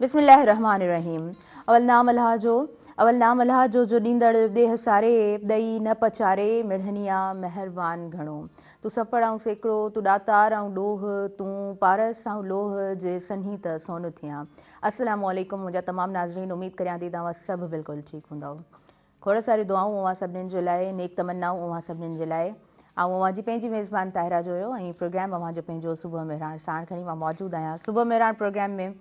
बिस्मिल्लाहिर्रहमानिर्रहीम। अवल नाम अल्लाह जो ॾींदड़ देह सारे ॾई न पचारे मिढ़निया मेहरबान घणो। तूं सफड़ ऐं सेकिड़ो, तूं ॾातार ऐं ॾोह, तूं पारस ऐं लोह जे सन्ही त सोन थियां। अस्सलामु अलैकुम मुंहिंजा तमामु नाज़रीन, उमेद करियां थी तव्हां सभु बिल्कुलु ठीकु हूंदव। खोड़ सारी दुआऊं उहा सभिनीनि जे लाइ, नेक तमन्नाऊं उहा सभिनीनि जे लाइ। ऐं उहा जी पंहिंजी मेज़बान ताहिरा जो हुयो ऐं प्रोग्राम अवां जो पंहिंजो सुबुह मेहरान साण खणी मां मौजूदु आहियां। सुबुह मेहरान प्रोग्राम में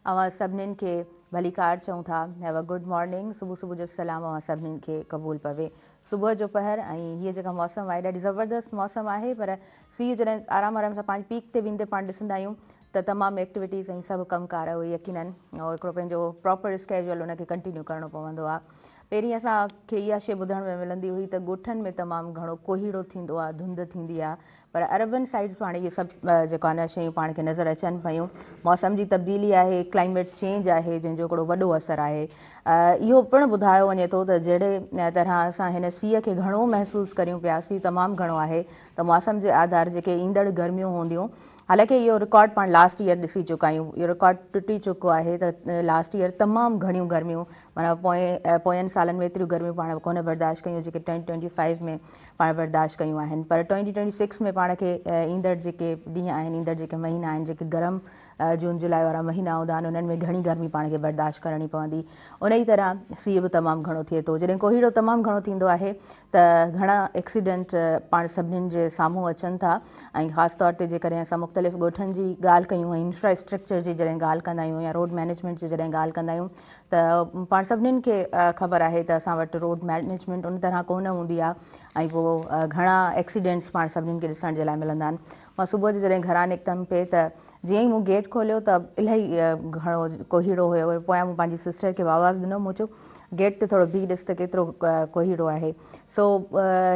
अवां सभिनीनि खे भलीकार चऊं था, हैव अ गुड मॉर्निंग। सुबुह सुबुह जो सलाम अवां सभिनीनि खे क़बूल पवे। सुबुह जो पहर ऐं हीअ जेका मौसम आहे ॾाढी ज़बरदस्त मौसम आहे, पर सीउ जॾहिं आराम आराम सां पंहिंजी पीक ते वेंदे पाण ॾिसंदा आहियूं त तमामु एक्टिविटीज़ ऐं सभु कमकार उहे यकीनन हिकिड़ो पंहिंजो प्रॉपर स्केड्यूल उनखे कंटिन्यू करिणो पवंदो आहे। पहिरीं असांखे इहा शइ ॿुधण में मिलंदी हुई त ॻोठनि में तमामु घणो कोहीड़ो थींदो आहे, धुंध थींदी आहे, पर अरबन साइड्स पाण इहे सभु जेको आहे न शयूं पाण खे नज़र अचनि पियूं। मौसम जी तब्दीली आहे, क्लाइमेट चेंज आहे, जंहिंजो हिकिड़ो वॾो असरु आहे। इहो पिणु ॿुधायो वञे थो त जहिड़े तरह असां हिन सीउ खे घणो महसूसु करियूं पिया, सीउ तमामु घणो आहे, त मौसम जे आधार जेके ईंदड़ गर्मियूं हूंदियूं, हालांकि इहो रिकॉर्ड पाण लास्ट ईयर ॾिसी चुका आहियूं, इहो रिकॉर्ड टुटी चुको आहे त लास्ट ईयर तमामु घणियूं गर्मियूं, माना पोयनि सालनि में एतिरियूं गर्मियूं पाण कोन बर्दाश्त कयूं जेके 2025 में पाण बर्दाश्त कयूं आहिनि। पर 2026 में पाण खे ईंदड़ जेके ॾींहं आहिनि, ईंदड़ जेके महीना आहिनि, जेके गरम जून जुलाई वारा महीना हूंदा आहिनि, उन्हनि में घणी गर्मी पाण खे बर्दाश्त करणी पवंदी। उन ई तरह सीउ बि तमामु घणो थिए थो। जॾहिं कोहीड़ो तमामु घणो थींदो आहे त घणा एक्सीडेंट पाण सभिनीनि जे साम्हूं अचनि था, ऐं ख़ासि तौर ते जेकॾहिं असां मुख़्तलिफ़ ॻोठनि जी ॻाल्हि कयूं ऐं इंफ्रास्ट्रक्चर जी जॾहिं ॻाल्हि कंदा आहियूं या रोड मैनेजमेंट जी जॾहिं ॻाल्हि कंदा आहियूं त पाण सभिनीनि खे ख़बर आहे त असां वटि रोड मैनेजमेंट उन तरह कोन हूंदी आहे, ऐं पोइ घणा एक्सीडेंट्स पाण सभिनीनि खे ॾिसण जे लाइ मिलंदा आहिनि। मां सुबुह जो जॾहिं घरां निकितमि पिए त जीअं ई मूं गेट खोलियो त इलाही घणो कोहीड़ो हुयो। पोयां मूं पंहिंजी सिस्टर खे आवाज़ु ॾिनो, मूं चयो गेट ते थोरो बीह ॾिस त केतिरो कोहीड़ो आहे। सो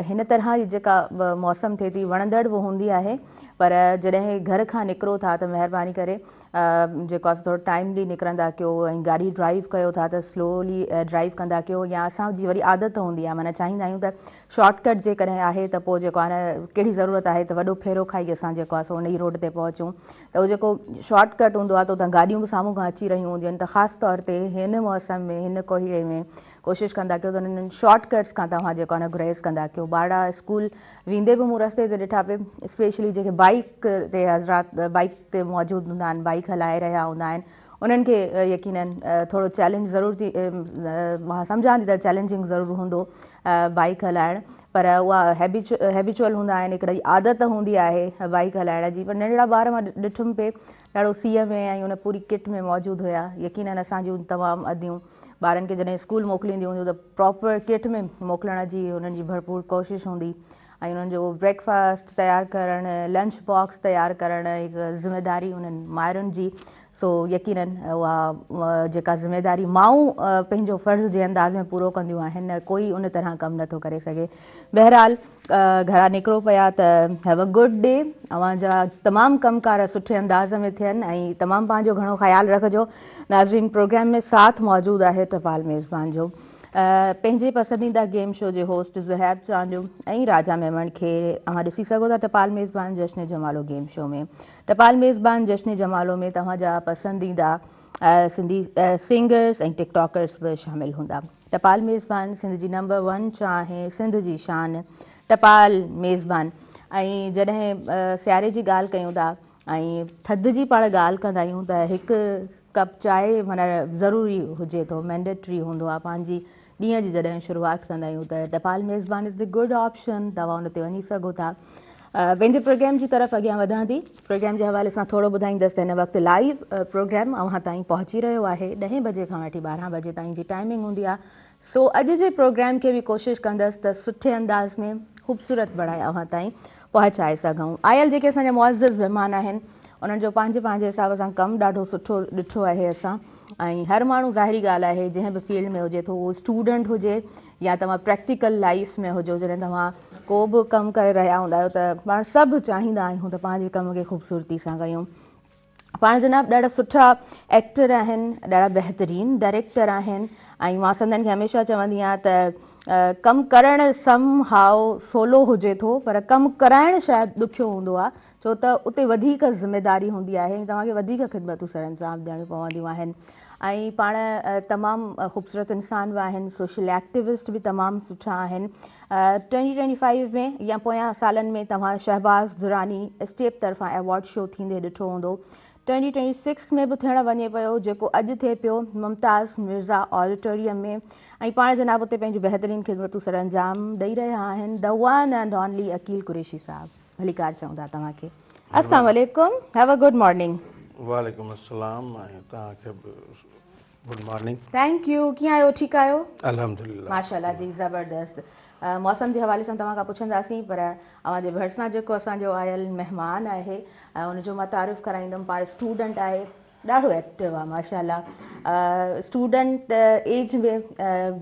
हिन तरह जी जेका मौसम थिए थी वणंदड़ बि हूंदी आहे, पर जॾहिं घर खां निकिरो था त महिरबानी करे जेको आहे थोरो टाइमली निकिरंदा कयो, ऐं गाॾी ड्राइव कयो था त स्लोली ड्राइव कंदा कयो। या असांजी वरी आदत हूंदी आहे, माना चाहींदा आहियूं त शॉर्टकट जेकॾहिं आहे त पोइ जेको आहे न कहिड़ी ज़रूरत आहे त वॾो फेरो खाई असां जेको आहे सो उन ई रोड ते पहुचूं, त उहो जेको शॉर्टकट हूंदो आहे त उतां गाॾियूं बि साम्हूं खां अची रहियूं हूंदियूं आहिनि। त ख़ासि तौर ते हिन मौसम में, हिन कोहीड़े में कोशिशि कंदा कयो त उन्हनि शॉर्टकट्स खां तव्हां जेको आहे न गुरेज़ कंदा कयो। ॿार स्कूल वेंदे बि मूं रस्ते ते ॾिठा पे, स्पेशली जेके बाइक ते हज़रात बाइक ते मौजूदु हूंदा आहिनि, बाइक हलाए रहिया हूंदा आहिनि, उन्हनि खे यकीनन थोरो चैलेंज ज़रूरु थी, मां सम्झां थी त चैलेंजिंग ज़रूरु हूंदो बाइक हलाइणु, पर उहा हैबिचुअल हूंदा आहिनि, हिकिड़ी आदत हूंदी आहे बाइक हलाइण जी। पर नंढड़ा ॿार मां ॾिठुमि पे ॾाढो सीउ में ऐं उन पूरी किट में मौजूदु हुया। यकीनन असांजूं तमामु अदियूं ॿारनि खे जॾहिं स्कूल मोकिलींदियूं हुयूं त प्रॉपर किट में मोकिलण जी उन्हनि जी भरपूर कोशिशि हूंदी, ऐं उन्हनि जो ब्रेकफास्ट तयारु करणु, लंच बॉक्स तयारु करणु हिकु ज़िमेदारी उन्हनि माइरुनि जी। सो यकीनन उहा जेका ज़िमेदारी माऊं पंहिंजो फ़र्ज़ु जे अंदाज़ में पूरो कंदियूं आहिनि, कोई उन तरह कमु नथो करे सघे। बहरहाल घरां निकिरो पिया त हैव अ गुड डे, अव्हांजा तमामु कमकार सुठे अंदाज़ में थियनि, ऐं तमामु पंहिंजो घणो ख़्यालु रखिजो। नाज़रीन, प्रोग्राम में साथ मौजूदु आहे टपाल मेज़बान जो, पंहिंजे पसंदीदा गेम शो जे होस्ट ज़ुहैब चांडियो ऐं राजा मेमण खे तव्हां ॾिसी सघो था टपाल मेज़बान जश्न जमालो गेम शो में। टपाल मेज़बान जश्न जमालो में तव्हांजा पसंदीदा सिंधी सिंगर्स ऐं टिकटॉकर्स बि शामिलु हूंदा। टपाल मेज़बान सिंध जी नंबर 1 चाहे सिंध जी शान टपाल मेज़बान। ऐं जॾहिं सियारे जी ॻाल्हि कयूं था ऐं थधि जी पाण ॻाल्हि कंदा आहियूं त हिकु कप चांहि माना ज़रूरी हुजे थो, मैंडेटरी हूंदो आहे। पंहिंजी ॾींहं जी जॾहिं शुरूआति कंदा आहियूं त टपाल मेज़बान इज़ द गुड ऑप्शन, तव्हां उन ते वञी सघो था। पंहिंजे प्रोग्राम जी तरफ़ अॻियां वधां थी। प्रोग्राम जे हवाले सां थोरो ॿुधाईंदसि त हिन वक़्तु लाइव प्रोग्राम अव्हां ताईं पहुची रहियो आहे। 10 बजे खां वठी 12 बजे ताईं जी टाइमिंग हूंदी आहे। सो अॼु जे प्रोग्राम खे बि कोशिशि कंदसि त सुठे अंदाज़ में ख़ूबसूरत बणाए अव्हां ताईं पहुचाए सघूं। आयल जेके असांजा मुअज़्ज़िज़ महिमान आहिनि, उन्हनि जो पंहिंजे पंहिंजे हिसाब सां कमु ॾाढो सुठो ॾिठो आहे असां, ऐं हर माण्हू ज़ाहिरी ॻाल्हि आहे जंहिं बि फील्ड में हुजे थो, उहो स्टूडेंट हुजे या तव्हां प्रैक्टिकल लाइफ में हुजो, जॾहिं तव्हां को बि कमु करे रहिया हूंदा आहियो त पाण सभु चाहींदा आहियूं त पंहिंजे कम खे ख़ूबसूरती सां कयूं। पाण जनाब ॾाढा सुठा एक्टर आहिनि, ॾाढा बहितरीनु डायरेक्टर आहिनि, ऐं मां संदनि खे हमेशह चवंदी आहियां त कमु करणु सम हाउ सोलो हुजे थो, पर कमु कराइणु शायदि ॾुखियो हूंदो आहे, छो त उते वधीक ज़िम्मेदारी हूंदी आहे ऐं तव्हांखे वधीक ख़िदमतूं सर अंजाम ॾियणियूं पवंदियूं आहिनि ऐं पाण तमामु ख़ूबसूरत इंसान बि आहिनि सोशल एक्टिविस्ट बि तमामु सुठा आहिनि 2025 में या पोयां सालनि में तव्हां शहबाज़ दुरानी स्टेप तरफ़ां अवॉर्ड शो थींदे ॾिठो हूंदो 2026 में बि थियण वञे पियो जेको अॼु थिए पियो मुमताज़ मिर्ज़ा ऑडिटोरियम में ऐं पाण जनाब उते पंहिंजूं बहितरीन ख़िदमतूं सर अंजाम ॾेई रहिया आहिनि the one and only Aqeel Qureshi Sahab भलीकार चऊं था तव्हांखे अस्सलाम वालेकुम हैव अ गुड मॉर्निंग वालेकुम अस्सलाम ऐं तव्हांखे गुड मॉर्निंग थैंक यू कीअं आहियो ठीकु आहियो अल्हम्दुलिल्लाह माशाल्लाह जी ज़बरदस्त मौसम जे हवाले सां तव्हां खां पुछंदासीं पर अव्हांजे भरिसां जेको असांजो आयल महिमान आहे ऐं उनजो मां तारीफ़ कराईंदमि पाण स्टूडेंट आहे ॾाढो एक्टिव आहे माशाल्लाह स्टूडेंट एज में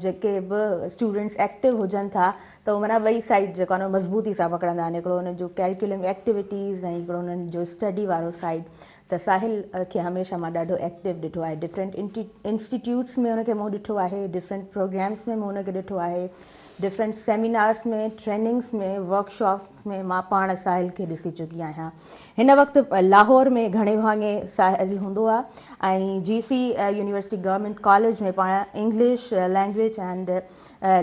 जेके बि स्टूडेंट्स एक्टिव हुजनि था त उहो माना ॿई साइड जेको आहे न मज़बूती सां पकड़ंदा आहिनि हिकिड़ो हुननि जो कैरिकुलम एक्टिविटीज़ ऐं हिकिड़ो हुननि जो स्टडी वारो साइड त साहिल खे हमेशह मां ॾाढो एक्टिव ॾिठो आहे डिफरेंट इंस्टीट्यूट्स में हुनखे मूं ॾिठो आहे डिफरेंट प्रोग्राम्स में मूं हुनखे ॾिठो आहे डिफरेंट सेमिनार्स में ट्रेनिंग्स में वर्कशॉप्स में मां पाण साहिल खे ॾिसी चुकी आहियां हिन वक़्तु लाहौर में घणे भाङे साहिल हूंदो आहे ऐं GC यूनिवर्सिटी गवर्नमेंट कॉलेज में पाण इंग्लिश लैंग्वेज एंड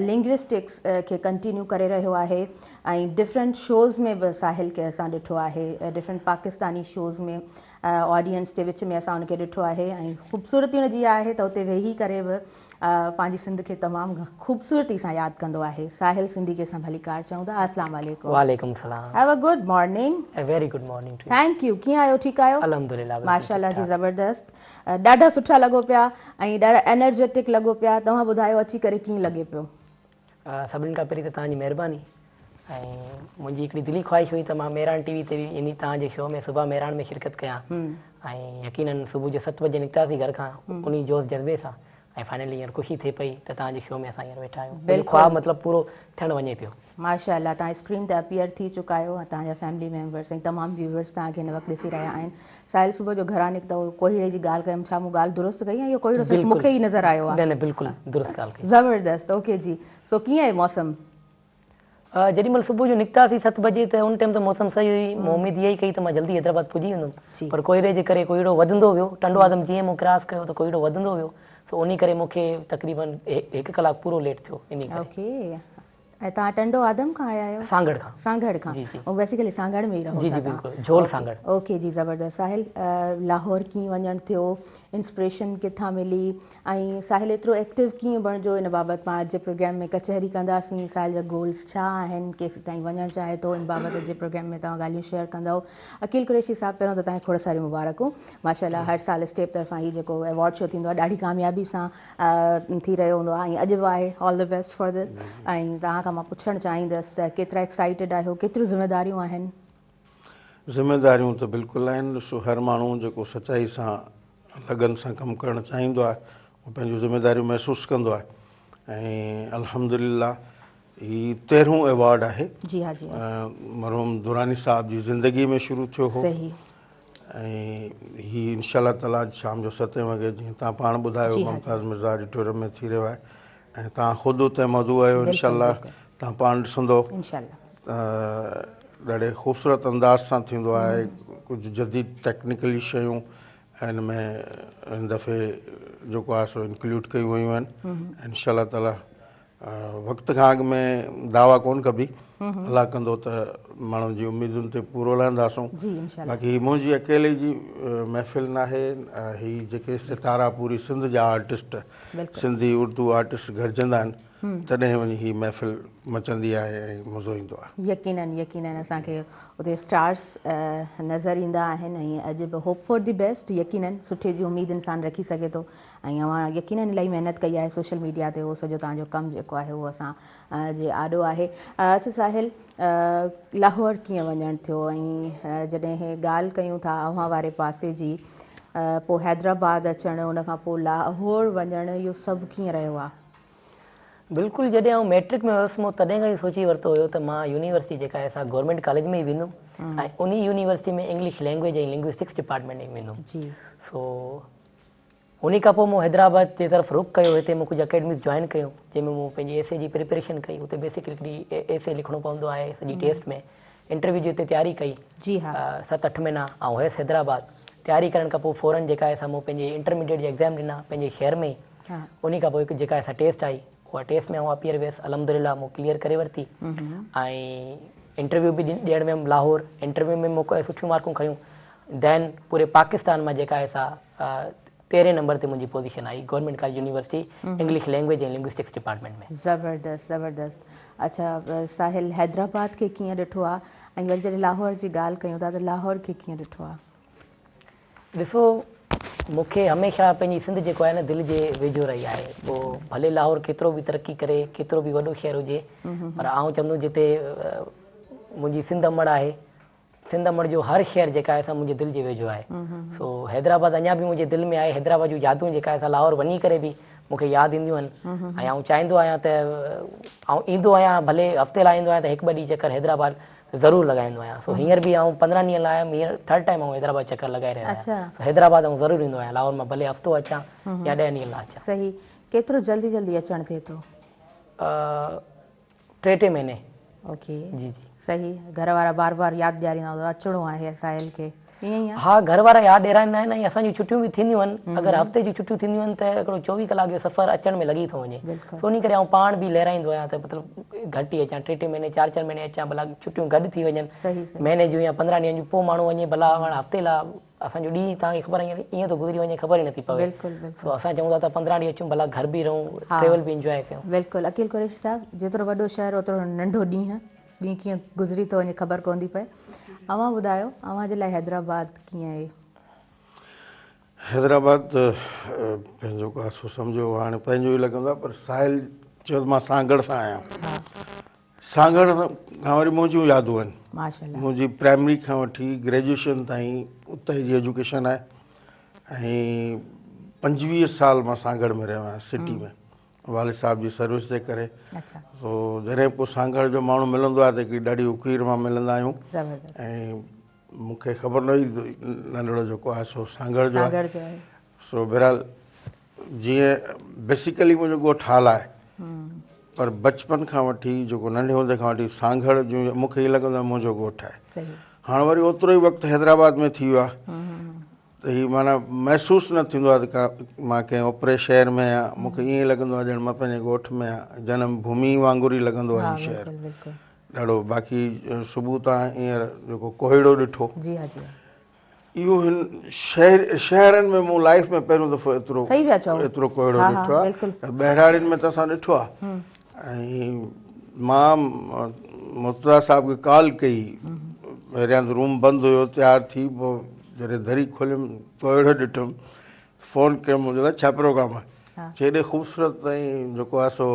लिंग्विस्टिक्स खे कंटिन्यू करे रहियो आहे ऐं डिफरेंट शोज़ में बि साहिल खे असां ॾिठो आहे डिफरेंट पाकिस्तानी शोज़ में ऑडियंस जे विच में असां उनखे ॾिठो आहे ऐं ख़ूबसूरती हुनजी आहे त उते वेही करे बि पंहिंजी सिंध खे तमामु ख़ूबसूरती सां यादि कंदो आहे साहिल सिंधी खे असां भलीकार चऊं था अस्सलाम वालेकुम वालेकुम सलाम have a good morning a very good morning to thank you कीअं आहियो ठीकु आहियो अल्हम्दुलिल्लाह माशाल्लाह जी ज़बरदस्त ॾाढा सुठा लॻो पिया ऐं ॾाढा एनर्जेटिक लॻो पिया तव्हां ॿुधायो अची करे कीअं लॻे पियो सभिनि खां पहिरीं त तव्हांजी महिरबानी ऐं मुंहिंजी हिकिड़ी दिली ख्वाहिश हुई त मां मेहरान TV ते बि इन तव्हांजे शो में सुबुह मेहरान में शिरकत कयां ऐं यकीनन सुबुह जो 7 बजे निकितासीं घर खां उन जोश जज़्बे सां ऐं फाइनली हींअर ख़ुशी थिए पई त तव्हांजे शो में असां हींअर वेठा आहियूं ख्वाब मतिलबु पूरो थियणु वञे पियो माशाल्लाह तव्हां स्क्रीन ते अपीयर थी चुका आहियो तव्हांजा फैमिली मेंबर्स ऐं तमामु व्यूवर्स तव्हांखे हिन वक़्तु ॾिसी रहिया आहिनि साहिल सुबुह जो घरां निकितो कोहीड़े जी ॻाल्हि कयमि छा मूं ॻाल्हि दुरुस्त कई या इहो कोहीड़ो सिर्फ़ु मूंखे ई नज़र आयो आहे न बिल्कुलु दुरुस्त ॻाल्हि कई ज़बरदस्त ओके जी सो कीअं आहे मौसम जेॾी महिल सुबुह जो निकितासीं 7 बजे त उन टाइम त मौसम सही हुई मूं उमेद इहा ई कई त मां जल्दी हैदराबाद पुॼी वेंदुमि पर कोहीड़े जे करे कोहीड़ो वधंदो वियो टंडो आदम जीअं मूं क्रॉस कयो त कोहीड़ो वधंदो वियो त उन करे मूंखे तक़रीबन 1 कलाक पूरो लेट थियो इन करे ओके ऐं तव्हां टंडो आदम खां आया आहियो सांगड़ खां ऐं बेसिकली सांगड़ में ई रहो जी जी बिल्कुलु झोल सांगड़ ओके जी ज़बरदस्त साहिल लाहौर कीअं वञणु थियो इंस्पिरेशन किथां मिली ऐं साहिल एतिरो एक्टिव कीअं बणिजो इन बाबति पाण अॼु प्रोग्राम में कचहरी कंदासीं साहिल जा गोल्स छा आहिनि केसि ताईं वञणु चाहे थो इन बाबति जे प्रोग्राम में तव्हां ॻाल्हियूं शेयर कंदव अकील कुरैशी साहिबु पहिरियों त तव्हांखे खोड़ सारी मुबारकूं माशाल्लाह हर साल स्टेप तरफ़ां ही जेको अवॉर्ड शो थींदो आहे ॾाढी कामयाबी सां थी रहियो हूंदो आहे ऐं अॼु बि आहे all the best for this ऐं तव्हां खां मां पुछणु चाहींदसि त केतिरा एक्साइटेड आहियो केतिरियूं ज़िम्मेदारियूं आहिनि ज़िम्मेदारियूं त बिल्कुलु आहिनि ॾिसो हर माण्हू जेको सचाई सां लगन सां कमु करणु चाहींदो आहे उहो पंहिंजूं ज़िम्मेदारियूं महसूसु कंदो आहे ऐं अल्हम्दुलिल्लाह ही 13हों अवॉर्ड आहे जी हा जी मरहूम दुरानी साहब जी ज़िंदगी में शुरू थियो हो सही ऐं ही इंशाअल्लाह ताला शाम जो 7 वॻे जीअं तव्हां पाण ॿुधायो मुमताज़ मिर्ज़ा ऑडिटोरियम में थी रहियो आहे ऐं तव्हां ख़ुदि उते मौजूदु आहियो इंशाअल्लाह तव्हां पाण ॾिसंदो ॾाढे ख़ूबसूरत अंदाज़ सां थींदो आहे कुझु जदीद टेक्निकली शयूं हिन में हिन दफ़े जेको आहे सो इंक्लूड कयूं वयूं आहिनि इंशाअल्लाह ताला वक़्त खां अॻु में दावा कोन कबी अलाह कंदो त माण्हुनि जी उमेदुनि ते पूरो लहंदासूं बाक़ी मुंहिंजी अकेले जी महफ़िल न आहे ही जेके सितारा पूरी सिंध जा आर्टिस्ट सिंधी उर्दू आर्टिस्ट गॾिजंदा आहिनि तॾहिं वञी ही महफ़िल मचंदी आहे ऐं मज़ो ईंदो आहे यकीनन असांखे उते स्टार्स नज़र ईंदा आहिनि ऐं अॼु बि होप फॉर द बेस्ट यकीनन सुठे जी उमेद इंसानु रखी सघे थो ऐं अवां यकीनन इलाही महिनत कई आहे सोशल मीडिया ते उहो सॼो तव्हांजो कमु जेको आहे उहो असां जे आॾो आहे अच्छा साहिल लाहौर कीअं वञणु थियो ऐं जॾहिं हे ॻाल्हि कयूं था अव्हां वारे पासे जी पोइ हैदराबाद अचणु उन खां पोइ लाहौर वञणु इहो सभु कीअं रहियो आहे बिल्कुलु जॾहिं आउं मैट्रिक में हुयुसि मूं तॾहिं खां ई सोची वरितो हुयो त मां यूनिवर्सिटी जेका आहे असां गवर्नमेंट कॉलेज में ई वेंदुमि ऐं उन यूनिवर्सिटी में इंग्लिश लैंग्वेज ऐं लिंग्विस्टिक्स डिपार्टमेंट में वेंदुमि जी सो उन खां पोइ मूं हैदराबाद जे तरफ़ रुख कयो हिते मूं कुझु अकेडमीज़ जॉइन कयूं जंहिंमें मूं पंहिंजी एसे जी प्रिपरेशन कई उते बेसिकली हिकिड़ी एसे लिखणो पवंदो आहे सॼी टेस्ट में इंटरव्यू जी हिते तयारी कई जी हाँ 7-8 महीना ऐं हुयसि हैदराबाद तयारी करण खां पोइ फ़ौरन जेका आहे साम्हूं पंहिंजे इंटरमीडिएट जी एग्ज़ाम ॾिना पंहिंजे शहर में हाँ उन खां पोइ हिकु जेका असां टेस्ट आई उहा टेस्ट में अपीयर वियसि अलहमदिल्ला मूं क्लियर करे वरिती ऐं इंटरव्यू बि ॾियण वियमि लाहौर इंटरव्यू में मूंखे सुठियूं मार्कूं खयूं दैन पूरे पाकिस्तान में जेका आहे सा 13 नंबर ते मुंहिंजी position I government college university English language and linguistics department में। ज़बरदस्त ज़बरदस्त। अच्छा साहिल हैदराबाद के कीअं ॾिठो आहे ऐं वरी जॾहिं लाहौर जी ॻाल्हि कयूं था त लाहौर खे कीअं ॾिठो आहे? ॾिसो मूंखे हमेशह पंहिंजी सिंध जेको आहे न दिलि जे वेझो रही आहे पोइ भले लाहौर केतिरो बि तरक़ी करे केतिरो बि वॾो शहर हुजे पर आउं चवंदुमि जिते मुंहिंजी सिंध अमड़ आहे सिंध अमड़ जो हर शहर जेका आहे सा मुंहिंजे दिलि जे वेझो आहे सो हैदराबाद अञा बि मुंहिंजे दिलि में आहे हैदराबाद जूं यादूं जेका आहे सा लाहौर वञी करे बि मूंखे यादि ईंदियूं आहिनि ऐं आउं चाहींदो आहियां त आउं ईंदो आहियां भले हफ़्ते लाइ ईंदो आहियां त 1-2 ॾींहं चकर हैदराबाद ज़रूरु लॻाईंदो आहियां सो हींअर बि आउं 15 ॾींहं लाइ आयुमि हींअर 3rd टाइम आउं हैदराबाद चकर लॻाए रहियो आहियां अच्छा हैदराबाद आउं ज़रूरु ईंदो आहियां लाहौर मां भले हफ़्तो अचां या 10 ॾींहं लाइ अचां। सही केतिरो जल्दी जल्दी अचणु थिए थो? 3-3 महीने। ओके जी जी सही घर वारा बार बार यादि ॾियारींदा हूंदा अचिणो आहे साहिल खे ईअं ई आहे? हाँ घर वारा यादि ॾियाराईंदा आहिनि ऐं असांजूं छुट्टियूं बि थींदियूं आहिनि अगरि हफ़्ते जूं छुट्टियूं थींदियूं आहिनि त हिकिड़ो 24 कलाक जो सफ़र अचण में लॻी थो वञे सो इन करे आउं पाण बि लहिराईंदो आहियां त मतिलबु घटि ई अचां 3-3 महीने 4-4 महीने अचां भला छुट्टियूं गॾु थी वञनि सही सही महीने जूं या 15 ॾींहंनि जूं पोइ माण्हू वञे भला हफ़्ते लाइ असांजो ॾींहुं तव्हांखे ख़बर आहे ईअं थो गुज़री वञे ख़बर ई नथी पवे बिल्कुलु बिल्कुलु सो असां चऊं था त 15 ॾींहं अचूं भला घर बि रहूं ट्रेवल बि इंजॉय कयूं। बिल्कुलु अकील कुरैशी साहिबु जेतिरो वॾो शहर ओतिरो नंढो ॾींहुं कीअं गुज़री थो वञे ख़बर कोन थी पए। अव्हां ॿुधायो अव्हां जे लाइ हैदराबाद कीअं आहे? हैदराबाद पंहिंजो कासो सम्झो हाणे पंहिंजो ई लॻंदो आहे पर साहिल चयो त मां सांगड़ सां आहियां सांगड़ खां वरी मुंहिंजूं यादूं आहिनि माशाल्लाह मुंहिंजी प्राइमरी खां वठी ग्रेजुएशन ताईं उते जी एजुकेशन आहे ऐं 25 साल मां सांगड़ में रहियो आहियां सिटी में वालिद साहब जी सर्विस जे करे अच्छा सो जॾहिं पोइ सांगड़ जो माण्हू मिलंदो आहे त हिकिड़ी ॾाढी उकीर मां मिलंदा आहियूं ज़बरदस्त ऐं मूंखे ख़बर न हुई नंढिड़ो जेको आहे सो सांगड़ जो आहे सांगड़ जो आहे सो बहरहाल जीअं बेसिकली मुंहिंजो ॻोठु हाल आहे पर बचपन खां वठी जेको नंढे हूंदे खां वठी सांगड़ जूं मूंखे ईअं लॻंदो आहे मुंहिंजो ॻोठु आहे सही हाणे वरी ओतिरो ई वक़्तु हैदराबाद में थी वियो आहे त हीअ माना महसूसु न थींदो आहे त मां कंहिं ओपरे शहर में आहियां मूंखे ईअं लॻंदो आहे ॼण मां पंहिंजे ॻोठ में आहियां जनम भूमि वांगुरु ई लॻंदो आहे हीउ शहर बिल्कुलु बिल्कुलु ॾाढो बाक़ी सुबुह तव्हां हींअर जेको कोहीड़ो ॾिठो जी हाँ जी हाँ इहो हिन शहरनि में मूं लाइफ में पहिरियों दफ़ो एतिरो सही पिया चओ एतिरो कोहीड़ो हा, ॾिठो आहे बिल्कुलु। बहिराड़ियुनि में त असां ॾिठो आहे ऐं मां मुर्तज़ा साहब खे कॉल कई पहिरियां त रूम बंदि हुयो तयारु थी पोइ जॾहिं दरी खोलियुमि कोहीड़ो ॾिठुमि फ़ोन कयुमि मुंहिंजे लाइ छा प्रोग्राम आहे चए एॾे ख़ूबसूरत ऐं जेको आहे सो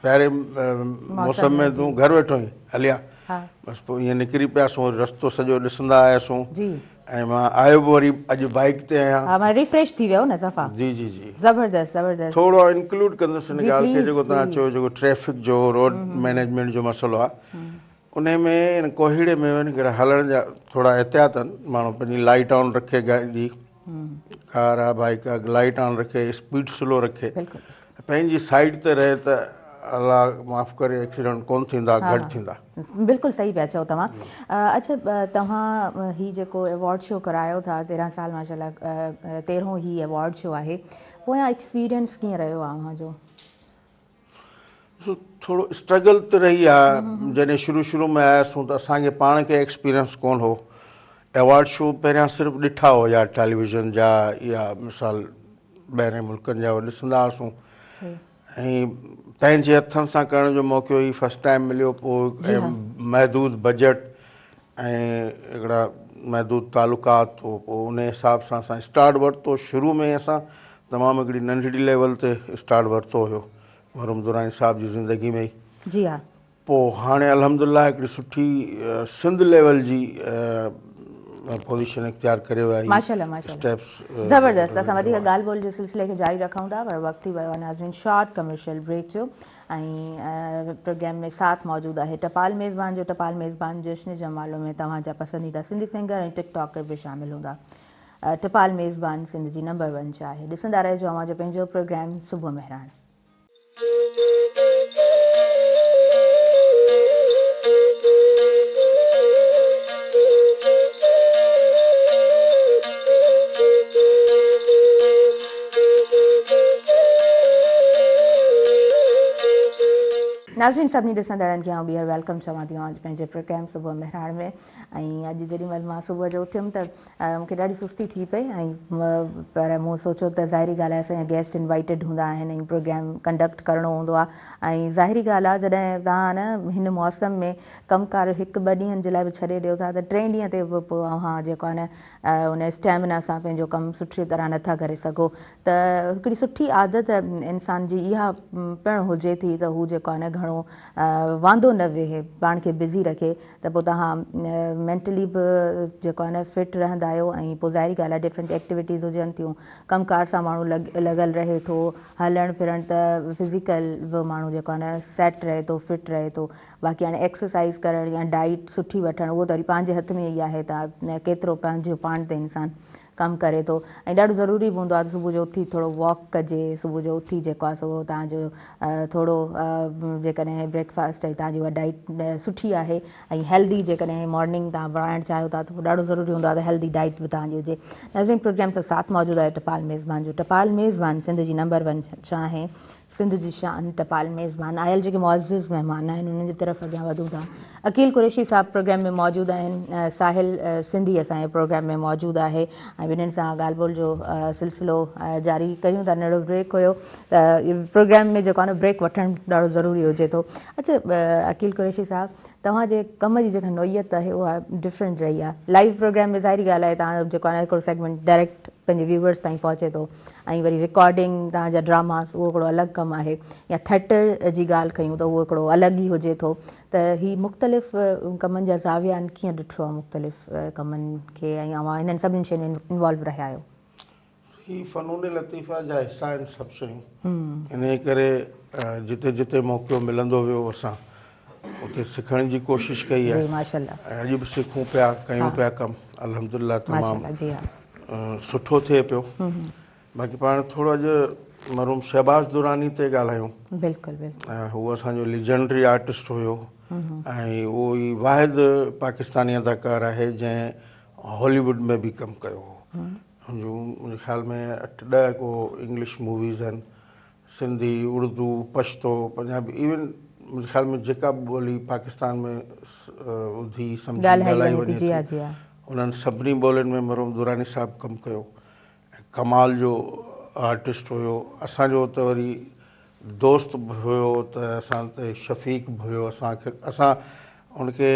प्यारे मौसम में तूं घर वेठो आहीं हलिया हा बसि पोइ ईअं निकिरी पियासीं रस्तो सॼो ॾिसंदा आयासीं जी ऐं मां आयो बि वरी अॼु बाइक ते आहियां हा मां रिफ्रेश थी वियो न सफ़ा जी जी जी ज़बरदस्त ज़बरदस्त थोरो इंक्लूड कंदुसि हिन जी, ॻाल्हि खे please, जेको तव्हां please। चयो जेको ट्रैफ़िक जो रोड मैनेजमेंट जो मसइलो आहे उन में हिन कोहीड़े में वञी करे हलण जा थोरा एहतियात आहिनि माण्हू पंहिंजी लाइट ऑन रखे गाॾी जी कार आहे बाइक आहे लाइट ऑन रखे स्पीड स्लो रखे बिल्कुलु पंहिंजी साइड ते रहे त अलाह माफ़ु करे एक्सीडेंट कोन थींदा घटि थींदा बिल्कुलु सही पिया चओ तव्हां अच्छा तव्हां ही जेको अवॉर्ड शो करायो था 13 साल माशाल्लाह 13हों ही अवॉर्ड शो आहे पोयां एक्सपीरियंस कीअं रहियो आहे अव्हांजो? थोरो स्ट्रगल त रही आहे जॾहिं शुरू में आयासीं त असांखे पाण खे एक्सपीरियंस कोन हो अवॉर्ड शो पहिरियां सिर्फ़ु ॾिठा हुया टेलीविज़न जा या मिसाल ॿाहिरि मुल्कनि जा ॾिसंदा हुआसीं ऐं पंहिंजे हथनि सां करण जो मौक़ो ई फस्ट टाइम मिलियो पोइ महदूद बजट ऐं हिकिड़ा महदूद तालुकात पोइ उन हिसाब सां असां स्टार्ट वरितो शुरू में असां तमामु हिकिड़ी नंढड़ी लेवल ते स्टार्ट वरितो हुयो मरहूम दुरानी साहब जी ज़िंदगी में ई जी हा पोइ हाणे अल्हम्दुलिल्लाह हिकिड़ी सुठी सिंध लेवल जी पोजीशन इख्तियार करे विया माशाल्लाह माशाल्लाह स्टेप्स ज़बरदस्त असां वधीक ॻाल्हि ॿोल जे सिलसिले खे जारी रखूं था पर वक़्तु थी वियो आहे नाज़रीन शॉर्ट कमर्शियल ब्रेक जो ऐं प्रोग्राम में साथ मौजूदु आहे टपाल मेज़बान जो टपाल मेज़बान जश्न जमालो में तव्हांजा पसंदीदा सिंधी सिंगर ऐं टिकटॉकर बि शामिलु हूंदा टपाल मेज़बान सिंध जी नंबर 1 आहे ॾिसंदा रहिजो अव्हांजो पंहिंजो प्रोग्राम सुबुह मेहरान। नाज़रीन सभिनी ॾिसंदड़नि खे आउं ॿीहर वेलकम चवां थी अॼु पंहिंजे प्रोग्राम सुबुह मेहराण में। ऐं अॼु जेॾीमहिल मां सुबुह जो उथियमि त मूंखे ॾाढी सुस्ती थी पई ऐं पर मूं सोचियो त ज़ाहिरी ॻाल्हि आहे असांजा गेस्ट इनवाइटेड हूंदा आहिनि ऐं प्रोग्राम कंडक्ट करिणो हूंदो आहे। ऐं ज़ाहिरी ॻाल्हि आहे जॾहिं तव्हां न हिन मौसम में कमकार हिकु ॿ ॾींहंनि जे लाइ बि छॾे ॾियो था त 3 ॾींहं ते बि पोइ हा जेको आहे न उन स्टेमिना सां पंहिंजो कमु सुठी तरह नथा करे सघो। त हिकिड़ी सुठी आदत इंसान जी इहा पिणु हुजे थी त हू जेको आहे न घणो वांदो न वेहे, पाण खे बिज़ी रखे, त पोइ तव्हां मेंटली बि जेको आहे न फिट रहंदा आहियो। ऐं पोइ ज़ाहिरी ॻाल्हि आहे डिफरेंट एक्टिविटीज़ हुजनि थियूं, कमकार सां माण्हू लॻल रहे थो, हलणु फिरणु त फिज़िकल बि माण्हू जेको आहे न सेट रहे थो, फिट रहे थो। बाक़ी हाणे एक्सरसाइज़ करणु या डाइट सुठी वठणु उहो त वरी पंहिंजे हथ में ई आहे, तव्हां केतिरो पंहिंजो पाण ते इंसानु कमु करे थो। ऐं ॾाढो ज़रूरी बि हूंदो आहे सुबुह जो उथी थोरो वॉक कजे, सुबुह जो उथी जेको आहे सो तव्हांजो थोरो जेकॾहिं ब्रेकफास्ट ऐं तव्हांजी उहा डाइट सुठी आहे ऐं हेल्दी जेकॾहिं मॉर्निंग तव्हां बणाइणु चाहियो था त ॾाढो ज़रूरी हूंदो आहे त हेल्दी डाइट बि तव्हांजी हुजे। नाज़रीन प्रोग्राम सां साथ मौजूदु आहे टपाल मेज़बान जो। टपाल मेज़बान सिंध जी नंबर 1 शाह, सिंध जी शान टपाल मेज़बान। आयल जेके मुअज़्ज़िज़ महिमान आहिनि उन्हनि जी तरफ़ अॻियां वधूं था। अकील कुरैशी साहब प्रोग्राम में मौजूदु आहिनि, साहिल सिंधी असांजे प्रोग्राम में मौजूदु आहे ऐं ॿिन्हिनि सां ॻाल्हि ॿोल जो सिलसिलो जारी कयूं था। नंढो ब्रेक हुयो त प्रोग्राम में जेको आहे न ब्रेक वठणु ॾाढो ज़रूरी हुजे थो। अच्छा अकील कुरैशी साहब, तव्हांजे कम जी जेका नोयत आहे उहा डिफरेंट रही आहे। लाइव प्रोग्राम में ज़ाहिरी ॻाल्हि आहे तव्हां जेको आहे हिकिड़ो सेगमेंट डायरेक्ट पंहिंजे व्यूवर्स ताईं पहुचे थो ऐं वरी रिकॉर्डिंग तव्हांजा ड्रामास उहो हिकिड़ो अलॻि कमु आहे, या थिएटर जी ॻाल्हि कयूं त उहो हिकिड़ो अलॻि ई हुजे थो। त ही मुख़्तलिफ़ कमनि जा ज़ाविया आहिनि, कीअं ॾिठो आहे मुख़्तलिफ़ कमनि खे ऐं अव्हां हिननि सभिनी शयुनि में इन्वॉल्व रहिया आहियो? ही फ़नून लतीफ़ा जा हिसा आहिनि सभु शयूं, इन करे जिते जिते मौक़ो मिलंदो वियो असां उते सिखण जी कोशिशि कई आहे। माशाल्लाह, अॼु बि सिखूं पिया, कयूं पिया कमु, अल्हम्दुलिल्लाह तमामु जी हाँ, सुठो थिए पियो। बाक़ी पाण थोरो अॼु मरहूम शहबाज़ दुरानी ते ॻाल्हायूं। बिल्कुलु बिल्कुलु, उहो असांजो लीजेंडरी आर्टिस्ट हुयो ऐं उहो ई वाहिद पाकिस्तानी अदाकार आहे जंहिं हॉलीवुड में बि कमु कयो हो। मुंहिंजे ख़्याल में 8-10 को इंग्लिश मूवीज़ आहिनि, सिंधी, उर्दू, पश्तो, पंजाबी, इवन मुंहिंजे ख़्याल में जेका बि ॿोली पाकिस्तान में ॿुधी सम्झी ॻाल्हाई वञे थी उन्हनि सभिनी ॿोलियुनि में मरहूम दुरानी साहिबु कमु कयो ऐं कमाल जो आर्टिस्ट हुयो। असांजो त वरी दोस्त बि हुयो त असां ते शफ़ीक बि हुयो, असां उनखे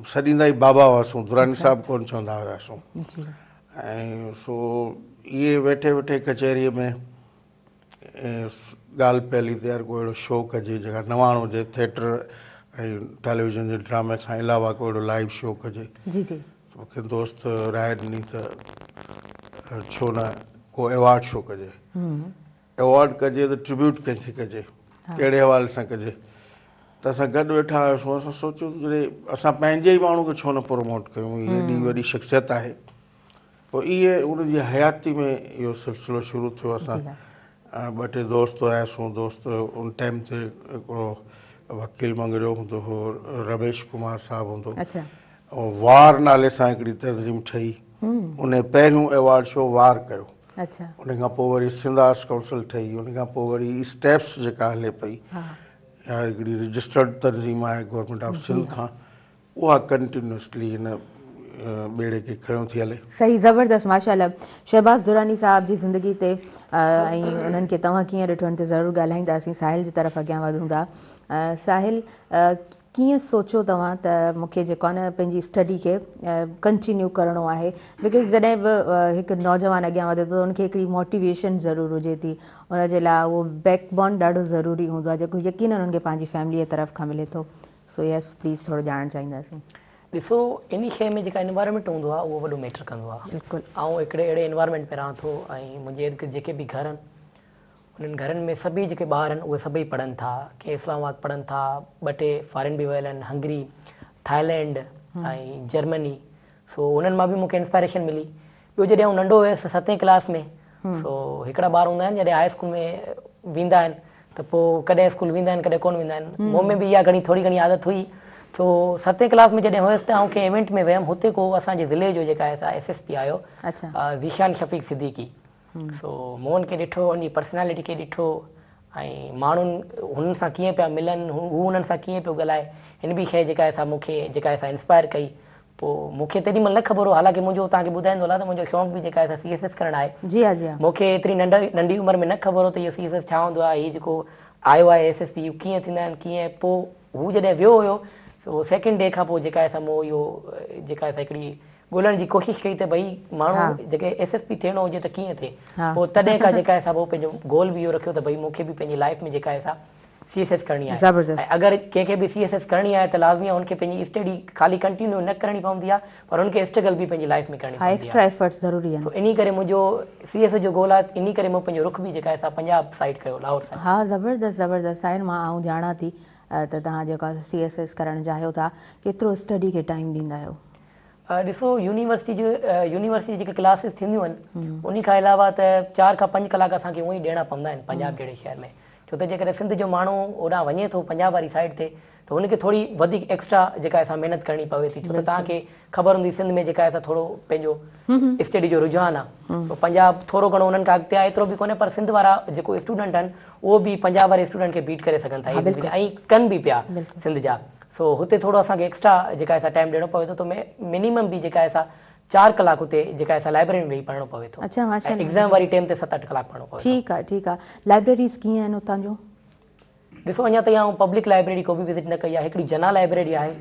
सॾींदा ई बाबा हुआसीं, दुरानी साहिबु कोन चवंदा हुआसीं। ऐं सो इहे वेठे वेठे कचहरीअ में ॻाल्हि पइली त यार कोई अहिड़ो शो कजे जेका नवाणो हुजे, थिएटर ऐं टेलीविज़न जे ड्रामे खां अलावा कोई अहिड़ो लाइव शो कजे। जी जी, मूंखे दोस्त राय ॾिनी त छो न को अवॉर्ड शो कजे, अवॉर्ड कजे त ट्रिब्यूट कंहिंखे कजे, कहिड़े हवाले सां कजे। त असां गॾु वेठा हुआसीं, असां सोचियो जॾहिं असां पंहिंजे ई माण्हू खे छो न प्रमोट कयूं, हीअ एॾी वॾी शख़्सियत आहे। पोइ इहे उनजी हयाती में इहो सिलसिलो शुरू थियो। असां 2-3 दोस्त हुआसीं, दोस्त उन टाइम ते हिकिड़ो वकील मंगरियो हूंदो हो, रमेश कुमार साहिबु हूंदो, ऐं वार नाले सां हिकिड़ी तंज़ीम ठही, उन पहिरियों अवॉर्ड शो वार कयो। उन खां पोइ वरी सिंध आर्ट्स काउंसिल ठही, उन खां पोइ वरी स्टेप्स जेका हले पई, या हिकिड़ी रजिस्टर्ड तंज़ीम आहे गवर्नमेंट ऑफ सिंध खां, उहा कंटिन्यूसली हिन ॿेड़े खे खयों थी हले। सही, ज़बरदस्त, माशाल्लाह। शहबाज़ दुरानी साहब जी ज़िंदगी ते ऐं उन्हनि खे तव्हां कीअं ॾिठो ते ज़रूरु ॻाल्हाईंदासीं। साहिल जी तरफ़ अॻियां वधूं था। साहिल, कीअं सोचियो तव्हां त मूंखे जेको आहे न पंहिंजी स्टडी खे कंटिन्यू करिणो आहे? बिकॉज़ जॾहिं बि हिकु नौजवान अॻियां वधे थो त उनखे हिकिड़ी मोटिवेशन ज़रूरु हुजे थी, उनजे लाइ उहो बैकबोन ॾाढो ज़रूरी हूंदो आहे जेको यकीन उन्हनि खे पंहिंजी फैमिलीअ तरफ़ खां मिले थो। सो यस, प्लीज़ थोरो ॼाणणु चाहींदासीं। ॾिसो, इन शइ में जेका एनवायरमेंट हूंदो आहे उहो वॾो मैटर कंदो आहे। बिल्कुलु, ऐं हिकिड़े अहिड़े एनवायरमेंट में रहां थो ऐं मुंहिंजे इर्द गिर्द जेके बि घर आहिनि उन्हनि घरनि में सभई जेके ॿार आहिनि उहे सभई पढ़नि था, के इस्लामाबाद पढ़नि था, 2-टे फॉरेन बि वियल आहिनि, हंगरी, थाईलैंड ऐं जर्मनी। सो उन्हनि मां बि मूंखे इंस्पायरेशन मिली। ॿियो जॾहिं आउं नंढो हुयुसि 7वीं क्लास में, सो हिकिड़ा ॿार हूंदा आहिनि जॾहिं हाई स्कूल में वेंदा आहिनि त पोइ कॾहिं स्कूल वेंदा आहिनि कॾहिं कोन वेंदा आहिनि। मूं में बि इहा थोरी घणी आदत हुई। सो 7वीं क्लास में जॾहिं हुयसि त आउं कंहिं इवेंट में वियमि, हुते को असांजे ज़िले जो जेका आहे SSP आयो, ज़ीशान शफ़ीक सिद्दीकी। सो मूं उनखे ॾिठो, उनजी पर्सनैलिटी खे ॾिठो ऐं माण्हुनि हुननि सां कीअं पिया मिलनि, हू हुननि सां कीअं पियो ॻाल्हाए, हिन बि शइ जेका आहे सा मूंखे जेका आहे सा इंस्पायर कई। पोइ मूंखे तेॾी महिल न ख़बर हो, हालांकि मुंहिंजो तव्हांखे ॿुधाईंदो हलां त मुंहिंजो शौक़ु बि जेका आहे सा CSS करणु आहे। जी हा, जी हा। मूंखे एतिरी नंढी उमिरि में न ख़बर हो त इहो CSS छा हूंदो आहे, हीउ जेको आयो आहे SSP कीअं थींदा आहिनि कीअं। पोइ हू जॾहिं वियो हुयो सो सेकेंड डे खां पोइ जेका आहे सा मूं इहो जेका आहे सा हिकिड़ी ॻोल्हण जी कोशिशि कई त भई माण्हू जेके SSP थियणो हुजे त कीअं थिए। पोइ तॾहिं खां जेका आहे सा पोइ पंहिंजो गोल बि इहो रखियो त भई मूंखे बि पंहिंजी लाइफ में जेका आहे सा CSS करणी आहे। ज़बरदस्त। ऐं अगरि कंहिंखे बि CSS करणी आहे त लाज़मी आहे हुनखे पंहिंजी स्टडी ख़ाली कंटिन्यू न करणी पवंदी आहे, पर हुनखे स्ट्रगल बि पंहिंजी लाइफ में करणी पवंदी आहे। एक्स्ट्रा एफर्ट्स ज़रूरी आहिनि। सो इन करे मुंहिंजो CSS जो गोल आहे, इन करे मूं पंहिंजो रुख बि जेका आहे सा पंजाब साइड कयो, लाहौर साइड। हा, ज़बरदस्त ज़बरदस्त साहिल, मां ॼाणां थी त तव्हां जेका CSS करणु चाहियो था, केतिरो स्टडी खे टाइम ॾींदा आहियो? ॾिसो, यूनिवर्सिटी जेके क्लासिस थींदियूं आहिनि उन खां अलावा त 4 खां 5 कलाक असांखे उअं ई ॾियणा पवंदा आहिनि पंजाब जहिड़े शहर में। छो त जेकॾहिं सिंध जो माण्हू होॾां वञे थो पंजाब वारी साइड ते त हुनखे थोरी वधीक एक्स्ट्रा जेका आहे महिनत करणी पवे थी। छो त तव्हांखे ख़बर हूंदी सिंध में जेका आहे थोरो पंहिंजो स्टडी जो रुझान आहे। पंजाब थोरो घणो उन्हनि खां अॻिते आहे, एतिरो बि कोन्हे, पर सिंध वारा जेको स्टूडेंट आहिनि उहो बि पंजाब वारे स्टूडेंट खे बीट करे सघनि था ऐं कनि बि पिया सिंध जा। सो हुते थोरो असांखे एक्स्ट्रा जेका आहे टाइम ॾियणो पवे थो, त मिनिमम बि जेका आहे 4 कलाक हुते जेका आहे लाइब्रेरी में वेही पढ़णो पवे थो। अच्छा, माशाल्लाह। एग्ज़ाम वारी टाइम ते 7-8 कलाक पढ़णो पवे थो। ठीकु आहे, ठीकु आहे। लाइब्रेरीज़ कीअं आहिनि हुतां जो? ॾिसो, अञा ताईं आउं पब्लिक लाइब्रेरी को बि विज़िट न कई आहे। हिकिड़ी जना लाइब्रेरी आहे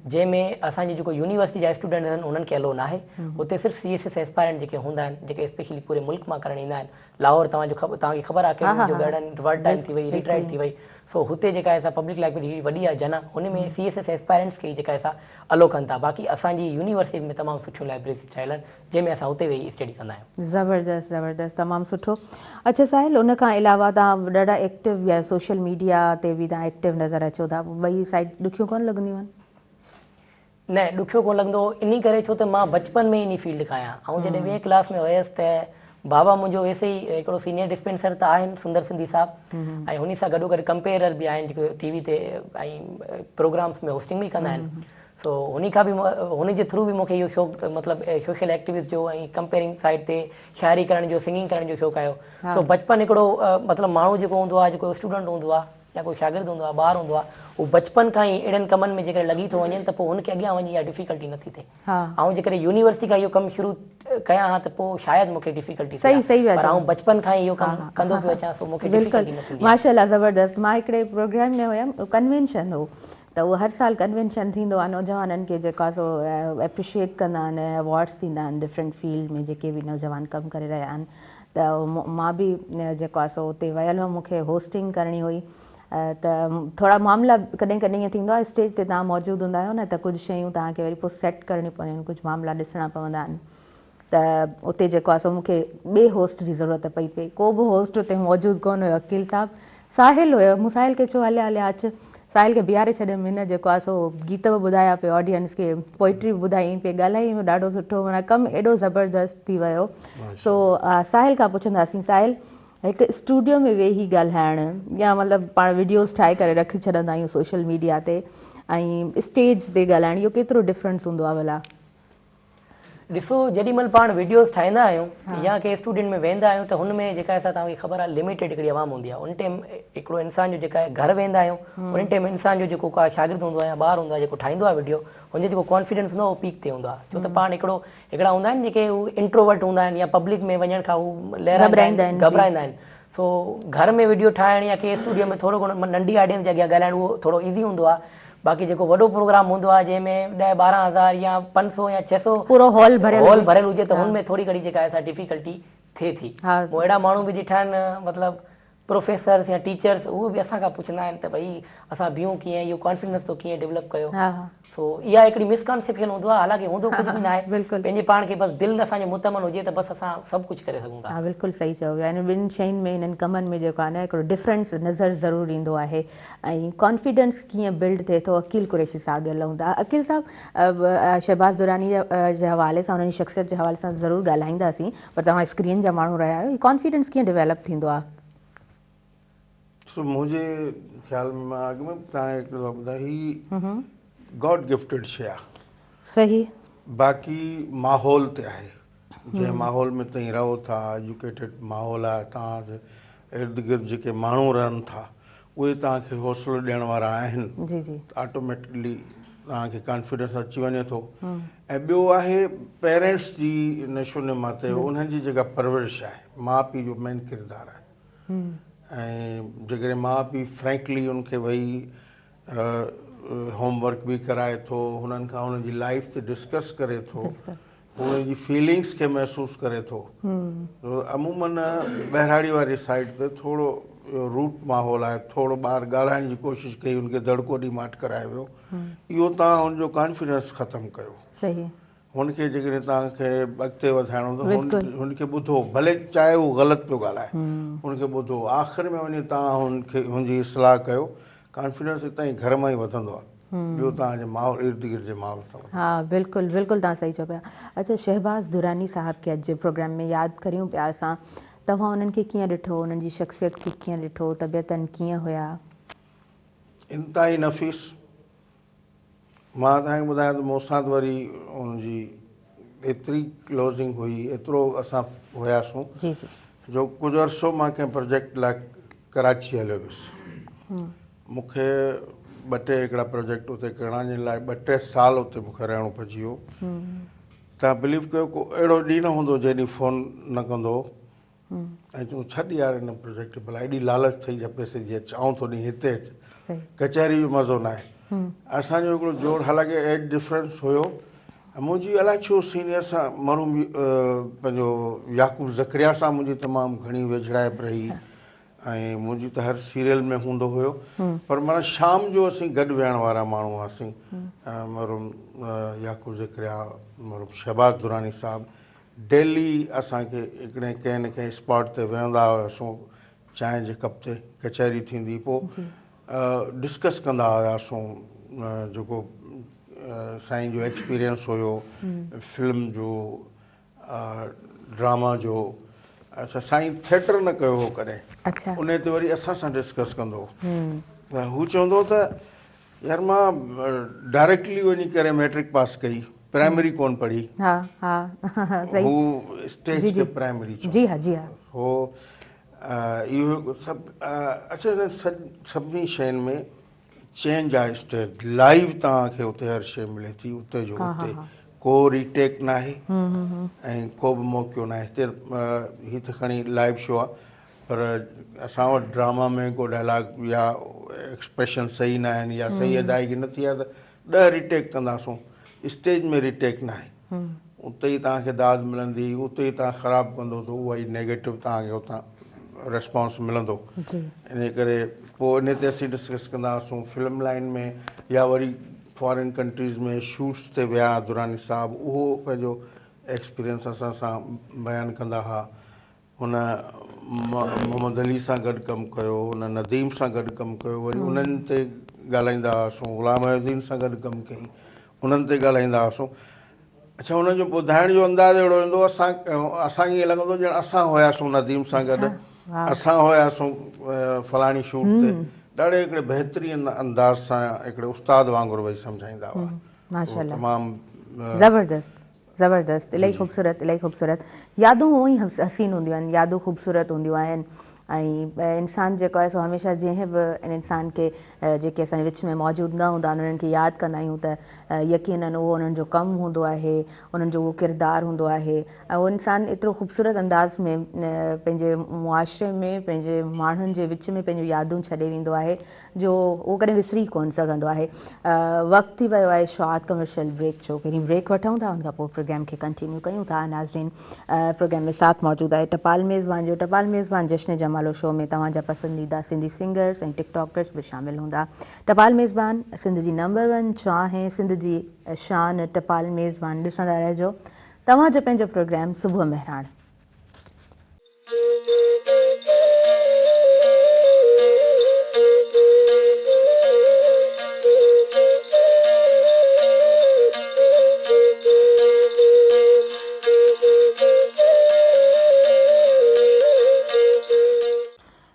जंहिंमें असांजी जेको यूनिवर्सिटी जा स्टूडेंट आहिनि उन्हनि खे अलो न आहे। हुते सिर्फ़ु CSS एस्पायरेंट जेके हूंदा आहिनि, जेके स्पेशली पूरे मुल्क मां करणु ईंदा आहिनि। लाहौर तव्हांखे ख़बर आहे कि जो गार्डन वर्ड टाइम थी वई, रिट्राइड थी वई। सो हुते जेका आहे पब्लिक लाइब्रेरी वॾी आहे जना, हुन में CSS एस्पायरेंट्स खे जेका आहे अलो कनि था। बाक़ी असांजी यूनिवर्सिटी में तमामु सुठियूं लाइब्रेरीज़ ठहियल आहिनि जंहिंमें असां हुते वेही स्टडी कंदा आहियूं। ज़बरदस्त ज़बरदस्त, तमामु सुठो। अच्छा साहिल, उन खां अलावा तव्हां ॾाढा एक्टिव या सोशल मीडिया ते बि तव्हां एक्टिव नज़र अचो था, ॿई साइड ॾुखियूं कोन लॻंदियूं आहिनि? न, ॾुखियो कोन लॻंदो इन करे छो त मां बचपन में इन फील्ड खां आहियां। ऐं जॾहिं 2 क्लास में हुयसि त बाबा मुंहिंजो वैसे ई हिकिड़ो सीनियर डिस्पेंसर त आहिनि, सुंदर सिंधी साहब, ऐं हुन सां गॾोगॾु कंपेरर बि आहिनि जेके TV ते ऐं प्रोग्राम्स में होस्टिंग बि कंदा आहिनि। सो हुन खां बि हुन जे थ्रू बि मूंखे इहो शौक़ु मतिलबु सोशल एक्टिविस्ट जो ऐं कंपेयरिंग साइड ते शाइरी करण जो, सिंगिंग करण जो शौक़ु आयो। सो बचपन हिकिड़ो मतिलबु माण्हू जेको हूंदो आहे, जेको स्टूडेंट हूंदो आहे या कोई शागिर्द हूंदो आहे, ॿार हूंदो आहे, उहो बचपन खां ई अहिड़नि कमनि में जेकॾहिं लॻी थो वञे त पोइ हुनखे अॻियां वञी इहा डिफिकल्टी नथी थिए। ऐं जेकॾहिं यूनिवर्सिटी खां इहो कमु शुरू कयां हा त पोइ शायदि मूंखे डिफिकल्टी सही पर आउं बचपन खां ई इहो कमु कंदो पियो अचां, सो मूंखे डिफिकल्टी न थींदी। माशाल्लाह, ज़बरदस्त। मां हिकिड़े प्रोग्राम में हुयमि, कन्वेंशन हो, त उहो हर साल कन्वेंशन थींदो आहे नौजवाननि खे जेका सो एप्रिशिएट कंदा आहिनि, अवॉर्ड्स थींदा आहिनि डिफरेंट फील्ड में जेके बि नौजवान कमु करे रहिया आहिनि। त मां बि जेको आहे सो उते वियल हुअमि, मूंखे होस्टिंग करणी हुई। त थोरा मामला कॾहिं कॾहिं ईअं थींदो आहे, स्टेज ते तव्हां मौजूदु हूंदा आहियो न त कुझु शयूं तव्हांखे वरी पोइ सेट करणियूं पवंदियूं आहिनि, कुझु मामला ॾिसणा पवंदा आहिनि। त उते जेको आहे सो मूंखे ॿिए होस्ट जी ज़रूरत पई। को बि होस्ट उते मौजूदु कोन हुयो। अकील साहिबु, साहिल हुयो। मूं साहिल खे चयो हलिया हलिया अचु। साहिल खे बीहारे छॾियमि। हिन जेको आहे सो गीत बि ॿुधाया पियो ऑडियंस खे, पोइट्री बि ॿुधाई पिए, ॻाल्हाई बि ॾाढो सुठो, माना कमु एॾो ज़बरदस्त थी वियो। सो साहिल खां पुछंदासीं, साहिल, हिकु स्टूडियो में वेही ॻाल्हाइणु या मतिलबु पाण वीडियोज़ ठाहे करे रखी छॾंदा आहियूं सोशल मीडिया ते, ऐं स्टेज ते ॻाल्हाइणु, इहो केतिरो डिफरेंस हूंदो आहे भला? ॾिसो, जेॾी महिल पाण वीडियोज़ ठाहींदा आहियूं या कंहिं स्टूडियो में वेंदा आहियूं त हुन में जेका आहे तव्हांखे ख़बर आहे लिमिटेड हिकिड़ी आवाम हूंदी आहे। उन टाइम हिकिड़ो इंसान जो जेका आहे घर वेंदा आहियूं, उन टाइम इंसान जो जेको का शागिर्द हूंदो आहे या ॿार हूंदो आहे जेको ठाहींदो आहे वीडियो, हुनजो जेको कॉन्फिडेंस हूंदो आहे उहो पीक ते हूंदो आहे। छो त पाण हिकिड़ा हूंदा आहिनि जेके हू इंट्रोवर्ट हूंदा आहिनि या पब्लिक में वञण खां हू घबराईंदा आहिनि। सो घर में वीडियो ठाहिणु या कंहिं स्टूडियो में थोरो घणो नंढी ऑडियंस जे अॻियां ॻाल्हाइणु उहो थोरो ईज़ी हूंदो आहे। बाक़ी जेको वॾो प्रोग्राम हूंदो आहे जंहिंमें 10-12 हज़ार या 500 या 600 पूरो हॉल भरियल हुजे त हुनमें थोरी घणी जेका आहे डिफिकल्टी थिए थी। पोइ अहिड़ा माण्हू बि ॾिठा आहिनि, मतिलबु प्रोफेसर्स या टीचर्स, उहे बि असां खां पुछंदा आहिनि त भई असां बीहूं कीअं, इहो कॉन्फिडेंस तो कीअं डेवलप कयो। सो इहा हिकिड़ी मिसकॉन्सेप्शन हूंदो आहे, हालांकि हूंदो कुझु बि न आहे। पंहिंजे पाण खे बसि दिलि असांजो मुतमन हुजे त बसि असां सभु कुझु करे सघूं था। हा, बिल्कुलु सही चयो वियो आहे। हिन ॿिनि शयुनि में, हिननि कमनि में जेको आहे न हिकिड़ो डिफरेंस नज़र ज़रूरु ईंदो आहे। ऐं कॉन्फिडेंस कीअं बिल्ड थिए थो, अकील कुरैशी साहिबु ॾियलूं था। अकील साहिबु, शहबाज़ दुरानी जे हवाले सां, उन्हनि जी शख़्सियत जे हवाले सां ज़रूरु ॻाल्हाईंदासीं, पर तव्हां स्क्रीन जा माण्हू रहिया आहियो, कॉन्फिडेंस कीअं डेवलप थींदो आहे? मुंहिंजे ख़्याल में, मां अॻु में तव्हांखे ॿुधायां, ही गॉड गिफ्टेड शइ आहे। सही। बाक़ी माहौल ते आहे, जंहिं माहौल में तव्हां रहो था, एजुकेटेड माहौल आहे, तव्हां इर्द गिर्द जेके माण्हू रहनि था उहे तव्हांखे हौसलो ॾियण वारा आहिनि जी जी ऑटोमेटिकली तव्हांखे कॉन्फिडेंस अची वञे थो। ऐं ॿियो आहे पेरेंट्स जी नशो नमा ते उन्हनि जी जेका परवरिश आहे माउ पीउ जो मेन किरदारु आहे। ऐं जेकॾहिं माउ पीउ फ्रैंकली उनखे वेही होमवर्क बि कराए थो, हुननि खां हुननि जी लाइफ ते डिस्कस करे थो, हुननि जी फीलिंग्स खे महसूस करे थो। अमूमन ॿहिराड़ी वारी साइड ते थोरो रूट माहौल आहे, थोरो ॿारु ॻाल्हाइण जी कोशिशि कई, हुनखे दड़को ॾीमाट कराए वियो, इहो तव्हां हुनजो कॉन्फिडेंस ख़तमु कयो। सही हुनखे जेकॾहिं तव्हांखे अॻिते वधाइणो त हुनखे ॿुधो, भले चाहे उहो ग़लति पियो ॻाल्हाए, हुनखे ॿुधो, आख़िर में वञी तव्हां हुनखे हुनजी इस्लाह कयो। कॉन्फिडेंस हितां ई घर मां ई वधंदो आहे, ॿियो तव्हांजे माहौल इर्द गिर्द जे माहौल सां। हाँ बिल्कुलु बिल्कुलु तव्हां सही चओ पिया। अच्छा, शहबाज़ दुरानी साहब खे अॼु जे प्रोग्राम में यादि करियूं पिया असां, तव्हां उन्हनि खे कीअं ॾिठो, उन्हनि जी शख़्सियत खे कीअं ॾिठो, तबियतनि कीअं हुया? इंतिहाई नफ़ीस। मां तव्हांखे ॿुधायां त मूंसां वरी हुनजी एतिरी क्लोज़िंग हुई, एतिरो असां हुयासीं जी जी जो कुझु अर्सो मां कंहिं प्रोजेक्ट लाइ कराची हलियो वियुसि। मूंखे 2-3 हिकिड़ा प्रोजेक्ट उते करण जे लाइ 2-3 साल उते मूंखे रहणो पइजी वियो। तव्हां बिलीव कयो को अहिड़ो ॾींहुं न हूंदो जॾहिं फ़ोन न कंदो ऐं चऊं छॾ यार हिन प्रोजेक्ट भला एॾी लालच थी जा पैसे जी, चाऊं थो ॾींहुं हिते अच, कचहरी जो मज़ो न आहे। असांजो हिकिड़ो जोड़, हालांकि एज डिफरेंस हुयो, मुंहिंजी अलाए छो सीनियर सां मरूम पंहिंजो याकूब ज़करिया सां मुंहिंजी तमामु घणी वेझड़ाइप रही, ऐं मुंहिंजी त हर सीरियल में हूंदो हुयो, पर माना शाम जो असीं गॾु विहण वारा माण्हू हुआसीं। मरूम याकूब ज़करिया, मरूम शहबाज़ दुरानी साहब डेली असांखे हिकिड़े कंहिं न कंहिं स्पॉट ते वेहंदा हुआसीं, चांहि जे कप ते, कचहरी थींदी, पोइ डिस्कस कंदा हुआसीं जेको साईं जो एक्सपीरियंस हुयो फिल्म जो, ड्रामा जो। अच्छा, साईं थिएटर न कयो हो कॾहिं, अच्छा उन ते वरी असां सां डिस्कस कंदो हो। त हू चवंदो त यार मां डायरेक्टली वञी करे मैट्रिक पास कई, प्राइमरी कोन पढ़ी। हाँ हाँ सही। हू स्टेज ते प्राइमरी जी हाँ जी हाँ। हो इहो सभु अच्छा, सभिनी शयुनि में चेंज आहे। स्टेज लाइव तव्हांखे उते हर शइ मिले थी, उते जो उते, को रीटेक न आहे ऐं को बि मौक़ो न आहे। हिते हीअ त खणी लाइव शो आहे, पर असां वटि ड्रामा में को डायलॉग या एक्सप्रेशन सही न आहिनि या सही अदायगी न थी आहे त 10 रीटेक कंदासूं। स्टेज में रीटेक न आहे, उते ई तव्हांखे दाद मिलंदी, उते ई तव्हां ख़राबु कंदो त उहा ई नेगेटिव तव्हांखे उतां रिस्पॉन्स मिलंदो। इन करे पोइ इन ते असीं डिस्कस कंदा हुआसीं। फिल्म लाइन में या वरी फॉरेन कंट्रीज़ में शूट्स ते विया दुरानी साहब, उहो पंहिंजो एक्सपीरियंस असां सां बयानु कंदा हुआ। हुन मोहम्मद अली सां गॾु कमु कयो, हुन नदीम सां गॾु कमु कयो, वरी उन्हनि ते ॻाल्हाईंदा हुआसीं, ग़ुलाम अहमदीन सां गॾु कमु कई, उन्हनि ते ॻाल्हाईंदा हुआसीं। अच्छा, हुननि जो ॿुधाइण जो अंदाज़ अहिड़ो ईंदो, असांखे ईअं लॻंदो ॼण असां हुयासीं नदीम सां गॾु, असां हुयासीं फलाणी शूट ते। ॾाढे हिकिड़े बहितरीन अंदाज़ सां हिकिड़े उस्ताद वांगुरु वेही सम्झाईंदा हुआ। माशाल्लाह, तमामु ज़बरदस्त ज़बरदस्त, इलाही ख़ूबसूरत इलाही ख़ूबसूरत। यादूं उहो ई हसीन हूंदियूं आहिनि, यादूं ख़ूबसूरत हूंदियूं आहिनि। ऐं इंसानु जेको आहे सो हमेशह जंहिं बि इंसान खे जेके असांजे विच में मौजूदु न हूंदा आहिनि उन्हनि खे यादि कंदा आहियूं त यकीनन उहो उन्हनि जो कमु हूंदो आहे, उन्हनि जो उहो किरदारु हूंदो आहे, ऐं उहो इंसानु एतिरो ख़ूबसूरत अंदाज़ में पंहिंजे मुआशरे में पंहिंजे माण्हुनि जे विच में पंहिंजूं यादूं छॾे वेंदो आहे जो उहो कॾहिं विसरी कोन सघंदो आहे। वक़्तु थी वियो आहे शॉर्ट कमर्शियल ब्रेक जो, पहिरीं ब्रेक वठूं था, उनखां पोइ प्रोग्राम खे कंटिन्यू कयूं था। नाज़रीन, प्रोग्राम में साथ मौजूदु आहे टपाल मेज़बान जो। टपाल मेज़बान जश्न जमालो शो में तव्हांजा पसंदीदा सिंधी सिंगर्स ऐं टिकटॉकर्स बि शामिल हूंदा। टपाल मेज़बान सिंध जी नंबर 1 चाहे सिंध जी शान टपाल मेज़बान ॾिसंदा रहिजो तव्हांजो पंहिंजो प्रोग्राम सुबुह महिराण।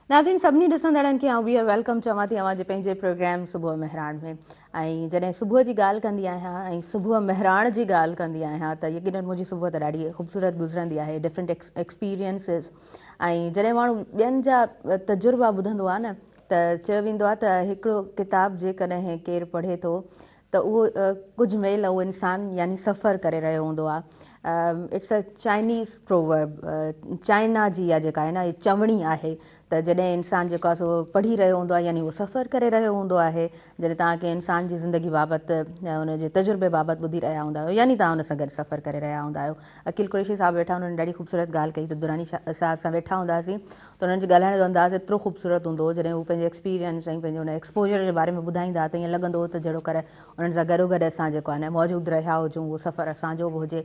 नाज़रीन, सभिनी ॾिसंदड़नि खे बि वेलकम चवां थी अव्हांजे पंहिंजे प्रोग्राम सुबुह महिराण में। ऐं जॾहिं सुबुह जी ॻाल्हि कंदी आहियां ऐं सुबुह महिराण जी ॻाल्हि कंदी आहियां त यकीनन मुंहिंजी सुबुह त ॾाढी ख़ूबसूरत गुज़रंदी आहे। डिफरेंट एक्सपीरियंसिस ऐं जॾहिं माण्हू ॿियनि जा तजुर्बा ॿुधंदो आहे न त चयो वेंदो आहे त हिकिड़ो किताबु जेकॾहिं केरु पढ़े थो त उहो कुझु महिल उहो इंसानु यानी सफ़र करे रहियो हूंदो आहे। It's a Chinese proverb, China जी आहे जेका आहे न, इहा चवणी आहे त जॾहिं इंसानु जेको आहे सो पढ़ी रहियो हूंदो आहे यानी उहो सफ़र करे रहियो हूंदो आहे। जॾहिं तव्हां कंहिं इंसान जी ज़िंदगी बाबति हुनजे तजुर्बे बाबति ॿुधी रहिया हूंदा आहियो यानी तव्हां हुन सां गॾु सफ़र करे रहिया हूंदा आहियो। अकील कुरैशी साहिबु वेठा हुननि ॾाढी ख़ूबसूरत ॻाल्हि कई त दुरानी साहिब सां वेठा हूंदासीं त हुननि जे ॻाल्हाइण जो अंदाज़ एतिरो ख़ूबसूरत हूंदो हो, जॾहिं हू पंहिंजे एक्सपीरियंस ऐं पंहिंजे हुन एक्सपोजर जे बारे में ॿुधाईंदा त ईअं लॻंदो हो त जहिड़ो करे उन्हनि सां गॾोगॾु असां जेको आहे न मौजूदु रहिया हुजूं, उहो सफ़र असांजो बि हुजे।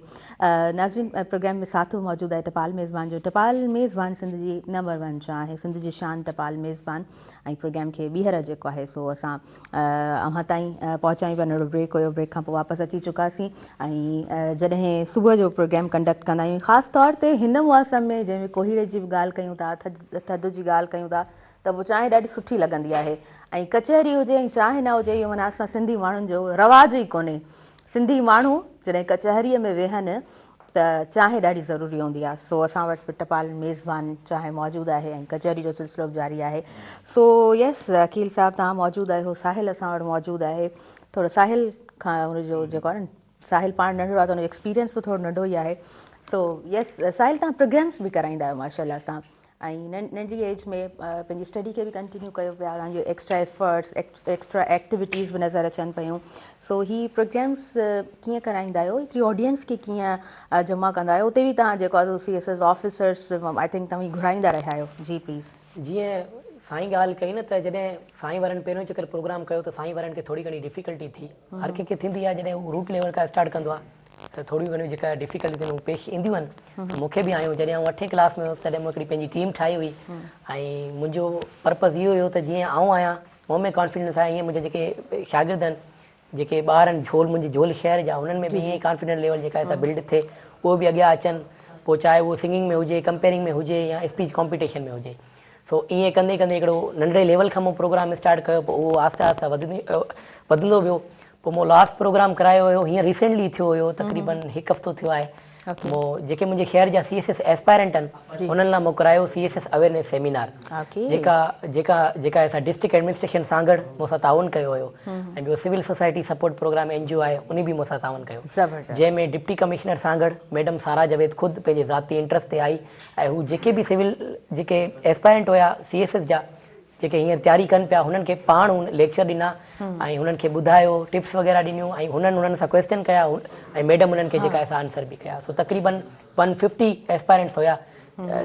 नाज़रीन, प्रोग्राम में साथ मौजूदु आहे टपाल मेज़बान जो। टपाल मेज़बान सिंध जी नंबर 1 शाह आहे, सिंध जी शान टपाल मेज़बान। ऐं प्रोग्राम खे ॿीहर जेको आहे सो असां अव्हां ताईं पहुचायूं पिया। नंढो ब्रेक हुयो, ब्रेक खां पोइ वापसि अची चुकासीं ऐं जॾहिं सुबुह जो प्रोग्राम कंडक्ट कंदा आहियूं ख़ासि तौर ते हिन मौसम में जंहिंमें कोहीड़े जी बि ॻाल्हि कयूं था, थधि जी ॻाल्हि कयूं था त पोइ चांहि ॾाढी सुठी लॻंदी आहे। ऐं कचहरी हुजे ऐं चांहि न हुजे, इहो माना असां सिंधी माण्हुनि जो रवाज़ ई कोन्हे। सिंधी माण्हू जॾहिं कचहरीअ में वेहनि त चांहि ॾाढी ज़रूरी हूंदी आहे। सो असां वटि बि टपाल मेज़बान चांहि मौजूदु आहे ऐं कचहरी जो सिलसिलो बि जारी आहे। सो यस अकील साहिबु तव्हां मौजूदु आहियो, साहिल असां वटि मौजूदु आहे। थोरो साहिल खां हुनजो जेको आहे न, साहिल पाण नंढो आहे त हुनजो एक्सपीरियंस बि थोरो नंढो ई आहे। सो यस साहिल, तव्हां प्रोग्राम्स बि कराईंदा आहियो माशाल्लाह सां ऐं नंढी एज में पंहिंजी स्टडी खे बि कंटिन्यू कयो पिया, तव्हांजो एक्स्ट्रा एफर्ट्स एक्स्ट्रा एक्टिविटीज़ बि नज़र अचनि पियूं। सो ही प्रोग्राम्स कीअं कराईंदा आहियो, एतिरी ऑडियंस खे कीअं जमा कंदा आहियो? उते बि तव्हां जेको आहे CSS ऑफिसर्स आई थिंक तव्हां घुराईंदा रहिया आहियो। जी प्लीज़। जीअं साईं ॻाल्हि कई न त जॾहिं साईं वारनि पहिरियों चकर प्रोग्राम कयो त साईं वारनि खे थोरी घणी डिफिकल्टी थी। हर कंहिंखे थींदी आहे जॾहिं हू रूट लेवल खां स्टार्ट कंदो आहे त थोरी घणियूं जेका डिफिकल्टी थियनि उहे पेश ईंदियूं आहिनि। मूंखे बि आयूं। जॾहिं आउं 8वीं क्लास में हुउसि तॾहिं मूं हिकिड़ी पंहिंजी टीम ठाही हुई ऐं मुंहिंजो पर्पज़ इहो हुयो त जीअं आउं आहियां मूं में कॉन्फिडेंस आहे, ईअं मुंहिंजे जेके शागिर्द आहिनि, जेके ॿार आहिनि झोल मुंहिंजी झोल शहर जा, उन्हनि में बि ईअं ई कॉन्फिडेंस लेवल जेका आहे बिल्ड थिए, उहो बि अॻियां अचनि। पोइ चाहे उहो सिंगिंग में हुजे, कंपेयरिंग में हुजे या स्पीच कॉम्पिटिशन में हुजे। सो ईअं कंदे कंदे हिकिड़ो नंढड़े लेवल खां मूं प्रोग्राम स्टार्ट कयो, पोइ उहो आहिस्ते आहिस्ते वधंदो वियो। पोइ मूं लास्ट प्रोग्राम करायो हुयो, हींअर रिसेंटली थियो हुयो, तक़रीबन 1 हफ़्तो थियो आहे। मूं जेके मुंहिंजे शहर जा CSS एस्पायरेंट आहिनि उन्हनि लाइ मूं करायो CSS अवेयरनेस सेमिनार, जेका असां डिस्ट्रिक्ट एडमिनिस्ट्रेशन सां गॾु मूं सां ताउन कयो हुयो। ऐं ॿियो civil society support programme NGO आहे, उन बि मूं सां ताउन कयो, जंहिंमें डिप्टी कमिश्नर सां गॾु मैडम सारा जावेद ख़ुदि पंहिंजे ज़ाती इंट्रस्ट ते आई ऐं हू जेके बि सिविल जेके एस्पायरेंट हुया CSS जा, जेके हींअर तयारी कनि पिया, हुननि खे पाण लेक्चर ॾिना ऐं हुननि खे ॿुधायो, टिप्स वग़ैरह ॾिनियूं ऐं हुननि सां क्वेश्चन कया ऐं मैडम हुननि खे जेका आहे आंसर बि कया। सो तक़रीबन 150 एस्पायरेंट्स हुया।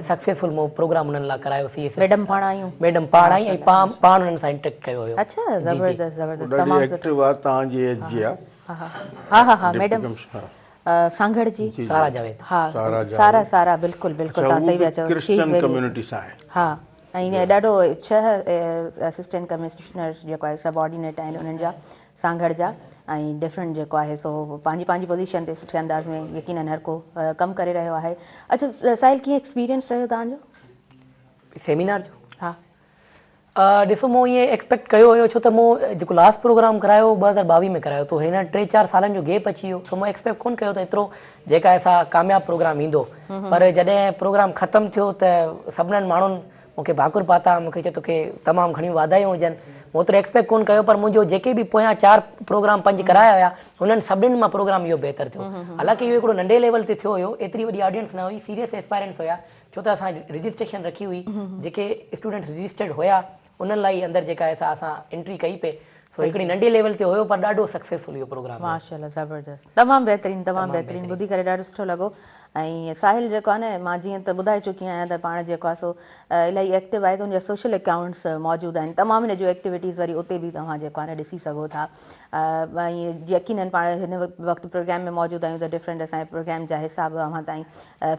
सक्सेसफुल मूं प्रोग्राम हुननि लाइ करायो CSS। मैडम पाण आई ऐं पाण हुननि सां इंटरेक्ट कयो हुयो। अच्छा, ज़बरदस्त ज़बरदस्त, तमामु एक्टिव आहे तव्हांजी एज जी आहे। हा मैडम सांगड़ जी सारा जावेद। हा सारा बिल्कुलु बिल्कुलु तव्हां सही पिया चओ। क्रिश्चियन कम्युनिटी सां आहे। हा ऐं ॾाढो 6 असिस्टेंट कमिश्नर जेको आहे सबऑर्डिनेट आहिनि उन्हनि जा, सांगड़ जा, ऐं डिफरेंट जेको आहे सो पंहिंजी पोजीशन ते सुठे अंदाज़ में यकीनन हर को कमु करे रहियो आहे। अच्छा साहिल, कीअं एक्सपीरियंस रहियो तव्हांजो सेमिनार जो? हा ॾिसो, मूं ईअं एक्सपेक्ट कयो हुयो, छो त मूं जेको लास्ट प्रोग्राम करायो 2022 में करायो, तो हिन 3-4 सालनि जो गैप अची वियो। सो मूं एक्सपेक्ट कोन कयो त एतिरो जेका असां कामयाबु प्रोग्राम ईंदो। पर जॾहिं प्रोग्राम ख़तमु थियो त सभिनीनि माण्हुनि मूंखे भाकुर पाता, मूंखे चयो तोखे तमामु घणियूं वाधायूं हुजनि। मूं ओतिरो एक्सपेक्ट कोन कयो, पर मुंहिंजो जेके बि पोयां 4 प्रोग्राम 5 कराया हुया हुननि सभिनीनि मां प्रोग्राम इहो बहितर थियो। हालांकि इहो हिकिड़ो नंढे लेवल ते थियो हुयो, एतिरी वॾी ऑडियंस न हुई, सीरियस एस्पायरेंट्स हुया, छो त असां रजिस्ट्रेशन रखी हुई। जेके स्टूडेंट रजिस्टर्ड हुया उन्हनि लाइ अंदरि जेका आहे असां एंट्री कई पे। सो हिकिड़ी नंढे लेवल ते हुयो, पर ॾाढो सक्सेसफुल इहो प्रोग्राम। माशाल्लाह, ज़बरदस्त, तमामु बहितरीनु, ॿुधी करे ॾाढो सुठो लॻो। ऐं साहिल जेको आहे न, मां जीअं त ॿुधाए चुकी आहियां त पाण जेको आहे सो इलाही एक्टिव आहे, त हुनजा सोशल अकाउंट्स मौजूदु आहिनि, तमामु हिन जूं एक्टिविटीज़ वरी उते बि तव्हां जेको आहे न ॾिसी सघो था। ऐं यकीनन पाण हिन वक़्तु प्रोग्राम में मौजूदु आहियूं त डिफरेंट असांजे प्रोग्राम जा हिसाब अव्हां ताईं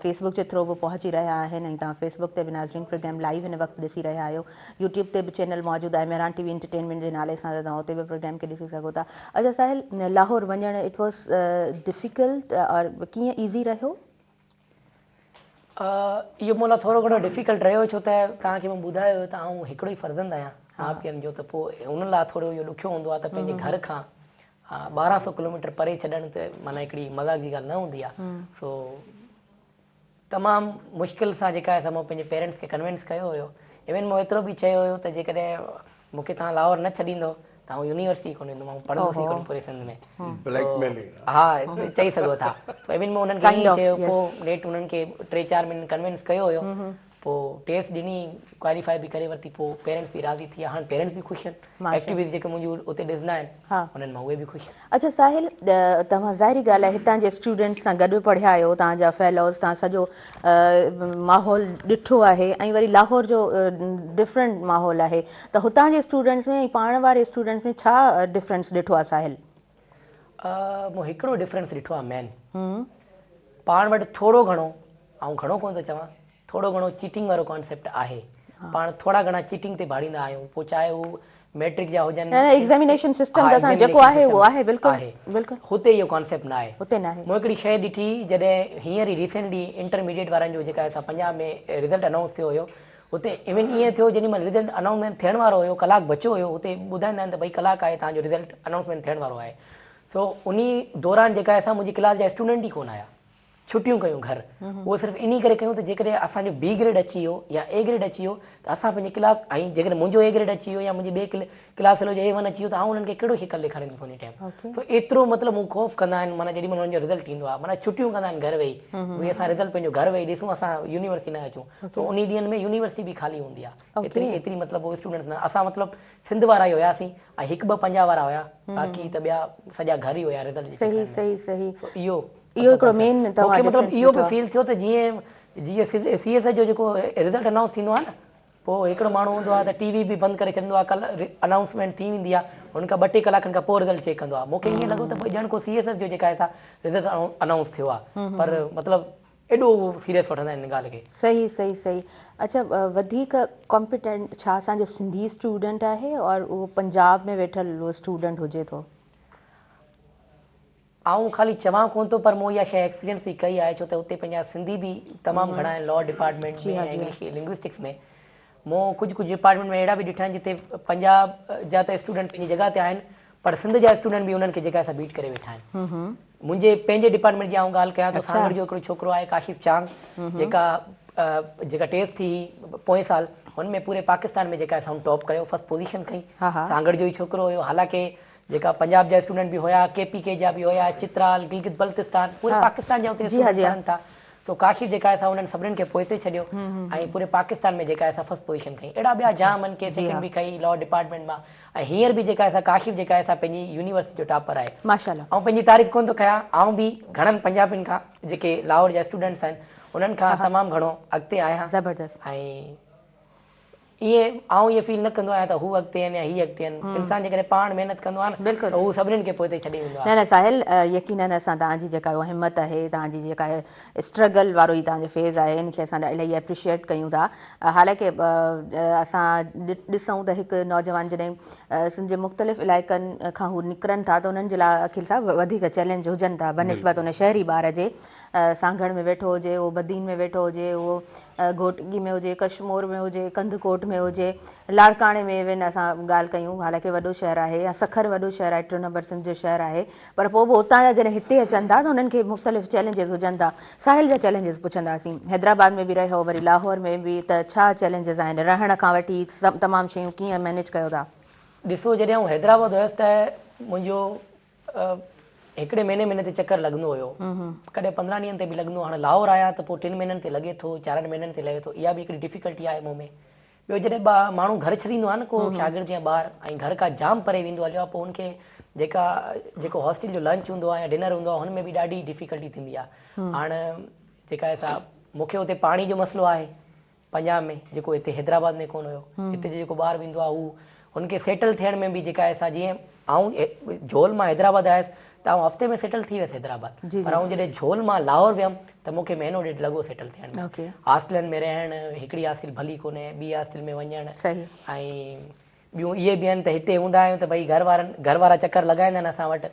फेसबुक जे थ्रू बि पहुची रहिया आहिनि, ऐं तव्हां फेसबुक ते बि नाज़रीन प्रोग्राम लाइव हिन वक़्तु ॾिसी रहिया आहियो। यूट्यूब ते बि चैनल मौजूदु आहे मेहरान TV एंटरटेनमेंट जे नाले सां, त तव्हां उते बि प्रोग्राम खे ॾिसी सघो था। अच्छा साहिल, लाहौर वञणु इट वॉज़ डिफ़िकल्ट और कीअं ईज़ी रहियो? इहो मूं लाइ थोरो घणो डिफ़िकल्ट रहियो, छो त तव्हांखे मां ॿुधायो त आउं हिकिड़ो ई फर्ज़ंद आहियां माउ पीउनि जो, त पोइ हुन लाइ थोरो इहो ॾुखियो हूंदो आहे त पंहिंजे घर खां 1200 किलोमीटर परे छॾणु त माना हिकिड़ी मज़ाक जी ॻाल्हि न हूंदी आहे। सो तमामु मुश्किल सां जेका आहे मूं पंहिंजे पेरेंट्स खे कन्विंस कयो हुयो। इवन मूं एतिरो बि चयो हुयो त जेकॾहिं मूंखे तव्हां लाहौर न छॾींदो त आउं यूनिवर्सिटी कोन वेंदो, मां पढ़ंदुसि ई कोन पूरे सिंध में। हा, चई सघो था। इवन मूं हुननि खे ईअं चयो, पोइ नेट उन्हनि खे 3-4 महीननि कन्विंस कयो हुयो, पोइ टेस्ट ॾिनी, क्वालीफाई बि करे वरिती, पोइ पेरेंट्स बि राज़ी थी विया। हाणे पेरेंट्स बि ख़ुशि आहिनि, एक्टिविटीज़ जेके मुंहिंजियूं उते ॾिसंदा आहिनि हुननि मां उहे बि ख़ुशि। अच्छा साहिल, तव्हां ज़ाहिरी ॻाल्हि आहे हितां जे स्टूडेंट्स सां गॾु पढ़िया आहियो, तव्हांजा फेलोज़, तव्हां सॼो माहौल ॾिठो आहे, ऐं वरी लाहौर जो डिफरेंट माहौल आहे, त हुतां जे स्टूडेंट्स में ऐं पाण वारे स्टूडेंट्स में छा डिफरेंस ॾिठो आहे साहिल? मूं हिकिड़ो डिफरेंस ॾिठो आहे मेन, पाण वटि थोरो घणो, ऐं घणो कोन थो चवां, थोरो घणो चीटिंग वारो कॉन्सेप्ट आहे। पाण थोरा घणा चीटिंग ते भाड़ींदा आहियूं, पोइ चाहे उहो मैट्रिक जा हुजनि, एग्ज़ामिनेशन सिस्टम जेको आहे उहो आहे, बिल्कुलु हुते इहो कॉन्सेप्ट न आहे। हुते न आहे। मूं हिकिड़ी शइ ॾिठी, जॾहिं हींअर ई रिसेंटली इंटरमीडिएट वारनि जो जेका असां पंजाब में रिज़ल्ट अनाउंस थियो हुयो, हुते इवन ईअं थियो जेॾी महिल रिज़ल्ट अनाउंसमेंट थियण वारो हुयो, कलाकु बचियो हुयो, हुते ॿुधाईंदा आहिनि त भई कलाकु आहे तव्हांजो रिज़ल्ट अनाउंसमेंट थियण वारो आहे। सो उन दौरान जेका असां मुंहिंजी क्लास जा स्टूडेंट ई कोन आया, छुटियूं कयूं घर। उहो सिर्फ़ु इन करे कयूं त जेकॾहिं असांजो B ग्रेड अची वियो या A ग्रेड अची वियो त असां पंहिंजी क्लास, ऐं जेकॾहिं मुंहिंजो A ग्रेड अची वियो या मुंहिंजी ॿिए क्लास वारो A1 अची वियो त आउं उन्हनि खे कहिड़ो शिकल ॾेखारींदुसि उन टाइम। सो एतिरो मतिलबु हू ख़ौफ़ कंदा आहिनि, माना जेॾी महिल हुननि जो रिज़ल्ट ईंदो आहे, माना छुटियूं कंदा आहिनि घर वेही, भई असां रिज़ल्ट पंहिंजो घर वेही ॾिसूं, असां यूनिवर्सिटी न अचूं। त उन ॾींहंनि में यूनिवर्सिटी बि ख़ाली हूंदी आहे, एतिरी मतिलबु उहे स्टूडेंट्स न। असां मतिलबु सिंध वारा ई हुयासीं, ऐं 1-2 पंजाब वारा हुया, बाक़ी त ॿिया सॼा घर ई हुया रिज़ल्ट। सही सही सही। इहो हिकिड़ो मेन मूंखे मतिलबु इहो बि फील थियो त जीअं CSS जो जेको रिज़ल्ट अनाउंस थींदो आहे न, पोइ हिकिड़ो माण्हू हूंदो आहे त TV बि बंदि करे छॾींदो आहे, कल्ह अनाउंसमेंट थी वेंदी आहे, हुनखां 2-3 कलाकनि खां पोइ रिज़ल्ट चेक कंदो आहे। मूंखे ईअं लॻो त भई ॼण को CSS जो जेका आहे रिज़ल्ट अनाउंस थियो आहे, पर मतिलबु एॾो सीरियस वठंदा आहिनि हिन ॻाल्हि खे। सही सही सही। अच्छा, वधीक कॉम्पिटेंट छा असांजो सिंधी स्टूडेंट आहे और उहो पंजाब में वेठल उहो स्टूडेंट हुजे थो? आउं ख़ाली चवां कोन थो, पर मूं इहा शइ एक्सपीरियंस बि कई आहे, छो त हुते पंहिंजा सिंधी बि तमामु घणा आहिनि लॉ डिपार्टमेंट में, इंग्लिश लिंग्विस्टिक्स में। मूं कुझु डिपार्टमेंट में अहिड़ा बि ॾिठा आहिनि जिते पंजाब जा त स्टूडेंट पंहिंजी जॻह ते आहिनि, पर सिंध जा स्टूडेंट बि उन्हनि खे जेका असां बीट करे वेठा आहिनि। मुंहिंजे पंहिंजे डिपार्टमेंट जी आउं ॻाल्हि कयां त सांगड़ जो हिकिड़ो छोकिरो आहे काशिफ चांग, जेका टेस्ट थी पोएं साल, हुनमें पूरे पाकिस्तान में जेका असां टॉप कयो, फर्स्ट पोजीशन खई। सांगड़ जो ई छोकिरो हुयो, हालांकि जेका पंजाब जा स्टूडेंट बि हुया, KPK जा बि हुया, चित्राल, गिलगित बल्तिस्तान, पूरे पाकिस्तान जा हुते पढ़नि था। सो काशिफ जेका आहे उन्हनि सभिनीनि खे पोइ ते छॾियो, ऐं पूरे पाकिस्तान में जेका आहे फर्स्ट पोजीशन खई। अहिड़ा ॿिया जाम आहिनि, के सेकेंड बि खई लॉ डिपार्टमेंट मां, ऐं हींअर बि जेका आहे काशिफ जेका आहे पंहिंजी यूनिवर्सिटी जो टॉपर आहे, माशाअल्लाह। ऐं पंहिंजी तारीफ़ कोन थो कयां, आउं बि घणनि पंजाबियुनि खां जेके लाहौर जा स्टूडेंट्स आहिनि उन्हनि खां तमामु घणो अॻिते आहियां। ज़बरदस्त। ऐं ईअं आउं इहो फील न कंदो आहियां त हू अॻिते आहिनि या हीअ अॻिते आहिनि। इंसान जेकॾहिं पाण महिनत कंदो आहे न, बिल्कुलु, हू सभिनीनि खे पोइ ते छॾे वेंदो आहे। न साहिल, यकीनन असां तव्हांजी जेका हिमत आहे, तव्हांजी जेका स्ट्रगल वारो ई तव्हांजो फेज़ आहे, इन खे असां इलाही एप्रिशिएट कयूं था। हालांकि असां ॾिसूं त हिकु नौजवान जॾहिं सिंध जे मुख़्तलिफ़ इलाइक़नि खां हू निकिरनि था त उन्हनि जे लाइ अखिल साहब वधीक चैलेंज हुजनि था बनिस्बत उन शहरी ॿार जे। सांगड़ में वेठो हुजे, उहो बदीन में वेठो हुजे, उहो घोटगी में हुजे, कशमोर में हुजे, कंदकोट में हुजे, लाड़काणे में इवन असां ॻाल्हि कयूं, हालांकि वॾो शहर आहे, या सखर वॾो शहर आहे, 3 नंबर सिंध जो शहर आहे, पर पोइ बि उतां जा जॾहिं हिते अचनि था त उन्हनि खे मुख़्तलिफ़ चैलेंजिस हुजनि था। साहिल जा चैलेंजिस पुछंदासीं, हैदराबाद में बि रहियो, वरी लाहौर में बि, त छा चैलेंजिस आहिनि रहण खां वठी तमामु शयूं कीअं मैनेज कयो था? ॾिसो, जॾहिं आउं हैदराबाद हुयसि त मुंहिंजो हिकिड़े महीने ते चक्कर लॻंदो हुयो, कॾहिं 15 ॾींहंनि ते बि लॻंदो। हाणे लाहौर आया त पोइ 3 महीननि ते लॻे थो, 4 महीननि ते लॻे थो। इहा बि हिकिड़ी डिफिकल्टी आहे मूं में। ॿियो, जॾहिं माण्हू घर छॾींदो आहे न, को शागिर्द या ॿार, ऐं घर खां जाम परे वेंदो हलियो आहे, पोइ हुनखे जेको हॉस्टल जो लंच हूंदो आहे या डिनर हूंदो आहे, हुनमें बि ॾाढी डिफिकल्टी थींदी आहे। हाणे जेका आहे मूंखे हुते पाणी जो मसइलो आहे पंजाब में, जेको हिते हैदराबाद में कोन हुयो। हिते जेको ॿार वेंदो आहे हू हुनखे सेटल थियण में बि जेका आहे जीअं आउं झोल मां हैदराबाद आयुसि त आउं हफ़्ते में सेटल थी वियसि हैदराबाद, पर आउं जॾहिं झोल मां लाहौर वियमि त मूंखे महीनो ॾेढ लॻो सेटल थियण में। हॉस्टलनि में रहण, हिकिड़ी हॉस्टल भली कोन्हे, ॿी हॉस्टल में वञणु, ऐं ॿियूं इहे बि आहिनि त हिते हूंदा आहियूं त भई घर वारा चकर लॻाईंदा आहिनि असां वटि।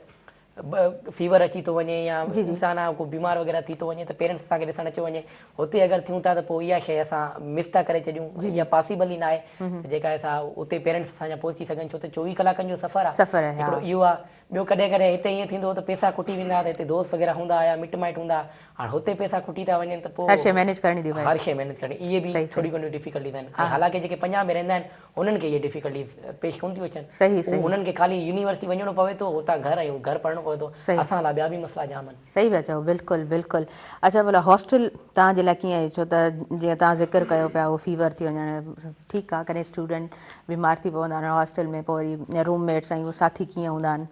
फीवर अची थो वञे या इंसान आहे को बीमार वग़ैरह थी थो वञे त पेरेंट्स असांखे ॾिसणु अची वञे, हुते अगरि थियूं था त पोइ इहा शइ असां मिस था करे छॾियूं। इहा पॉसिबल ई न आहे त जेका असां उते पेरेंट्स असांजा पहुची सघनि, छो त 24 कलाकनि जो सफ़र आहे। हिकिड़ो इहो आहे। ॿियो कॾहिं कॾहिं हिते ईअं थींदो त पैसा खुटी वेंदा त हिते दोस्त वग़ैरह हूंदा या मिट माइट हूंदा, हाणे हुते पैसा खुटी था वञनि त पोइ हर शइ मैनेज करणी थी पए। हर शइ मैनेज करणी, इहे बि थोरी घणियूं डिफिकल्टीज़ आहिनि। ऐं हालांकि जेके पंजाब में रहंदा आहिनि उन्हनि खे इहे डिफिकल्टीज़ पेश कोन थियूं अचनि। सही उन्हनि खे ख़ाली यूनिवर्सिटी वञिणो पवे थो, हुतां घर आहियूं घर पढ़णो पवे थो, असां लाइ ॿिया बि मसइला जाम आहिनि। सही पिया चओ, बिल्कुलु बिल्कुलु। अच्छा भला हॉस्टल तव्हांजे लाइ कीअं आहे? छो त जीअं तव्हां ज़िक्र कयो पिया उहो फीवर थी वञणु, ठीकु आहे, कॾहिं स्टूडेंट बीमार थी पवंदा आहिनि हॉस्टल में, पोइ वरी रूममेट्स ऐं उहे साथी कीअं हूंदा आहिनि?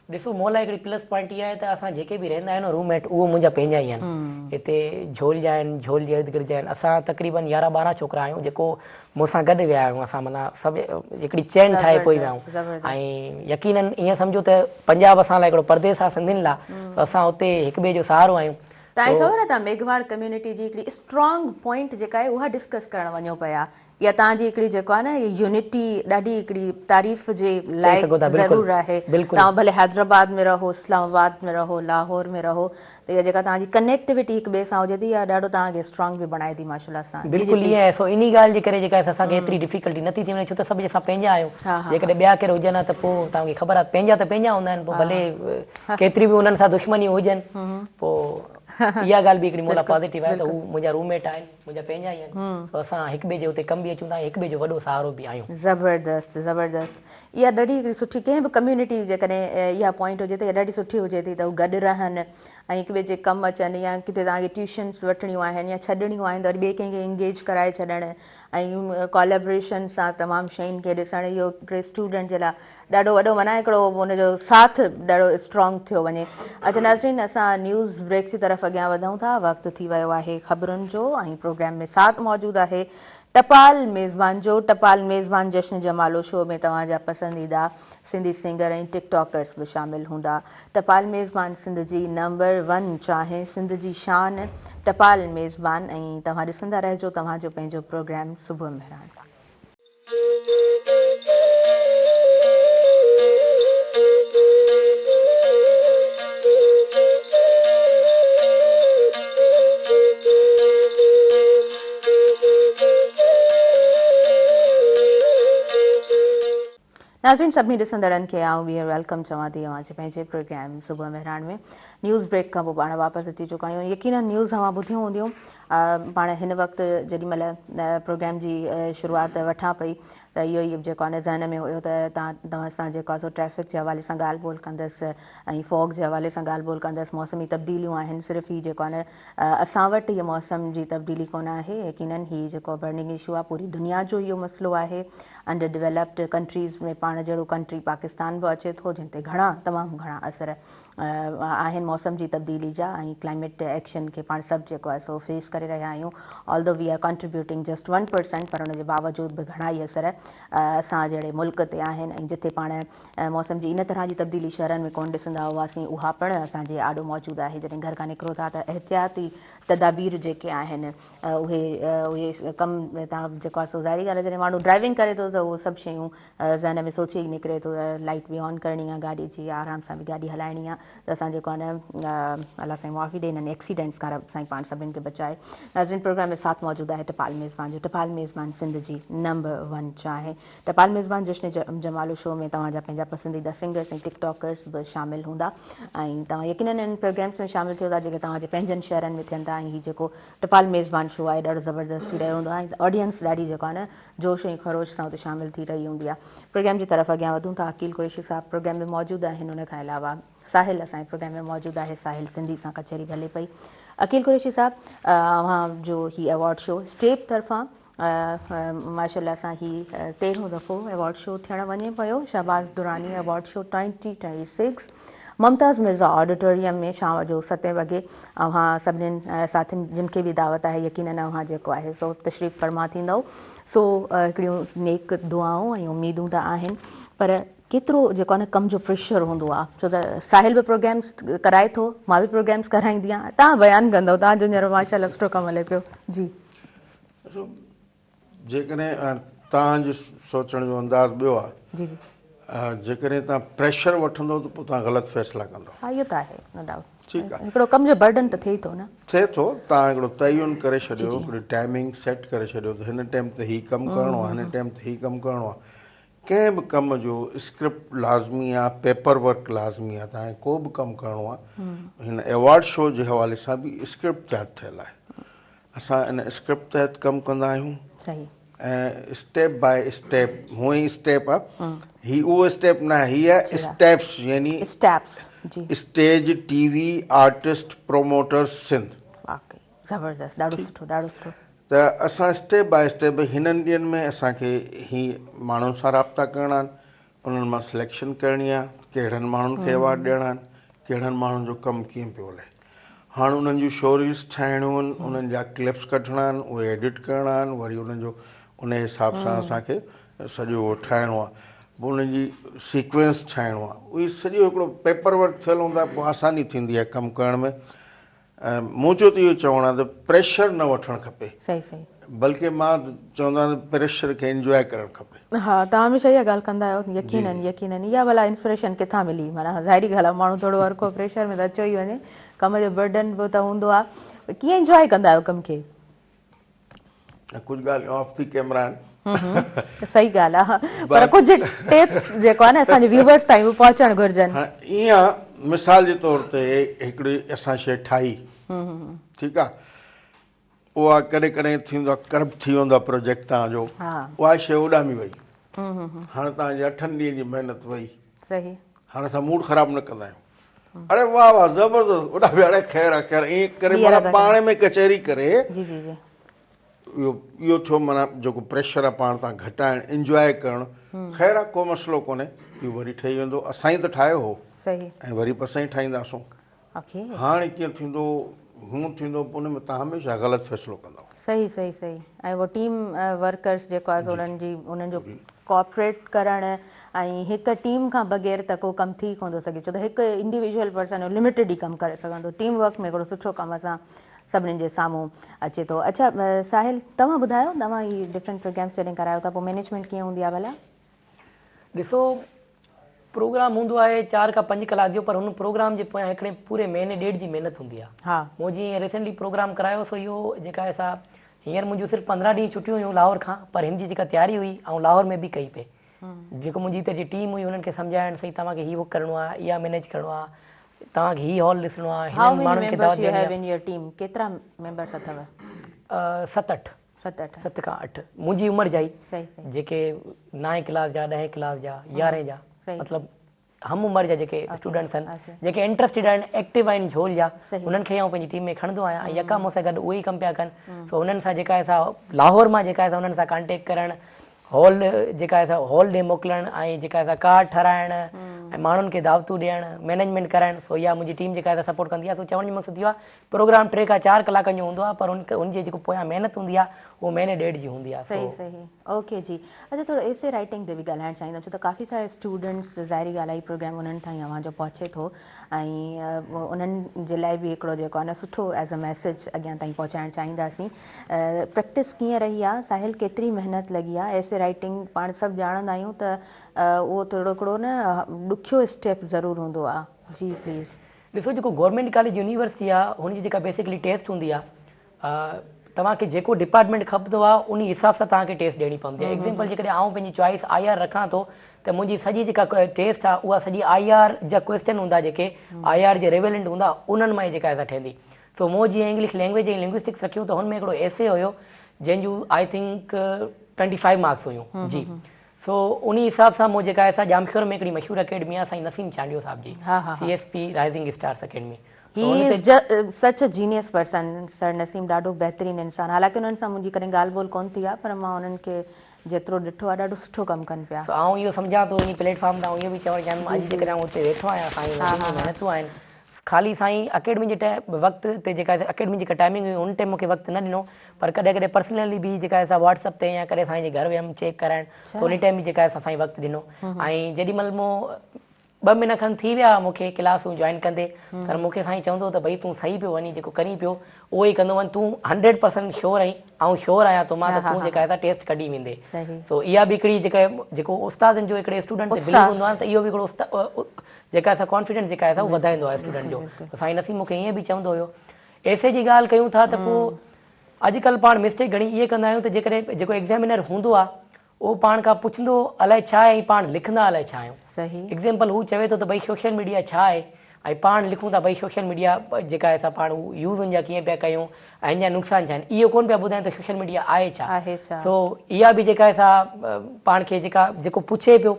ॾिसो मूं लाइ हिकिड़ी प्लस पॉइंट इहा आहे त असां जेके बि रहंदा आहियूं न रूममेट, उहो मुंहिंजा पंहिंजा ई आहिनि। हिते झोल जा आहिनि, झोल जे इर्द गिर्द जा आहिनि। असां तक़रीबन 11-12 छोकिरा आहियूं जेको मूंसां गॾु विया आहियूं। असां माना सभु हिकिड़ी चैन ठाहे पोइ विया आहियूं। ऐं यकीनन ईअं सम्झो त पंजाब असां लाइ हिकिड़ो परदेस आहे सिंधियुनि लाइ, त असां हुते हिक ॿिए जो सहारो आहियूं। तव्हांखे ख़बर आहे तव्हां मेघवाड़ कम्युनिटी जी हिकिड़ी स्ट्रॉन्ग पॉइंट जेका आहे उहा डिस्कस करणु वञो पिया, या तव्हांजी हिकिड़ी जेको आहे न यूनिटी ॾाढी हिकिड़ी तारीफ़ जे लाइ ज़रूरु आहे। तव्हां भले हैदराबाद में रहो, इस्लामाबाद में रहो, लाहौर में रहो, त इहा जेका तव्हांजी कनेक्टिविटी हिक ॿिए सां हुजे थी, इहा ॾाढो तव्हांखे स्ट्रॉन्ग बि बणाए थी माशाल्लाह सां। बिल्कुलु ईअं आहे। सो इन ॻाल्हि जे करे जेका असांखे एतिरी डिफिकल्टी नथी थी वञे, छो त सभु असां पंहिंजा आहियूं। जेकॾहिं ॿिया केरु हुजनि त पोइ तव्हांखे ख़बर आहे पंहिंजा त पंहिंजा हूंदा आहिनि, पोइ भले केतिरी बि हुननि सां दुश्मनी हुजनि, पोइ इहा ॻाल्हि बि हिकिड़ी मूं लाइ पॉज़िटिव आहे त हू मुंहिंजा रूममेट आहिनि, मुंहिंजा पंहिंजा ई आहिनि। त असां हिक ॿिए जे हुते कम बि अचूं था, हिक ॿिए जो वॾो सहारो बि आहियूं। ज़बरदस्त ज़बरदस्त। इहा ॾाढी हिकिड़ी सुठी, कंहिं बि कम्युनिटी जेकॾहिं इहा पॉइंट हुजे त इहा ॾाढी सुठी हुजे थी त हू गॾु रहनि ऐं हिक ॿिए जे कमु अचनि, या किथे तव्हांखे ट्यूशन्स वठणियूं आहिनि या छॾणियूं आहिनि त वरी ॿिए कंहिंखे इंगेज कराए छॾणु ऐं कोलेबरेशन सां तमामु शयुनि खे ॾिसणु, इहो हिकिड़े स्टूडेंट जे लाइ ॾाढो वॾो माना हिकिड़ो हुनजो साथ ॾाढो स्ट्रॉन्ग थियो वञे। अच्छा नाज़रीन, असां न्यूज़ ब्रेक जी तरफ़ अॻियां वधूं था। वक़्तु थी वियो आहे ख़बरुनि जो ऐं प्रोग्राम में साथ मौजूदु आहे टपाल मेज़बान जो। टपाल मेज़बान जश्न जमालो शो में तव्हांजा पसंदीदा सिंधी सिंगर ऐं टिकटॉकर्स बि शामिल हूंदा। टपाल मेज़बान सिंध जी नंबर 1 चाहे सिंध जी शान टपाल मेज़बान, ऐं तव्हां ॾिसंदा रहिजो तव्हांजो पंहिंजो प्रोग्राम सुबुह मेहरान। नाज़रीन, सभिनी ॾिसंदड़नि खे आऊं बि वेलकम चवां थी अव्हांजे पंहिंजे प्रोग्राम सुबुह मेहरान में। न्यूज़ ब्रेक खां पोइ पाण वापसि अची चुका आहियूं। यकीनन न्यूज़ तव्हां ॿुधियूं हूंदियूं। पाण हिन वक़्तु जेॾीमहिल प्रोग्राम जी शुरूआति वठां पई त इहो ई जेको आहे न ज़हन में हुयो त तव्हां सां जेको आहे सो ट्रैफ़िक जे हवाले सां ॻाल्हि ॿोल कंदसि ऐं फॉग जे हवाले सां ॻाल्हि ॿोल कंदसि। मौसमी तब्दीलियूं आहिनि, सिर्फ़ु ही जेको आहे न असां वटि इहा मौसम जी तब्दीली कोन आहे, यकीनन ही जेको बर्निंग इशू आहे पूरी दुनिया जो इहो मसइलो आहे। अंडर डेवलप्ड कंट्रीज़ में पाण जहिड़ो कंट्री पाकिस्तान बि अचे थो, जिन ते तमामु घणा असर आहिनि मौसम जी तब्दीली जा, ऐं क्लाइमेट एक्शन खे पाण सभु जेको आहे सो फेस करे रहिया आहियूं। Although we are contributing just 1%, पर हुनजे बावजूदि बि घणा ई असर असां जहिड़े मुल्क ते आहिनि। ऐं जिते पाण मौसम जी इन तरह जी तब्दीली शहरनि में कोन ॾिसंदा हुआसीं, उहा पिणु असांजे आॾो मौजूदु आहे। जॾहिं घर खां निकिरो था त एहतियाती तदाबीर जेके आहिनि उहे कमु तव्हां जेको आहे सो ज़ाहिरी ॻाल्हि आहे, जॾहिं माण्हू ड्राइविंग करे थो त उहे सभु शयूं ज़हन में सोचे ई निकिरे थो त लाइट बि ऑन करणी आहे गाॾी जी, आराम सां बि गाॾी हलाइणी आहे, त असां जेको आहे न अलाह साईं माफ़ी ॾे हिननि एक्सीडेंट्स खां साईं पाण सभिनि खे बचाए। नाज़रीन, प्रोग्राम में साथ मौजूदु आहे टपाल मेज़बान जो। टपाल मेज़बान सिंध जी नंबर 1 चाहे टपाल मेज़बान जश्न जमालो शो में तव्हांजा पंहिंजा पसंदीदा सिंगर्स ऐं टिकटॉकर्स बि शामिल हूंदा, ऐं तव्हां यकीनन इन प्रोग्राम्स में शामिल थियो था जेके तव्हांजे पंहिंजनि शहरनि में थियनि था। ऐं हीउ जेको टपाल मेज़बान शो आहे ॾाढो ज़बरदस्त थी रहियो हूंदो आहे, ऐं ऑडियंस ॾाढी जेको आहे न जोश ऐं ख़रोश सां हुते शामिल थी रही हूंदी आहे। प्रोग्राम जी तरफ़ अॻियां वधूं था। अकील कुरैशी साहब प्रोग्राम में मौजूदु आहिनि, हुन खां अलावा साहिल असांजे प्रोग्राम में मौजूदु आहे। साहिल सिंधी सां कचहरी हले पई। अकील कुरैशी साहब, अव्हां जो ही अवॉर्ड शो स्टेप तरफ़ां माशाल्लाह सां ही 13हों दफ़ो अवॉर्ड शो थियणु वञे पियो। Shahbaz Durrani award show 2026 Mumtaz Mirza auditorium में शाम जो 7 वॻे। अव्हां सभिनीनि साथियुनि जिन खे बि दावत आहे, यकीनन अव्हां जेको आहे सो तशरीफ़ फरमा थींदव। सो हिकिड़ियूं नेक दुआऊं ऐं उमीदूं त आहिनि, पर केतिरो जेको आहे न कम जो प्रेशर हूंदो आहे, छो त साहिल बि प्रोग्राम्स कराए थो, मां बि प्रोग्राम्स कराईंदी आहियां। तव्हां बयानु कंदव, तव्हांजो हींअर माशाल्लाह सुठो कमु हले पियो जी। जेकॾहिं तव्हांजो सोचण जो अंदाज़ ॿियो आहे, जी जी, जेकॾहिं तव्हां प्रेशर वठंदव त पोइ तव्हां ग़लति फ़ैसिला कंदव। हा, इहो त आहे, नो डाउट। ठीकु आहे, हिकिड़ो कम जो बर्डन त थिए ई थो न, थिए थो। तव्हां हिकिड़ो तयन करे छॾियो, हिकिड़ी टाइमिंग सेट करे छॾियो त हिन टाइम ते हीउ कमु करिणो आहे, हिन टाइम ते हीउ कमु करिणो आहे। कंहिं बि कम जो स्क्रिप्ट लाज़मी आहे, पेपर वर्क लाज़मी आहे। तव्हांखे को बि कमु करिणो आहे, हिन अवॉर्ड शो जे हवाले सां बि स्क्रिप्ट तयारु थियल आहे। असां इन स्क्रिप्ट तहत कमु कंदा आहियूं सही ऐं स्टेप बाय स्टेप, हूअं ई स्टेप आहे, ही उहो स्टेप न आहे, ही आहे स्टेप्स, यानी स्टेप्स जी stage TV artist promoters Sindh. वाकई ज़बरदस्त, ॾाढो सुठो, ॾाढो सुठो। त असां स्टेप बाय स्टेप हिननि ॾींहंनि में असांखे ही माण्हुनि सां राब्ता करणा आहिनि, उन्हनि मां सिलेक्शन करणी आहे, कहिड़नि माण्हुनि खे अवॉर्ड ॾियणा आहिनि, कहिड़नि माण्हुनि जो कमु कीअं पियो हले। हाणे उन्हनि जूं स्टोरीज़ ठाहिणियूं आहिनि, उन्हनि जा क्लिप्स कढणा आहिनि, उहे एडिट करणा आहिनि, वरी उन्हनि जो उन हिसाब सां असांखे सॼो उहो ठाहिणो आहे, पोइ उन्हनि जी सीक्वेंस ठाहिणो आहे, उहे सॼो हिकिड़ो पेपर वर्क थियलु हूंदो आहे, पोइ आसानी थींदी आहे कमु करण में। मुंहिंजो त इहो चवणु आहे त प्रेशर न वठणु खपे, सही सही, बल्कि मां चवंदो आहियां त प्रेशर खे इंजॉय करणु खपे। हा, तव्हां हमेशह इहा ॻाल्हि कंदा आहियो, यकीनन यकीनन। इहा भला इंस्पिरेशन किथां मिली? माना ज़ाहिरी ॻाल्हि आहे, माण्हू थोरो हर को प्रेशर में त अचो ई वञे, कम जो बर्डन बि त हूंदो आहे। कीअं इंजॉय कंदा आहियो कम खे? कुझु ॻाल्हियूं ऑफ दी कैमरा आहिनि। सही ॻाल्हि आहे, पर कुझु टिप्स जेको आहे न असांजे व्यूवर्स ताईं बि पहुचणु घुरिजनि। हाणे ईअं मिसाल जे तौर ते हिकिड़ी असां शइ ठाही, ठीकु आहे, उहा कॾहिं कॾहिं थींदो आहे करप्ट थी वेंदो आहे प्रोजेक्ट तव्हांजो, उहा शइ उॾामी वई, हाणे तव्हांजी 8 ॾींहंनि जी महिनत वई, सही, हाणे असां मूड ख़राबु न कंदा आहियूं, अरे वाह वाह ज़बरदस्त उॾामी, अरे ख़ैर आहे ख़ैर, ईअं करे माना पाण में कचहरी करे जी जी जी, इहो थियो माना जेको प्रेशर आहे पाण तां घटाइणु, इंजॉय करणु, ख़ैर आहे को मसइलो कोन्हे, इहो वरी ठही वेंदो, असां ई त ठाहियो हो सही, ऐं वरी बि असां ई ठाहींदासूं। हाणे कीअं थींदो, हूअं थींदो, पोइ उन में तव्हां हमेशह ग़लति फ़ैसिलो कंदव। सही सही सही, ऐं उहो टीम वर्कर्स जेको आहे उन्हनि जो कोऑपरेट करणु, ऐं हिकु टीम खां बग़ैर त को कमु थी कोन थो सघे, छो त हिकु इंडिविजुअल पर्सन लिमिटेड ई कमु करे सघंदो। टीम वर्क में हिकिड़ो सुठो कमु असां सभिनीनि जे साम्हूं अचे थो। अच्छा साहिल, तव्हां ॿुधायो, तव्हां ही डिफरेंट प्रोग्राम्स जॾहिं करायो था, पोइ मैनेजमेंट कीअं हूंदी आहे भला? ॾिसो, प्रोग्राम हूंदो आहे 4 खां 5 कलाक जो, पर हुन प्रोग्राम जे पोयां हिकिड़े पूरे महीने ॾेढ जी महिनत हूंदी आहे। हा, मूं जीअं रिसेंटली प्रोग्राम करायो सो इहो जेका असां हींअर मुंहिंजूं सिर्फ़ु 15 ॾींहं छुटियूं हुयूं लाहौर खां, पर हिन जी जेका तयारी हुई ऐं लाहौर में बि कई पे, जेको मुंहिंजी हिते जी टीम हुई उन्हनि खे सम्झाइणु, सही तव्हांखे हीउ बुक करिणो आहे, इहा मैनेज करिणो आहे, तव्हांखे हीउ हॉल ॾिसणो आहे, हिननि माण्हुनि खे दावत ॾियणी आहे। केतिरा मेंबर्स अथव? 7 खां 8 मुंहिंजी उमिरि जा ई, जेके 9 क्लास जा, 10 क्लास जा, 11 जा, मतिलबु हम उमिरि जा जेके स्टूडेंट्स आहिनि, जेके इंट्रस्टेड आहिनि, एक्टिव आहिनि झोल जा, उन्हनि खे आउं पंहिंजी टीम में खणंदो आहियां, ऐं यका मूंसां गॾु उहे ई कमु पिया कनि। सो उन्हनि सां जेका असां लाहौर मां जेका असां उन्हनि सां कॉन्टेक्ट करणु, हॉल जेका असां हॉल ॾे मोकिलणु, ऐं जेका असां कार्ड ठाराइणु, ऐं माण्हुनि खे दावतूं ॾियणु, मैनेजमेंट कराइणु, सो इहा मुंहिंजी टीम जेका असां सपोर्ट कंदी आहे। सो चवण जो मक़सदु इहो आहे, प्रोग्राम 3 खां 4 कलाकनि जो हूंदो आहे, पर उनजी जेको पोयां महिनत हूंदी आहे उहो महीने ॾेढ जी हूंदी आहे। सही सही, ओके जी। अच्छा, थोरो एसे राइटिंग ते बि ॻाल्हाइणु चाहींदमि, छो त काफ़ी सारे स्टूडेंट्स, ज़ाहिरी ॻाल्हि आहे, प्रोग्राम उन्हनि ताईं अव्हांजो पहुचे थो, ऐं उन्हनि जे लाइ बि हिकिड़ो जेको आहे न सुठो एज़ अ मैसेज अॻियां ताईं पहुचाइणु चाहींदासीं। प्रैक्टिस कीअं रही आहे साहिल, केतिरी महिनत लॻी आहे? एसे राइटिंग पाण सभु ॼाणंदा आहियूं त उहो थोरो हिकिड़ो न ॾुखियो स्टेप ज़रूरु हूंदो आहे। जी प्लीज़। ॾिसो, जेको गवर्नमेंट कॉलेज यूनिवर्सिटी आहे हुनजी जेका बेसिकली टेस्ट हूंदी आहे, तव्हांखे जेको डिपार्टमेंट खपंदो आहे उन हिसाब सां तव्हांखे टेस्ट ॾियणी पवंदी आहे। एग्ज़ाम्पल जेकॾहिं आउं पंहिंजी चॉइस IR रखां थो, त मुंहिंजी सॼी जेका टेस्ट आहे उहा सॼी IR जा क्वेश्चन हूंदा, जेके IR जे रेवेलेंट हूंदा, उन्हनि मां ई जेका असां ठहंदी। सो मूं जीअं इंग्लिश लैंग्वेज ऐं लिंग्विस्टिक्स रखियो, त हुन में हिकिड़ो एसे हुयो जंहिंजूं आई थिंक 25 मार्क्स हुयूं जी। सो उन हिसाब सां मूं जेका असां जामशोर में हिकिड़ी मशहूरु अकेडमी आहे साईं नसीम चांडियो साहिब जी, CSP rising stars academy. He is such a genius person, sir Naseem, ॾाढो बहितरीनु इंसानु। हालांकि उन्हनि सां मुंहिंजी कॾहिं ॻाल्हि ॿोल कोन थी आहे, पर मां उन्हनि खे जेतिरो ॾिठो आहे ॾाढो सुठो कमु कनि पिया। आउं इहो सम्झां थो इन प्लेटफॉर्म तां, इहो बि चवणु चाहिंदुमि, अॼु जेकॾहिं हुते वेठो आहियां साईं नसीम जी महिनतूं आहिनि, ख़ाली साईं अकेडमी जे वक़्तु ते जेका अकेडमी जेका टाइमिंग हुई उन टाइम मूंखे वक़्तु न ॾिनो, पर कॾहिं कॾहिं पर्सनली बि जेका असां व्हाट्सअप ते या कॾहिं साईं जे घर वियमि चेक कराइणु, त उन टाइम बि जेका असां साईं वक़्तु ॾिनो। ऐं जेॾीमहिल मूं 2 महीना खनि थी विया मूंखे क्लासूं जॉइन कंदे, पर मूंखे साईं चवंदो त भई तूं सही पियो वञी, जेको करी पियो उहो ई कंदो वञ, तूं 100% श्योर आहीं, ऐं श्योर आहियां तो मां, त तूं जेका आहे टेस्ट कढी वेंदे। सो इहा बि हिकिड़ी जेको उस्तादनि जो हिकिड़े स्टूडेंट ते बिलीव हूंदो आहे, त इहो बि हिकिड़ो जेका असां कॉन्फिडेंस जेका आहे उहो वधाईंदो आहे स्टूडेंट जो। साईं नसीम मूंखे ईअं बि चवंदो हुयो, एसे जी ॻाल्हि कयूं था त पोइ अॼुकल्ह पाण मिस्टेक घणी इहे कंदा आहियूं, त जेकॾहिं जेको एग्ज़ामिनर हूंदो आहे उहो पाण खां पुछंदो अलाए छा आहे ऐं पाण लिखंदा अलाए छा आहियूं। सही एग्ज़ाम्पल हू चवे थो त भई सोशल मीडिया छा आहे ऐं पाण लिखूं था भई सोशल मीडिया जेका आहे पाण यूज़ हुनजा कीअं पिया कयूं ऐं हिन जा नुक़सान छा आहिनि, इहो कोन पिया ॿुधाइनि त सोशल मीडिया आहे छा। आहे छा। सो इहा बि जेका आहे पाण खे जेको पुछे पियो,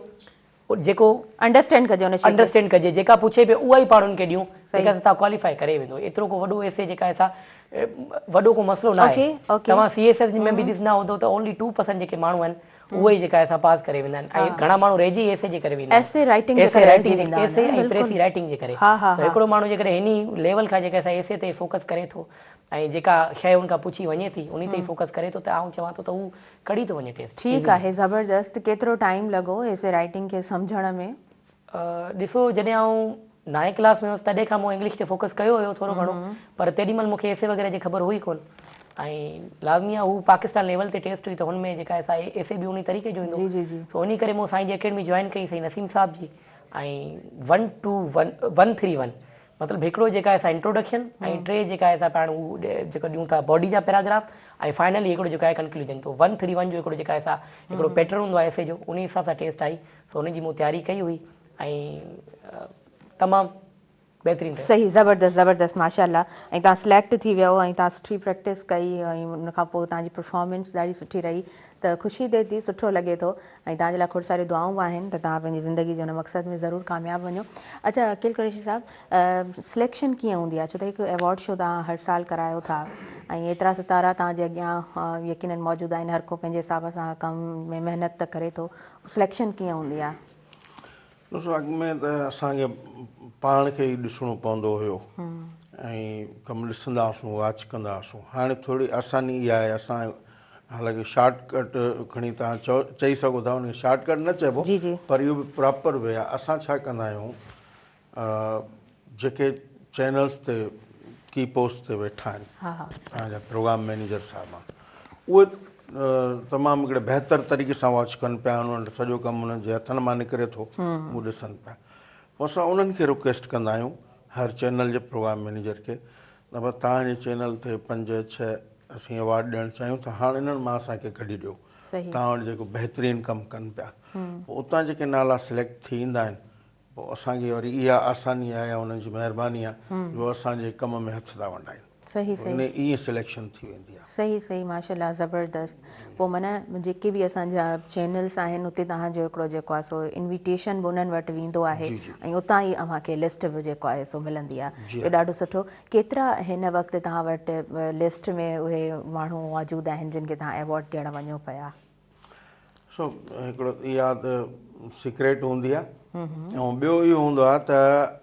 जेको अंडरस्टैंड कजे उन शइ खे। अंडरस्टैंड कजे, जेका पुछे पियो उहा ई पाण हुनखे ॾियूं, जेका तव्हां क्वालिफाई करे वेंदो। एतिरो को वॾो एसे जेका आहे वॾो को मसइलो न आहे। तव्हां CSS में बि ॾिसंदा हूंदो त ओनली 2% जेके माण्हू आहिनि उहे ई जेका आहे पास करे वेंदा आहिनि ऐं घणा माण्हू रहिजी एसे जे करे वेंदा आहिनि। एसे राइटिंग एसे राइटिंग एसे ऐं प्रेसी राइटिंग जे करे। हिकिड़ो माण्हू जेकॾहिं हिन लेवल खां जेका असां एसे ते फोकस करे थो ऐं जेका शइ उनखां पुछी वञे थी उन ते ई फोकस करे थो त आउं चवां थो त हू कढी थो वञे टेस्ट। ठीकु आहे, ज़बरदस्त। केतिरो टाइम लॻो एसे राइटिंग खे सम्झण में? ॾिसो, जॾहिं आउं 9th क्लास में हुयुसि तॾहिं खां मूं इंग्लिश ते फोकस कयो हुयो थोरो घणो, पर तेॾीमहिल मूंखे एसे वग़ैरह जी ख़बर हुई कोन ऐं लाज़मी आहे हू पाकिस्तान लेवल ते टेस्ट हुई त हुन में जेका आहे एसे बि उन तरीक़े जो ईंदो। सो उन करे मूं साईं जी अकेडमी जॉइन कई, साईं नसीम साहिब जी, ऐं 131 मतिलबु हिकिड़ो जेका आहे इंट्रोडक्शन ऐं 3 जेका आहे पाण हू जेको ॾियूं था बॉडी जा पैराग्राफ ऐं फाइनली हिकिड़ो जेको आहे कंक्लूजन। तो 131 जो हिकिड़ो जेका आहे हिकिड़ो पैटर्न हूंदो आहे एसे जो, उन हिसाब सां टेस्ट आई। सो उनजी मूं तयारी कई हुई ऐं तमामु बहितरीनु। सही, ज़बरदस्त ज़बरदस्त, माशाल्लाह। ऐं तव्हां सिलेक्ट थी वियो ऐं तव्हां सुठी प्रैक्टिस कई ऐं उनखां पोइ तव्हांजी परफॉर्मेंस ॾाढी सुठी रही त ख़ुशी थिए थी, सुठो लॻे थो ऐं तव्हांजे लाइ खोड़ सारी दुआऊं बि आहिनि त तव्हां पंहिंजी ज़िंदगी जे हुन मक़सद में ज़रूरु कामयाबु वञो। अच्छा अकील कुरैशी साहिबु, सिलेक्शन कीअं हूंदी आहे? छो त हिकु अवॉर्ड शो तव्हां हर साल करायो था ऐं एतिरा सितारा तव्हांजे अॻियां यकीनन मौजूदु आहिनि, हर को पंहिंजे हिसाब सां कम में महिनत त करे थो। सिलेक्शन कीअं हूंदी आहे? ॾिसो, अॻु में त असांखे पाण खे ई ॾिसणो पवंदो हुयो ऐं कमु ॾिसंदा हुआसीं, वॉच कंदा हुआसीं। हाणे थोरी आसानी इहा आहे, असां हालांकि शॉर्टकट खणी तव्हां चई सघो था, हुनखे शॉर्टकट न चइबो, पर इहो बि प्रॉपर वे आहे। असां छा कंदा आहियूं, जेके चैनल्स ते की पोस्ट ते वेठा आहिनि तव्हांजा प्रोग्राम मैनेजर साहिब, उहे तमामु हिकिड़े बहितर तरीक़े सां वॉच कनि पिया, उन्हनि सॼो कमु उन्हनि जे हथनि मां निकिरे थो, उहो ॾिसनि पिया। पोइ असां उन्हनि खे रिक्वेस्ट कंदा आहियूं, हर चैनल जे प्रोग्राम मैनेजर खे, त बसि तव्हांजे चैनल ते 5-6 असीं अवॉर्ड ॾियणु चाहियूं था, हाणे इन्हनि मां असांखे कढी ॾियो, तव्हां वटि जेको बहितरीनु कमु कनि पिया। पोइ उतां जेके नाला सिलेक्ट थी ईंदा आहिनि, पोइ असांखे वरी इहा आसानी आहे या उन्हनि जी महिरबानी आहे जो असांजे कम में हथु था वंडाइनि। सही सही, ईअं सिलेक्शन थी वेंदी आहे। सही सही, माशाल्लाह, ज़बरदस्त। पोइ माना जेके बि असांजा चैनल्स आहिनि उते तव्हांजो हिकिड़ो जेको आहे सो इन्विटेशन बि उन्हनि वटि वेंदो आहे ऐं उतां ई अव्हांखे लिस्ट बि जेको आहे सो मिलंदी आहे। इहो ॾाढो सुठो। केतिरा हिन वक़्तु तव्हां वटि लिस्ट में उहे माण्हू मौजूदु आहिनि जिन खे तव्हां अवॉर्ड ॾियणु वञो पिया? सो हिकिड़ो इहा त सीक्रेट हूंदी आहे ऐं ॿियो इहो हूंदो आहे त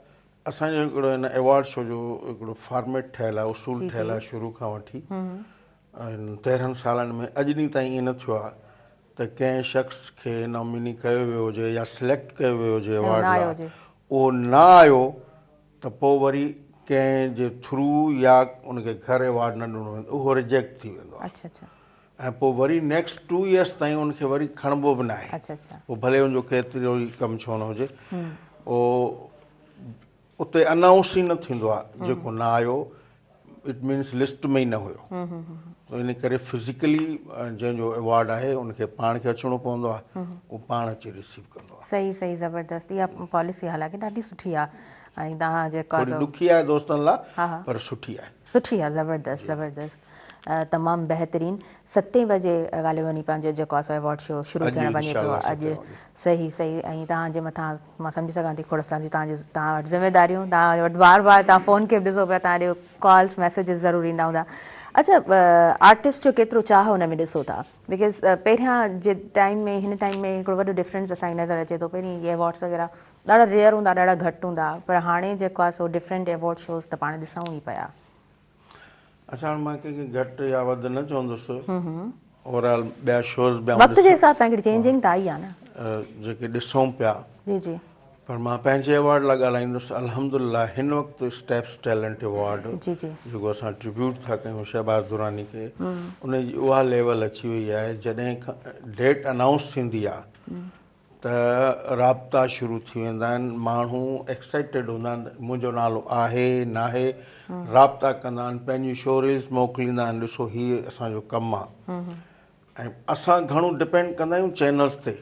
असांजो हिकिड़ो हिन अवॉर्ड शो जो हिकिड़ो फॉर्मेट ठहियलु आहे, उसूल ठहियलु आहे शुरू खां वठी। 13 सालनि में अॼु ॾींहुं ताईं ईअं न थियो आहे त कंहिं शख़्स खे नॉमिनी कयो वियो हुजे या सिलेक्ट कयो वियो हुजे अवॉर्ड लाइ, उहो न आयो त पोइ वरी कंहिंजे थ्रू या उनखे घर अवॉर्ड न ॾिनो वेंदो, उहो रिजेक्ट थी वेंदो आहे। ऐं पोइ वरी नेक्स्ट 2 years ताईं उनखे वरी खणिबो बि न आहे। पोइ भले हुनजो केतिरो ई कमु छो न हुजे, उहो उते अनाउंस ई न थींदो आहे जेको न आयो, इट मीन्स लिस्ट में ई न हुयो। इन करे फिज़िकली जंहिंजो अवॉर्ड आहे उनखे पाण खे अचिणो पवंदो आहे, उहो पाण अची रिसीव कंदो आहे। सही सही, ज़बरदस्त। इहा पॉलिसी हालांकि ॾाढी सुठी आहे ऐं तव्हां जेको थोरी ॾुखी आहे दोस्तनि लाइ, पर सुठी आहे। सुठी आहे, ज़बरदस्त ज़बरदस्त, तमामु बहितरीनु। 7 बजे ॻाल्हि वञी पंहिंजो जेको आहे अवॉर्ड शो शुरू थियणु वञे पियो अॼु। सही सही। ऐं तव्हांजे मथां मां सम्झी सघां थी खोड़ सारी तव्हां वटि ज़िम्मेदारियूं, तव्हां वटि बार बार तव्हां फ़ोन खे बि ॾिसो पिया, तव्हां ॾियो कॉल्स मैसेजिस ज़रूरु ईंदा हूंदा। अच्छा, आर्टिस्ट जो केतिरो चाह हुन में ॾिसो था? बिकॉज़ पहिरियां जे टाइम में हिन टाइम में हिकिड़ो वॾो डिफरेंस असांखे नज़र अचे थो। पहिरीं इहे अवॉर्ड्स वग़ैरह ॾाढा रेयर हूंदा, ॾाढा घटि हूंदा, पर हाणे जेको आहे सो डिफरेंट अवॉर्ड शोज़ त पाण ॾिसूं ई पिया। अच्छा, हाणे मां कंहिंखे घटि या वधि न चवंदुसि, ओवरऑल ॿिया शोज़ वक़्त जे हिसाब सां हिकिड़ी चेंजिंग त आई आहे न जेके ॾिसूं पिया। जी जी। पर मां पंहिंजे अवॉर्ड लाइ ॻाल्हाईंदुसि। अल्हम्दुलिल्लाह हिन वक़्तु स्टेप्स टैलेंट अवॉर्ड जेको असां ट्रिब्यूट था कयूं शहबाज़ दुरानी खे, उनजी उहा लेवल अची वई आहे जॾहिं खां डेट अनाउंस थींदी आहे त राब्ता शुरू थी वेंदा आहिनि, माण्हू एक्साइटेड हूंदा आहिनि, मुंहिंजो नालो आहे न आहे, राब्ता कंदा आहिनि, पंहिंजी शो रील्स मोकिलींदा आहिनि, ॾिसो हीअ असांजो कमु आहे। ऐं असां घणो डिपेंड कंदा आहियूं चैनल्स ते।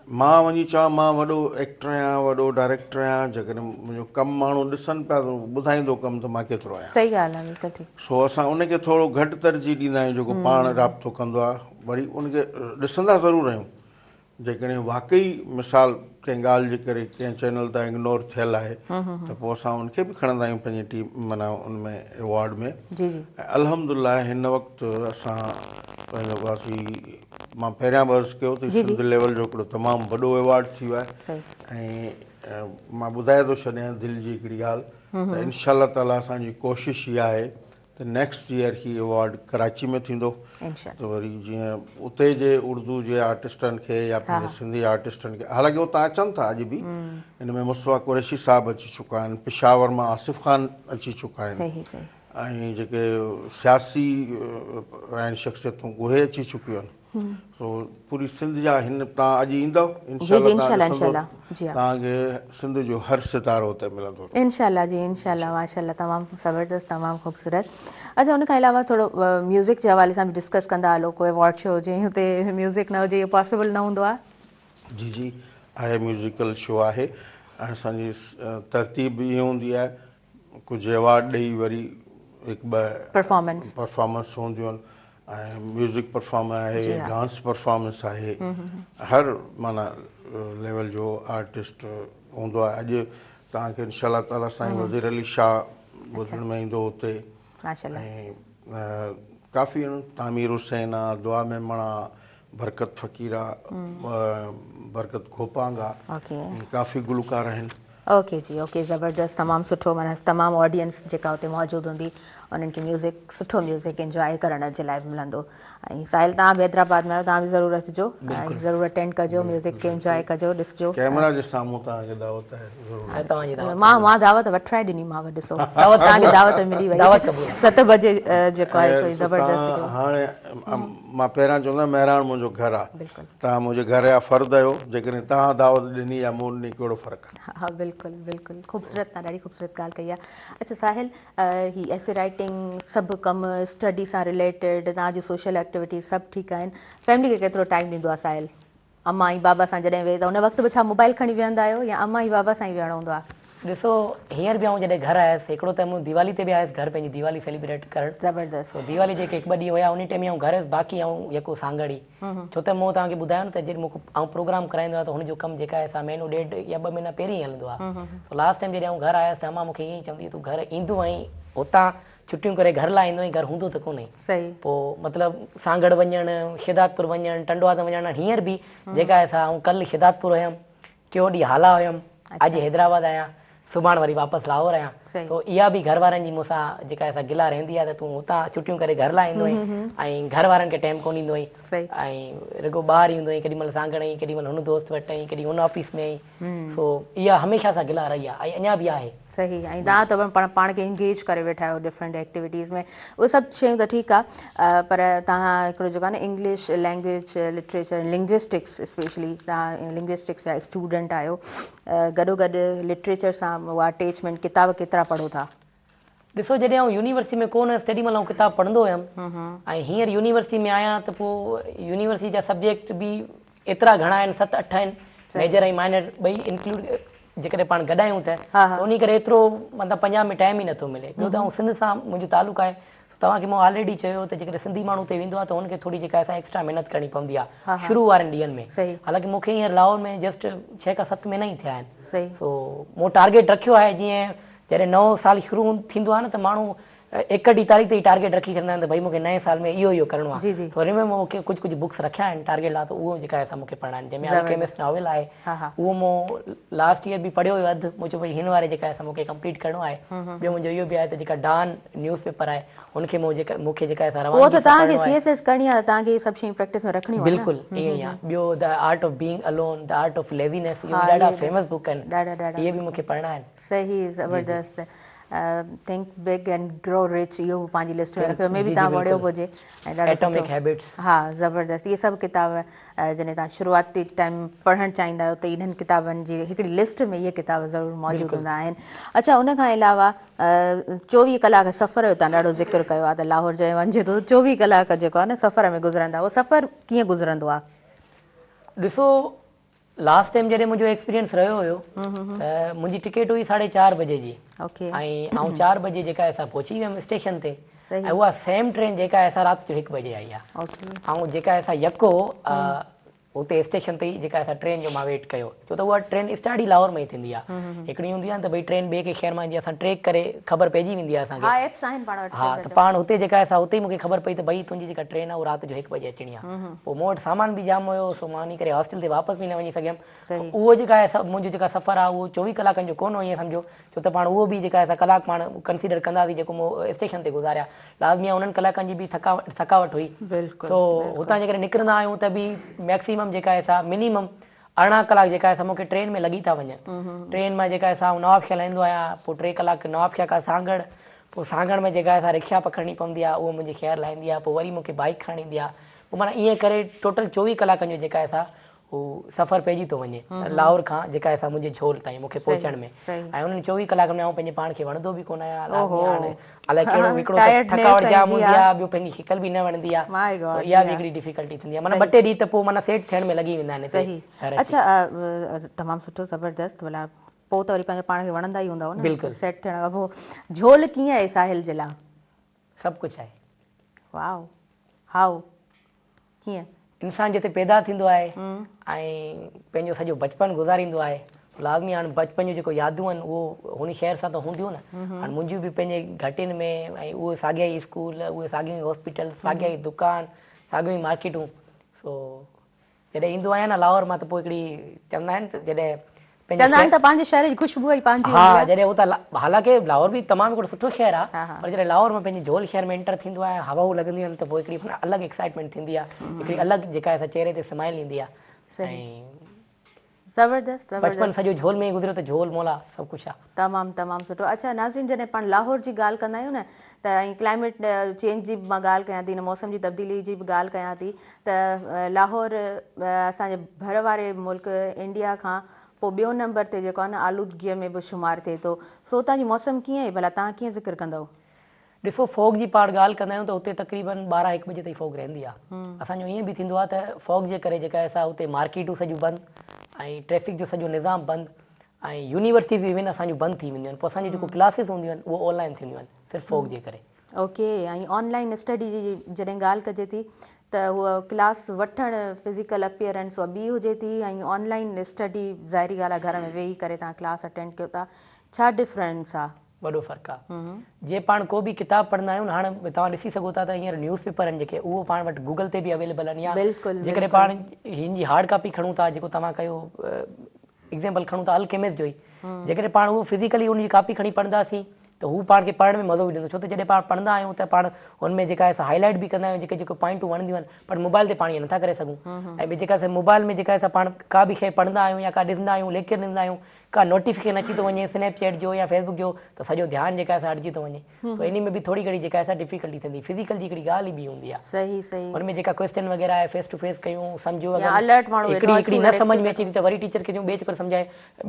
मां वञी चवां मां वॾो एक्टर आहियां, वॾो डायरेक्टर आहियां, जेकॾहिं मुंहिंजो कमु माण्हू ॾिसनि पिया त ॿुधाईंदो कमु त मां केतिरो आहियां। सही ॻाल्हि आहे, बिल्कुलु ठीकु। सो असां उनखे थोरो घटि तरजीह ॾींदा आहियूं जेको पाण राब्तो कंदो आहे, वरी उनखे ॾिसंदा ज़रूरु आहियूं। जेकॾहिं वाक़ई मिसाल कंहिं ॻाल्हि जे करे कंहिं चैनल तां इग्नोर थियल आहे त पोइ असां उनखे बि खणंदा आहियूं पंहिंजी टीम माना उनमें अवॉर्ड में। जी जी। ऐं अल्हम्दुलिल्लाह हिन वक़्तु असां पंहिंजो मां पहिरियां बि अर्ज़ु कयो त सिंध लेवल जो हिकिड़ो तमामु वॾो अवॉर्ड थी वियो आहे। ऐं मां ॿुधाए थो छॾियां दिलि जी हिकिड़ी ॻाल्हि त इंशाअल्लाह ताला असांजी कोशिशि इहा आहे त नेक्स्ट ईयर ही अवॉर्ड कराची में थींदो। त वरी जीअं उते जे उर्दू जे आर्टिस्टनि खे या पंहिंजे सिंधी आर्टिस्टनि खे, हालांकि उतां अचनि था अॼु बि, हिन में मुस्तफ़ा कुरैशी साहिबु अची चुका आहिनि, पेशावर मां आसिफ़ ख़ान अची चुका आहिनि, ऐं जेके सियासी आहिनि शख़्सियतूं उहे अची चुकियूं आहिनि। सो पूरी सिंध जा हिन तव्हां अॼु ईंदव इंशाअल्लाह तव्हांखे सिंध जो हर सितारो हुते मिलंदो इंशाअल्लाह जी, इंशाअल्लाह। माशाअल्लाह, तमामु ज़बरदस्त, तमामु ख़ूबसूरत। अच्छा, उन खां अलावा थोरो म्यूज़िक जे हवाले सां बि डिस्कस कंदा हलो। कोई अवॉर्ड शो हुजे हुते म्यूज़िक न हुजे, इहो पॉसिबल न हूंदो आहे? जी जी आहे, म्यूज़िकल शो आहे। ऐं असांजी तरतीब बि ईअं हूंदी आहे, कुझु अवॉर्ड ॾेई वरी हिकु ॿ परफॉर्मेंस हूंदियूं आहिनि, ऐं म्यूज़िक परफॉर्मेंस आहे, डांस परफॉर्मेंस आहे, हर माना लेवल जो आर्टिस्ट हूंदो आहे। अॼु तव्हांखे इंशाअल्लाह ताला साईं वज़ीर अली शाह ॿुधण में ईंदो हुते, ऐं काफ़ी तामीर हुसैन आहे, दुआ मेमण आहे, बरकत फ़क़ीर आहे, बरकत खोपांग आहे, काफ़ी गुलकार आहिनि। ओके जी, ओके, ज़बरदस्त, तमामु सुठो। माना तमामु ऑडियंस जेका हुते मौजूदु हूंदी उन्हनि खे म्यूज़िक, सुठो म्यूज़िक इंजॉय करण जे लाइ मिलंदो। ऐं साहिल, तव्हां बि हैदराबाद में आहियो, तव्हां बि ज़रूरु अचिजो ऐं ज़रूरु अटेंड कजो, म्यूज़िक खे इंजॉय कजो, ॾिसिजो। कैमरा जे साम्हूं तव्हांखे दावत आहे। मां दावत वठाए ॾिनीमांव, ॾिसो तव्हांखे दावत मिली वई 7 बजे जेको आहे ज़बरदस्त। हाणे मां पहिरियां चवंदो महिराण मुंहिंजो घरु आहे, तव्हां मुंहिंजे घर जा फ़र्द आहियो, जेकॾहिं तव्हां दावत ॾिनी या मूं ॾिनी कहिड़ो फ़र्क़ु आहे? हा, बिल्कुलु बिल्कुलु, ख़ूबसूरत, तव्हां ॾाढी ख़ूबसूरत ॻाल्हि कई आहे। अच्छा साहिल, ही एसे राइटिंग सभु कमु स्टडी सां रिलेटेड, तव्हांजी सोशल एक्टिविटीज़ सभु ठीकु आहिनि, फैमिली खे केतिरो टाइम ॾींदो आहे साहिल? अम्मा ऐं बाबा सां जॾहिं वेही त उन वक़्तु बि छा मोबाइल खणी वेहंदा आहियो या अम्मा ऐं बाबा सां ई वेहणो हूंदो आहे? ॾिसो, हींअर बि आउं जॾहिं घरु आयुसि, हिकिड़ो त मूं दिवाली ते बि आयुसि घर, पंहिंजी दिवाली सेलिब्रेट करणु। ज़बरदस्त। दिवाली जेके 1-2 ॾींहं हुया उन टाइम आउं घरु हुयुसि, बाक़ी आउं यको सांगड़ी, छो त मूं तव्हांखे ॿुधायो न त जॾहिं मूंखे आउं प्रोग्राम कराईंदो आहे त हुनजो कमु जेका आहे असां महीनो 1.5 या 2 महीना पहिरीं ई हलंदो आहे। लास्ट टाइम जॾहिं आउं घरु आयुसि त अम्मा मूंखे ईअं ई चवंदी, तूं घरु ईंदो ऐं हुतां छुटियूं करे घर लाइ ईंदो ऐं घरु हूंदो त कोन्हे। पोइ मतिलबु सांगड़ वञणु, शिदातपुर वञणु, टंडवा त वञणु। हींअर बि जेका आहे असां कल्ह शिदातपुर हुयमि, 4 ॾींहं हाला हुयमि, अॼु हैदराबाद आहियां, सुभाणे वरी वापसि लाहौर आहियां। तो इहा बि घर वारनि जी मूंसां जेका असां गिला रहंदी आहे त तूं हुतां छुटियूं करे घर लाइ ईंदो ऐं घर वारनि खे टाइम कोन ॾींदो ऐं रुॻो ॿाहिरि ईंदो, केॾी महिल सांगड़ आई, केॾी महिल हुन दोस्त वटि आई, केॾी हुन ऑफिस में आई। सो इहा हमेशह सां गिला रही आहे ऐं अञा बि आहे। सही। ऐं तव्हां त पाण खे इंगेज करे वेठा आहियो डिफरेंट एक्टिविटीज़ में, उहे सभु शयूं त ठीकु आहे, पर तव्हां हिकिड़ो जेको आहे न English language, literature, linguistics specially, तव्हां लिंग्विस्टिक्स जा स्टूडेंट आहियो, गॾोगॾु लिटरेचर सां उहा अटैचमेंट, किताब केतिरा पढ़ो था? ॾिसो, जॾहिं आउं यूनिवर्सिटी में कोन हुयसि तेॾी महिल आउं किताब पढ़ंदो हुयमि, ऐं हींअर यूनिवर्सिटी में आहियां त पोइ यूनिवर्सिटी जा सब्जेक्ट बि एतिरा घणा आहिनि, 7-8 आहिनि, मेजर ऐं माइनर ॿई इंक्लूड जेकॾहिं पाण गॾायूं त उन करे एतिरो मतिलबु 50 में टाइम ई नथो मिले। ॿियो त आउं सिंध सां मुंहिंजो तालुक़ु आहे, तव्हांखे मां ऑलरेडी चयो त जेकॾहिं सिंधी माण्हू ते वेंदो आहे त हुनखे थोरी जेका असां एक्स्ट्रा महिनत करणी पवंदी आहे शुरू वारनि ॾींहंनि में। हालांकि मूंखे हींअर लाहौर में जस्ट 6 खां 7 महीना ई थिया आहिनि। सो मूं टारगेट रखियो आहे, जीअं जॾहिं नओं साल शुरू थींदो आहे न त माण्हू 1 तारीख़ ते ई टारगेट रखी छॾंदा आहिनि त भई मूंखे नए साल में इहो करिणो आहे। त हुन में मूंखे कुझु बुक्स रखिया आहिनि टारगेट लाइ, त उहो जेका आहे असां मूंखे पढ़णा आहिनि, जंहिंमें अल्केमिस्ट नॉवेल आहे, उहो मूं लास्ट ईयर बि पढ़ियो हुयो अधु, मूं चयो भई हिन वारे जेका आहे असां मूंखे कंप्लीट करिणो आहे। ॿियो मुंहिंजो इहो बि आहे त जेका डान न्यूज़ पेपर आहे हुनखे मूंखे जेका आहे उहो त तव्हांखे CSS करणी आहे, तव्हांखे सभु शयूं प्रैक्टिस में रखणी आहे। बिल्कुलु ईअं ई आहे। ॿियो the art of being alone, the art of laziness, इहे ॾाढा फेमस बुक आहिनि, इहे बि मूंखे पढ़णा आहिनि। सही, ज़बरदस्त। Think big and grow rich, इहो बि पंहिंजी लिस्ट में रखियो, में बि तव्हां पढ़ियो बि हुजे ऐं ॾाढो एटॉमिक सुठो। हैबिट्स। हा, ज़बरदस्त। इहे सभु किताब जॾहिं तव्हां शुरूआती टाइम पढ़णु चाहींदा आहियो त इन्हनि किताबनि जी हिकिड़ी लिस्ट में इहे किताब ज़रूरु मौजूदु हूंदा आहिनि। अच्छा, उन खां अलावा 24 कलाक सफ़र जो तव्हां ॾाढो ज़िक्र कयो आहे त लाहौर जे वञे थो 24 कलाक जेको आहे न सफ़र में गुज़रंदा, उहो सफ़र कीअं गुज़रंदो आहे? ॾिसो, लास्ट टाइम जॾहिं मुंहिंजो एक्सपीरियंस रहियो हुयो त मुंहिंजी टिकट हुई 4:30 बजे जी, ओके। ऐं 4 बजे जेका असां पहुची वियमि स्टेशन ते, सही। ऐं उहा सेम ट्रेन जेका असां राति जो 1 बजे आई आहे। ओके। ऐं जेका असां यको उते स्टेशन ते ई जेका असां ट्रेन जो मां वेट कयो, छो त उहा ट्रेन स्टार्ट ई लाहौर में ई थींदी आहे। हिकिड़ी हूंदी आहे न त भई ट्रेन ॿिए के शहर मां ईंदी आहे, असां ट्रेक करे ख़बर पइजी वेंदी आहे असांखे। हा, एप्स आहिनि पाण वटि। हा, त पाण हुते जेका असां हुते ई मूंखे ख़बर पई त भई तुंहिंजी जेका ट्रेन आहे उहा राति जो 1 बजे अचणी आहे। पोइ मूं वटि सामान बि जाम हुयो, सो मां वञी करे हॉस्टल ते वापसि बि न वञी सघियमि। उहो जेका आहे मुंहिंजो जेका सफ़र आहे उहो 24 कलाकनि जो कोन हो ईअं सम्झो, छो त पाण उहो बि जेका असां कलाक पाण कंसीडर कंदासीं जेको मूं स्टेशन ते गुज़ारिया। लाज़मी आहे उन्हनि कलाकनि जी बि थकावट हुई। सो हुतां जेकॾहिं निकिरंदा आहियूं त बि मैक्सिमम जेका असां मिनिमम 18 कलाक जेका असां मूंखे ट्रेन में लॻी था वञनि। ट्रेन में जेका असां नवाबशा लहंदो आहियां, पोइ 3 कलाक नवाबशा खां सांगड़, पोइ सांगड़ में जेका असां रिक्शा पकड़णी पवंदी आहे, उहो मुंहिंजे शहर लाहींदी आहे, पोइ वरी मूंखे बाइक खणणी ईंदी आहे। पोइ माना ईअं करे टोटल 24 कलाकनि जो जेका असां उहो सफ़र पइजी थो वञे लाहौर खां जेका असां मुंहिंजे झोल ताईं मूंखे पहुचण में। ऐं उन्हनि 24 कलाकनि में पंहिंजे पाण खे वणंदो बि कोन आहियां। अलाए कहिड़ो हिकिड़ो थकावट जाम हूंदी आहे, ॿियो पंहिंजी शिकल बि न वणंदी आहे, इहा बि हिकिड़ी डिफिकल्टी थींदी आहे। माना 2 टे ॾींहं त पोइ माना सेट थियण में लॻी वेंदा आहिनि। सही। अच्छा, तमामु सुठो, ज़बरदस्त। भला पोइ त वरी पंहिंजे पाण खे वणंदा ई हूंदव न। बिल्कुलु। सेट थियण खां पोइ झोल कीअं आहे साहिल जे लाइ? सभु कुझु आहे। वाओ, हाउ, कीअं? इंसान जिते पैदा थींदो आहे ऐं पंहिंजो सॼो बचपन गुज़ारींदो आहे, लाज़मी हाणे बचपन जूं जेको यादूं आहिनि उहो हुन शहर सां त हूंदियूं न। हाणे मुंहिंजियूं बि पंहिंजे घटियुनि में, ऐं उहे साॻिया ई स्कूल, उहे साॻियूं ई हॉस्पिटल, साॻिया ई दुकान, साॻियूं ई मार्केटूं। सो जॾहिं ईंदो आहियां न लाहौर मां त पोइ हिकिड़ी चवंदा आहिनि त जॾहिं पंहिंजे शहर जी ख़ुशबू ई पंहिंजी। हा, जॾहिं हुतां हालांकि लाहौर बि तमामु हिकिड़ो सुठो शहर आहे, पर जॾहिं लाहौर में पंहिंजे झोल शहर में एंटर थींदो आहे, हवाऊं लॻंदियूं आहिनि, त पोइ हिकिड़ी अलॻि एक्साइटमेंट थींदी आहे, हिकिड़ी अलॻि जेका असां चेहरे ते स्माइल ईंदी आहे। ऐं ज़बरदस्त। बचपन सॼो झोल में ई गुज़रियो त झोल मोला सभु कुझु आहे। तमामु सुठो। अच्छा नाज़रीन, जॾहिं पाण लाहौर जी ॻाल्हि कंदा आहियूं न त ऐं क्लाइमेट चेंज जी बि मां ॻाल्हि कयां थी, मौसम जी तब्दीली जी बि ॻाल्हि कयां थी, त लाहौर असांजे भर वारे मुल्क इंडिया खां पोइ 2 नंबर ते जेको आहे न आलूदगीअ में बि शुमारु थिए थो। सो हुतां जी मौसम कीअं आहे भला, तव्हां कीअं ज़िक्र कंदव? ॾिसो, फॉग जी पाण ॻाल्हि कंदा आहियूं त हुते तक़रीबन 12-1 बजे ताईं फॉग रहंदी आहे। असांजो ईअं बि थींदो आहे त फॉग जे करे जेका असां हुते मार्केटूं सॼियूं बंदि, ऐं ट्रैफ़िक जो सॼो निज़ाम बंदि, ऐं यूनिवर्सिटीज़ इवन असांजूं बंदि थी वेंदियूं आहिनि। पोइ असांजी जेको क्लासिस हूंदियूं आहिनि उहो ऑनलाइन थींदियूं आहिनि सिर्फ़ु फॉग जे करे। ओके। ऐं ऑनलाइन स्टडी जी जॾहिं ॻाल्हि कजे थी त उहा क्लास वठणु, फिज़िकल अपीयरेंस उहा ॿी हुजे थी, ऐं ऑनलाइन स्टडी ज़ाहिरी ॻाल्हि आहे घर में वेही करे तव्हां क्लास अटेंड कयो था, छा डिफरेंस आहे? वॾो फ़र्क़ु आहे। जीअं पाण को बि किताबु पढ़ंदा आहियूं न, हाणे तव्हां ॾिसी सघो था त हींअर न्यूज़ पेपर आहिनि जेके, उहो पाण वटि गूगल ते बि अवेलेबल आहिनि, या जेकॾहिं पाण हिन जी हार्ड कॉपी खणूं था, जेको तव्हां कयो एग्ज़ाम्पल खणूं था अल्केमिस्ट जो ई, जेकॾहिं पाण उहो फिज़िकली उनजी कॉपी खणी पढ़ंदासीं त हू पाण खे पढ़ण में मज़ो बि ॾींदो, छो त जॾहिं पाण पढ़ंदा आहियूं त पाण हुनमें जेका असां हाईलाइट बि कंदा आहियूं, जेके जेके पॉइंटूं वणंदियूं आहिनि, पर मोबाइल ते पाण ईअं नथा करे सघूं। ऐं ॿी जेका असां मोबाइल में जेका असां पाण का बि शइ पढ़ंदा आहियूं या का ॾिसंदा आहियूं, लेक्चर ॾिसंदा आहियूं, का नोटिफिकेशन अची थो वञे स्नैपचैट जो या फेसबुक जो, त सॼो ध्यानु जेका असां हटिजी थो वञे। तो इन में बि थोरी घणी जेका असां डिफिकल्टी थींदी। फिज़िकल जी हिकिड़ी ॻाल्हि ई ॿी हूंदी आहे। सही। हुनमें जेका क्वेश्चन वग़ैरह आहे फेस टू फेस कयूं, सम्झो, अलर्ट माण्हू हिकिड़ी न सम्झ में अचे थी त वरी टीचर खे ॿिए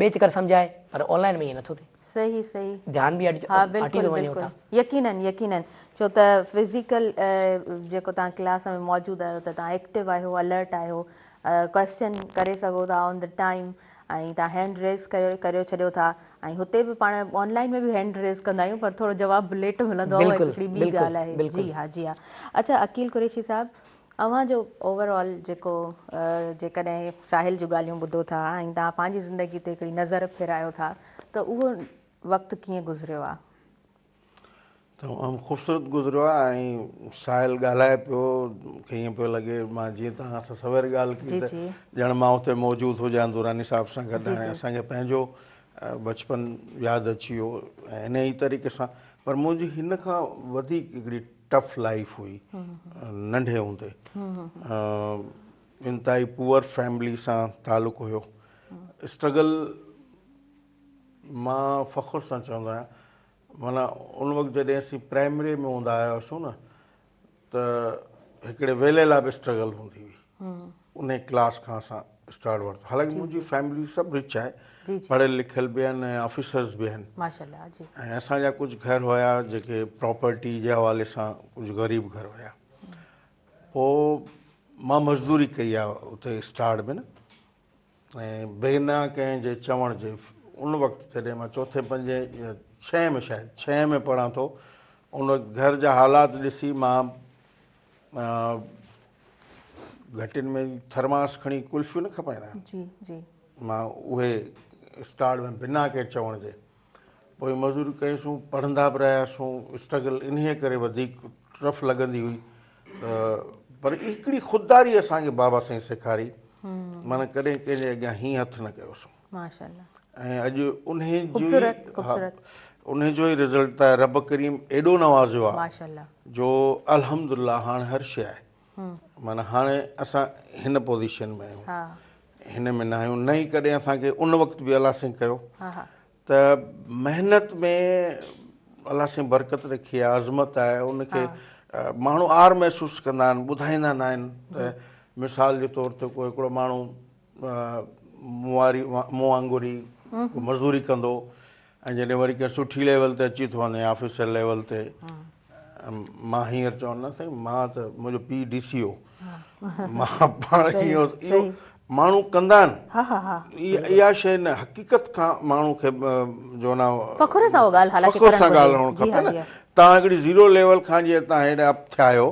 चकर सम्झाए, पर ऑनलाइन में ईअं नथो थिए। सही। ध्यानु बि हटी थो वञे हुतां। यकीनन छो त फिज़िकल जेको तव्हां क्लास में मौजूदु आहियो त तव्हां एक्टिव आहियो, अलर्ट आहियो, क्वेश्चन करे सघो था ऑन द टाइम, ऐं तव्हां हैंड रेज़ करे छॾियो था। ऐं हुते बि पाण ऑनलाइन में बि हैंड रेज़ कंदा आहियूं, पर थोरो जवाबु लेट मिलंदो आहे, हिकिड़ी ॿी ॻाल्हि आहे। जी हा। अच्छा अकील कुरैशी साहिबु, अव्हांजो ओवरऑल जेको जेकॾहिं साहिल जूं ॻाल्हियूं ॿुधो था ऐं तव्हां पंहिंजी ज़िंदगी ते हिकिड़ी नज़र फेरायो था, त उहो वक़्तु कीअं गुज़रियो आहे? तमामु ख़ूबसूरत गुज़रियो आहे। ऐं साहिल ॻाल्हाए पियो, मूंखे ईअं पियो लॻे मां जीअं तव्हां सां सवेर ॻाल्हि कई त ॼण मां हुते मौजूदु हुजां दुरानी साहिब सां गॾु। हाणे असांखे पंहिंजो बचपन यादि अची वियो ऐं इन ई तरीक़े सां। पर मुंहिंजी हिन खां वधीक हिकिड़ी टफ लाइफ हुई नंढे हूंदे। इंतिहाई पुअर फैमिली सां तालुक़ु हुयो। स्ट्रगल मां फ़ख़ुर सां चवंदो आहियां माना उन वक़्तु जॾहिं असीं प्राइमरी में हूंदा हुआसीं न त हिकिड़े वेले लाइ बि स्ट्रगल हूंदी हुई। उन क्लास खां असां स्टार्ट वरितो। हालांकि मुंहिंजी फैमिली सभु रिच आहे, जी जी पढ़ियल लिखियल बि आहिनि ऐं ऑफिसर्स बि आहिनि, माशाल्लाह जी। ऐं असांजा कुझु घर हुया जेके प्रॉपर्टी जे हवाले सां कुझु ग़रीब घर हुया। पोइ मां मज़दूरी कई आहे उते स्टार्ट में न, ऐं बिना कंहिंजे चवण जे उन वक़्तु जॾहिं मां चौथे पंजे या छहें में शायदि छहें में पढ़ां थो, उन घर जा हालात ॾिसी मां घटियुनि में थर्मास खणी कुल्फियूं न खपाईंदा आहिनि, जी जी मां उहे स्टार्ट में बिना कंहिं चवण जे पोइ मज़दूरी कईसूं, पढ़ंदा बि रहियासीं। स्ट्रगल इन्हीअ करे वधीक टफ लॻंदी हुई, पर हिकिड़ी ख़ुददारी असांखे बाबा साईं सेखारी, माना कॾहिं कंहिंजे अॻियां हीअं हथु न कयोसीं। माशाल्लाह ऐं अॼु ख़ूबसूरत उन जो ई रिज़ल्ट आहे। रब करीम एॾो नवाज़ियो आहे माशाल्लाह जो अल्हम्दुलिल्लाह हाणे हर शइ आहे। माना हाणे असां हिन पोज़ीशन में आहियूं, हा हिन में न आहियूं, न ई कॾहिं असांखे उन वक़्तु बि अलाह साईं कयो। हा हा त महिनत में अलाह साईं बरकत रखी आहे, अज़मत आहे। उनखे माण्हू आर महसूसु कंदा आहिनि, ॿुधाईंदा न आहिनि। त मिसाल जे तौर ते को हिकिड़ो माण्हू मुंहुं वांगुरु मज़दूरी कंदो, ऐं जॾहिं वरी कंहिं सुठी लेवल ते अची थो वञे, ऑफिसर लेवल ते, मां हींअर चवंदा साईं मां त मुंहिंजो पीउ DCO, मां पाण इहो माण्हू कंदा आहिनि। हा हा हा इहा शइ न हक़ीक़त खां माण्हू खे जो न फ़ख़ुर सां उहा ॻाल्हि हालांकि फ़ख़ुर सां करणु घुरिजे। ॻाल्हि हुअणु जी खपे हा न। जी हा तव्हां हिकिड़ी ज़ीरो लेवल खां जीअं तव्हां हेॾा अप थिया आहियो,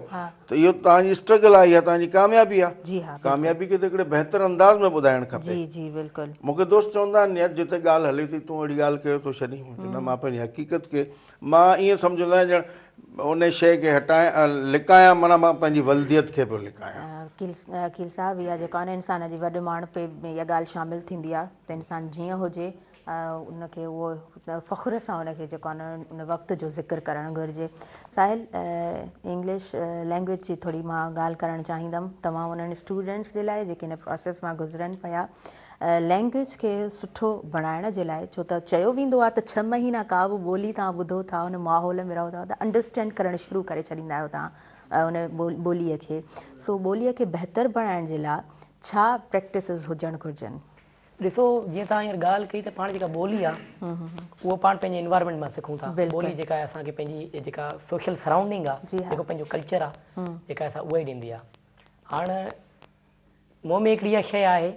त इहो तव्हांजी स्ट्रगल आहे, इहा तव्हांजी कामयाबी आहे। जी हा कामयाबी खे त हिकिड़े बहितर अंदाज़ में ॿुधाइणु खपे। जी जी बिल्कुलु मूंखे दोस्त चवंदा आहिनि यार जिते ॻाल्हि हले थी तूं अहिड़ी ॻाल्हि कयो थो छॾी। न, मां पंहिंजी हक़ीक़त खे मां ईअं सम्झंदो आहियां ॼण उन शइ खे लिकायां, माना मां पंहिंजी वल्दियत खे पियो लिकायां। वकील साहब इहा जेका आहे न इंसान जी वॾे माण्हू में इहा ॻाल्हि शामिलु थींदी आहे त इंसान जीअं हुजे उनखे उहो फ़ख़ुर सां उनखे जेको आहे न उन वक़्त जो ज़िक्र करणु घुरिजे। साहिल, इंग्लिश लैंग्वेज जी थोरी मां ॻाल्हि करणु चाहींदमि तमामु उन्हनि स्टूडेंट्स जे लाइ जेके हिन प्रोसेस मां गुज़रनि पिया, लैंग्वेज खे सुठो बणाइण जे लाइ। छो त चयो वेंदो आहे त 6 महीना का बि ॿोली तव्हां ॿुधो था, उन माहौल में रहो था त अंडरस्टैंड करणु शुरू करे छॾींदा आहियो तव्हां उन ॿोलीअ खे। सो ॿोलीअ खे बहितर बणाइण जे लाइ छा प्रैक्टिसिस हुजणु घुरिजनि? ॾिसो, जीअं तव्हां हींअर ॻाल्हि कई त पाण जेका ॿोली आहे उहो पाण पंहिंजे इन्वायरमेंट मां सिखूं था। ॿोली जेका आहे असांखे पंहिंजी जेका सोशल सराउंडिंग आहे, जेको पंहिंजो कल्चर आहे, जेका असां उहा ई ॾींदी आहे। हाणे मूं में हिकिड़ी इहा शइ आहे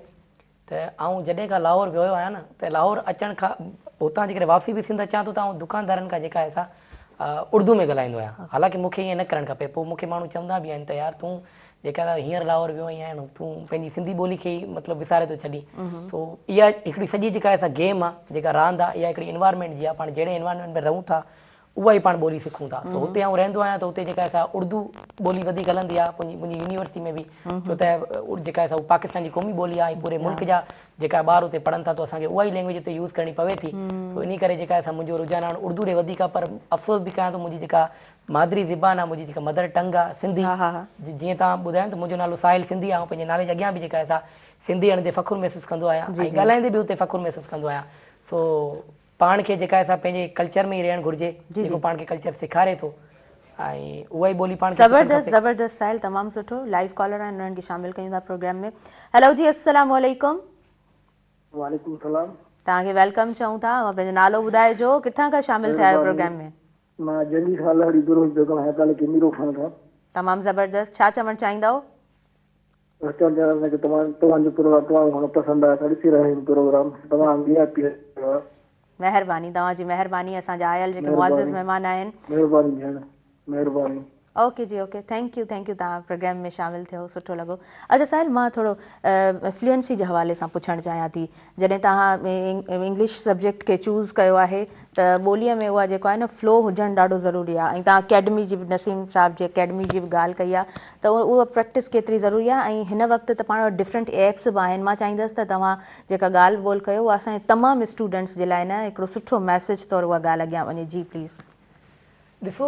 त आउं जॾहिं खां लाहौर वियो आहियां न, त लाहौर अचण खां हुतां जेकॾहिं वापसी बि सिंध अचां थो त आउं दुकानदारनि खां जेका आहे असां उर्दू में ॻाल्हाईंदो आहियां। हालांकि मूंखे ईअं न करणु खपे। पोइ मूंखे माण्हू चवंदा बि आहिनि त यार तूं जेका हींअर लाहौर वियो आई आहिनि, तूं पंहिंजी सिंधी ॿोली खे ई मतिलबु विसारे थो छॾी। सो इहा हिकिड़ी सॼी जेका असां गेम आहे, जेका रांदि आहे, इहा हिकिड़ी इन्वायरमेंट जी आहे। पाण जहिड़े इन्वायरमेंट में रहूं था उहा ई पाण ॿोली सिखूं था। सो हुते आउं रहंदो आहियां त हुते जेका असां उर्दू ॿोली वधीक हलंदी आहे मुंहिंजी यूनिवर्सिटी में बि। छो त जेका असां पाकिस्तान जी क़ौमी ॿोली आहे, पूरे मुल्क जा जेका ॿार हुते पढ़नि था, त असांखे उहा ई लैंग्वेज हुते यूज़ करणी पवे थी। तो इन करे जेका असां मुंहिंजो रुझान हाणे उर्दू ॾे वधीक आहे। पर अफ़सोस बि कयां थो, मुंहिंजी जेका मादरी ज़बान आहे, मुंहिंजी जेका मदर टंग आहे सिंधी, जीअं तव्हां ॿुधायो त मुंहिंजो नालो साहिल सिंधी आहे, ऐं पंहिंजे नाले जे अॻियां बि जेका असां सिंधी हणंदे फ़ख़ुरु महसूसु कंदो आहियां, ऐं ॻाल्हाईंदे बि हुते फ़ख़ुरु महसूसु कंदो आहियां। सो पाण खे जेका असां पंहिंजे कल्चर में ई रहणु घुरिजे, जेको पाण खे कल्चर सेखारे थो, ऐं उहा ई ॿोली पाण खे ज़बरदस्त ज़बरदस्त साहिल, तमामु सुठो। लाइव कॉलर आहिनि, उन्हनि खे शामिलु कयूं था प्रोग्राम में। हेलो जी, अस्सलाम वालेकुम। वालेकुम सलाम। तव्हांखे वेलकम चऊं था। पंहिंजो नालो ॿुधाइजो, किथां खां शामिलु थिया आहियो प्रोग्राम में? मां जंगी खालाड़ी दुरुस्त बेगम हैदर की मीरो खान था। तमामु ज़बरदस्त। छा चवणु चाहींदव? तव्हांजो प्रोग्राम तमामु पसंदि आहे, ॾिसी रहिया आहियूं प्रोग्राम तमामु VIP। महिरबानी, तव्हांजी महिरबानी। असांजा आयल जेके मुआज़िज़ महिमान आहिनि, महिरबानी भेण, महिरबानी। ओके जी, ओके, थैंक यू तव्हां प्रोग्राम में शामिलु थियो, सुठो लॻो। अच्छा साहिल, मां थोरो फ्लुएंसी जे हवाले सां पुछणु चाहियां थी। जॾहिं तव्हां इंग्लिश सब्जेक्ट खे चूज़ कयो आहे त ॿोलीअ में उहा जेको आहे न फ्लो हुजणु ॾाढो ज़रूरी आहे। ऐं तव्हां अकेडमी जी बि, नसीम साहिब जी अकेडमी जी बि ॻाल्हि कई आहे, त उहा प्रैक्टिस केतिरी ज़रूरी आहे। ऐं हिन वक़्तु त पाण वटि डिफरेंट ऐप्स बि आहिनि। मां चाहींदसि त तव्हां जेका ॻाल्हि ॿोल कयो उहा असांजे तमामु स्टूडेंट्स जे लाइ न हिकिड़ो सुठो मैसेज तौरु उहा ॻाल्हि अॻियां वञे। जी प्लीज़। ॾिसो,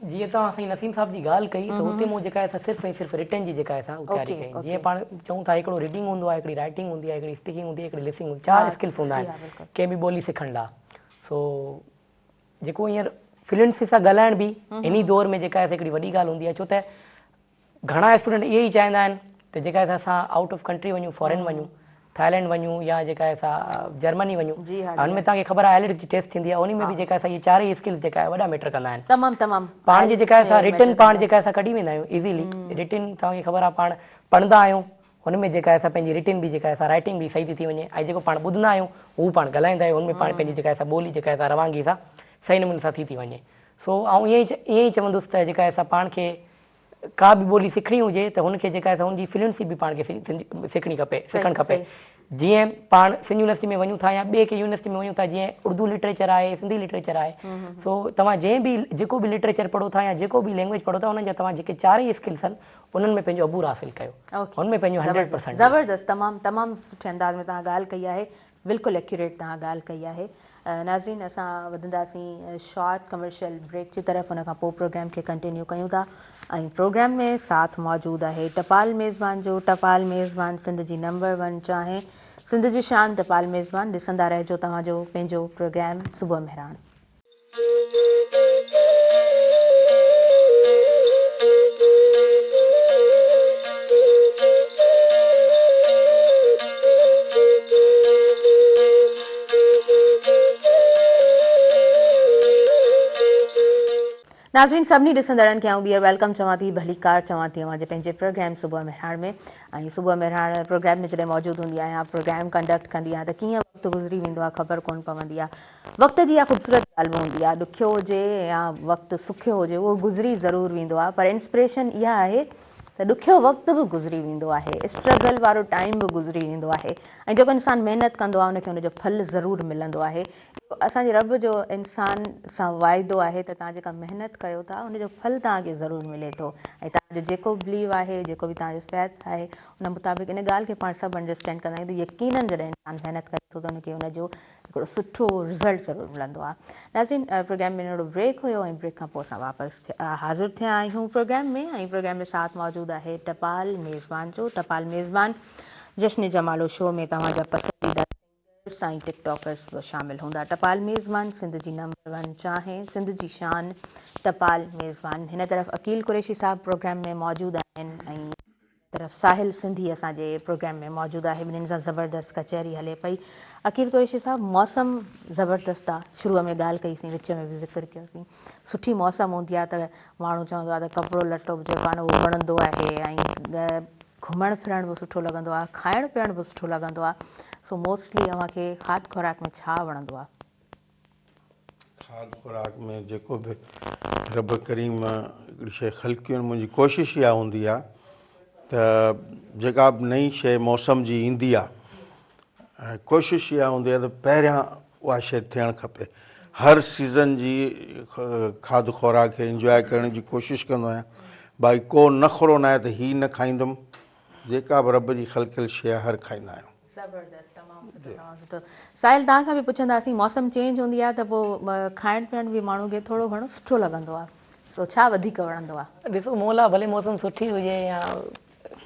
जीअं तव्हां साईं नसीम साहिब जी ॻाल्हि कई त हुते मूं जेका आहे सिर्फ़ु ऐं सिर्फ़ु रिटन जी जेका आहे असां तयारी कई। जीअं पाण चऊं था हिकिड़ो रीडिंग हूंदो आहे, हिकिड़ी राइटिंग हूंदी आहे, हिकिड़ी स्पीकिंग हूंदी आहे, हिकिड़ी लिसनिंग हूंदी आहे, 4 स्किल्स हूंदा आहिनि कंहिं बि ॿोली सिखण लाइ। सो जेको हींअर फिल्म्स सां ॻाल्हाइण बि इन दौर में जेका आहे हिकिड़ी वॾी ॻाल्हि हूंदी आहे, छो त घणा स्टूडेंट इहे ई चाहींदा आहिनि त जेका आहे असां आउट ऑफ कंट्री वञूं, फॉरेन वञूं, थाईलैंड वञूं या जेका आहे असां जर्मनी वञूं। हुनमें तव्हांखे ख़बर आहे IELTS जी टेस्ट थींदी आहे, उन में बि जेका असां इहे चारई स्किल्स जेका आहे वॾा मैटर कंदा आहिनि। तमामु पाण जी जेका असां रिटन पाण जेका असां कढी वेंदा आहियूं इज़ीली, रिटन तव्हांखे ख़बर आहे पाण पढ़ंदा आहियूं, हुनमें जेका आहे असां पंहिंजी रिटन बि जेका आहे असां राइटिंग बि सही थी वञे, ऐं जेको पाण ॿुधंदा आहियूं उहो पाण ॻाल्हाईंदा आहियूं, हुनमें पाण पंहिंजी जेका आहे असां ॿोली जेका आहे असां रवानगी सां सही नमूने सां थी वञे। सो ऐं ईअं ई चवंदुसि त जेका आहे असां पाण खे का बि ॿोली सिखणी हुजे त हुनखे जेका आहे हुनजी फ्लुएंसी बि पाण खे सिखणु खपे। जीअं पाण सिंध यूनिवर्सिटी में वञूं था या ॿिए कंहिं यूनिवर्सिटी में वञूं था, जीअं उर्दू लिटरेचर आहे, सिंधी लिटरेचर आहे, सो तव्हां जंहिं बि जेको बि लिटरेचर पढ़ो था या जेको बि लैंग्वेज पढ़ो था, हुननि जा तव्हां जेके चारई स्किल्स आहिनि उन्हनि में पंहिंजो अबूर हासिलु कयो, हुनमें पंहिंजो 100%। ज़बरदस्त, तमामु सुठे अंदाज़ में तव्हां ॻाल्हि कई आहे, बिल्कुलु एक्यूरेट तव्हां ॻाल्हि कई आहे। नाज़रीन, असां वधंदासीं शॉर्ट कमर्शियल ब्रेक जी तरफ़, हुन खां पोइ प्रोग्राम खे कंटिन्यू कयूं था। ऐं प्रोग्राम में साथ मौजूदु आहे टपाल मेज़बान जो। टपाल मेज़बान सिंध जी नंबर 1 चाहे सिंध जी शान टपाल मेज़बान। ॾिसंदा रहिजो तव्हांजो पंहिंजो प्रोग्राम सुबुह मेहरान। नाज़रीन, सभिनी ॾिसंदड़नि खे ॿीहर वेलकम चवां थी, भली कार चवां थी अवां जे पंहिंजे प्रोग्राम सुबुह मेहरान में। ऐं सुबुह मेहरान प्रोग्राम में जॾहिं मौजूदु हूंदी आहियां, प्रोग्राम कंडक्ट कंदी आहियां, त कीअं वक़्तु गुज़री वेंदो आहे ख़बर कोन पवंदी आहे। वक़्त जी इहा ख़ूबसूरत ॻाल्हि बि हूंदी आहे, ॾुखियो हुजे या वक़्तु सुखियो हुजे, उहो गुज़री ज़रूरु वेंदो आहे, पर इंस्पिरेशन इहा आहे त ॾुखियो वक़्तु बि गुज़री वेंदो आहे, स्ट्रगल वारो टाइम बि गुज़री वेंदो आहे, ऐं जेको इंसानु महिनत कंदो आहे उनखे उनजो फल ज़रूरु मिलंदो आहे। असांजे रब जो इंसान सां वाइदो आहे त तव्हां जेका महिनत कयो था उनजो फल तव्हांखे ज़रूरु मिले थो, ऐं तव्हांजो जेको बिलीव आहे, जेको बि तव्हांजो फ़ैथ आहे, उन मुताबिक़ इन ॻाल्हि खे पाण सभु अंडरस्टैंड कंदा आहियूं त यकीनन जॾहिं इंसानु महिनत करे थो त उनखे उनजो हिकिड़ो सुठो रिज़ल्ट ज़रूरु मिलंदो आहे। नाज़रीन, प्रोग्राम में नंढो ब्रेक हुयो ऐं ब्रेक खां पोइ असां वापसि हाज़िर थिया आहियूं प्रोग्राम में, ऐं प्रोग्राम में साथ मौजूदु आहे टपाल मेज़बान जो। टपाल मेज़बान जश्न जमालो शो में तव्हांजा पसंदीदा साईं टिकटॉकर्स बि शामिल हूंदा। टपाल मेज़बान सिंध जी नंबर 1 चाहे सिंध जी शान टपाल मेज़बान। हिन तरफ़ अकील कुरैशी साहब प्रोग्राम में मौजूदु आहिनि, ऐं तरफ़ साहिल सिंधी असांजे प्रोग्राम में मौजूदु आहे। ॿिन्हिनि सां ज़बरदस्त कचहरी हले पई। अकील कुरैशी साहब, मौसम ज़बरदस्त आहे, शुरूअ में ॻाल्हि कईसीं, विच में बि ज़िक्र कयोसीं, सुठी मौसम हूंदी आहे त माण्हू चवंदो आहे त कपिड़ो लटो बि जेको आहे न उहो वणंदो आहे, ऐं घुमणु फिरणु बि सुठो लॻंदो आहे, खाइणु पीअणु बि सुठो लॻंदो आहे। सो मोस्टली अव्हांखे खाद खुराक में छा वणंदो आहे? खाद खुराक में जेको बि रब करीम हिकिड़ी शइ ख़लक़ियूं आहिनि, मुंहिंजी कोशिशि इहा हूंदी आहे त जेका बि नई शइ मौसम जी ईंदी आहे, ऐं कोशिशि इहा हूंदी आहे त पहिरियां उहा शइ थियणु खपे। हर सीज़न जी खाद खुराक खे इंजॉय करण जी कोशिशि कंदो आहियां। भाई को नख़रो न आहे त हीअ न खाईंदुमि, जेका बि रब जी ख़लक़ियल शइ हर खाईंदा आहियूं। ज़बरदस्त, तमामु सुठो। साहिल, तव्हांखां बि पुछंदासीं, मौसम चेंज हूंदी आहे त पोइ खाइणु पीअणु बि माण्हू खे थोरो घणो सुठो लॻंदो आहे, सो छा वधीक वणंदो आहे? ॾिसो मोला, भले मौसम सुठी हुजे या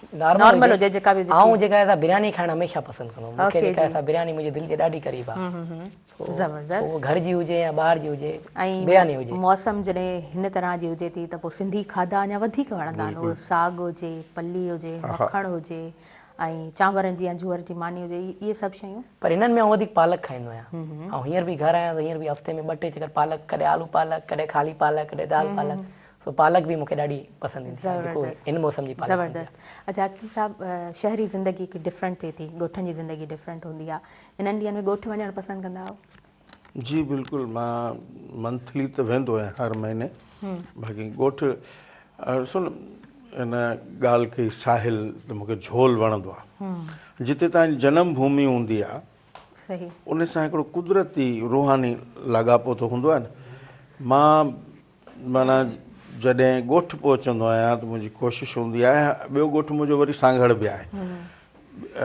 नॉर्मल हुजे, जेका बि ऐं जेका आहे बिरयानी खाइणु हमेशह पसंदि कंदो आहियां। मूंखे जेका आहे बिरयानी मुंहिंजे दिलि जे ॾाढी क़रीब आहे। ज़बरदस्त। उहो घर जी हुजे या ॿाहिरि जी हुजे, ऐं बिरयानी हुजे। मौसम जॾहिं हिन तरह जी हुजे थी त पोइ सिंधी खाधा अञा वधीक वणंदा आहिनि। उहो साग हुजे, पली हुजे, मखण हुजे, ऐं चांवरनि जी या जूअर जी मानी हुजे, इहे सभु शयूं। पर हिननि में वधीक पालक खाईंदो आहियां, ऐं हींअर बि घर आहियां त हींअर बि हफ़्ते में 2-3 चकर पालक, कॾहिं आलू पालक, कॾहिं ख़ाली पालक, कॾहिं दाल पालक। सो पालक बि मूंखे ॾाढी पसंदि ईंदी आहे, जेको इन मौसम जी पालक। ज़बरदस्त। अच्छा अकील साहब, शहरी ज़िंदगी हिकु डिफरेंट थिए थी, ॻोठनि जी ज़िंदगी डिफरेंट हूंदी आहे, हिननि ॾींहंनि में ॻोठ वञणु पसंदि कंदा आहियो? जी बिल्कुलु, मां मंथली त वेंदो आहियां हर महीने। बाक़ी ॻोठ सुन, इन ॻाल्हि खे साहिल त मूंखे झोल वणंदो आहे। जिते तव्हांजी जनम भूमि हूंदी आहे, सही, उन सां हिकिड़ो कुदरती रूहानी लाॻापो त हूंदो आहे न। मां माना जॾहिं ॻोठ पहुचंदो आहियां त मुंहिंजी कोशिशि हूंदी आहे, ॿियो ॻोठ मुंहिंजो वरी सांगड़ बि आहे,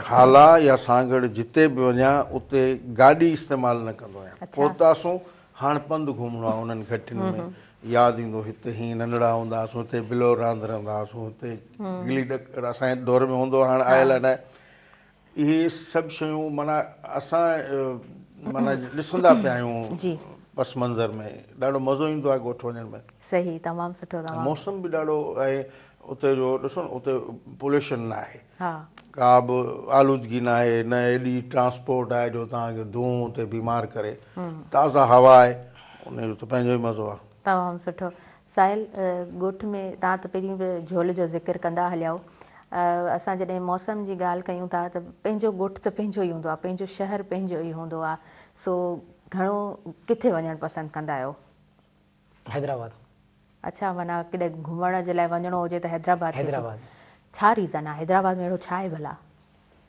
हाला या सांगड़ जिते बि वञा उते गाॾी इस्तेमालु न कंदो आहियां। पहुतासूं, हाणे पंधु घुमिणो आहे उन्हनि घटियुनि में, यादि ईंदो हिते हीअं नंढड़ा हूंदा हुआसीं, हुते बिलो रांदि रहंदा हुआसीं, हुते गिली ॾकर असांजे दौर में हूंदो, हाणे आयल आहे न। इहे सभु शयूं माना असां माना ॾिसंदा पिया आहियूं पस मंज़र में ॾाढो मज़ो ईंदो आहे ॻोठ वञण में। सही, तमामु सुठो, तमामु। मौसम बि ॾाढो आहे उते जो, ॾिसो न उते पोल्यूशन न आहे, हा, का बि आलूदगी न आहे, न एॾी ट्रांसपोर्ट आहे जो तव्हांखे धुओं ते बीमार करे, ताज़ा हवा आहे, उनजो त पंहिंजो ई मज़ो आहे। तमामु सुठो। साहिल, ॻोठ में तव्हां त पहिरीं बि झोल जो ज़िक्र कंदा हलियाओ। असां जॾहिं मौसम जी ॻाल्हि कयूं था त पंहिंजो ॻोठ त पंहिंजो ई हूंदो आहे, पंहिंजो शहर पंहिंजो ई हूंदो आहे। सो घणो किथे वञणु पसंदि कंदा आहियो? हैदराबाद। अच्छा, माना किथे घुमण जे लाइ वञिणो हुजे त हैदराबाद खे चओ। हैदराबाद। छा रीज़न आहे? हैदराबाद में अहिड़ो छा आहे भला?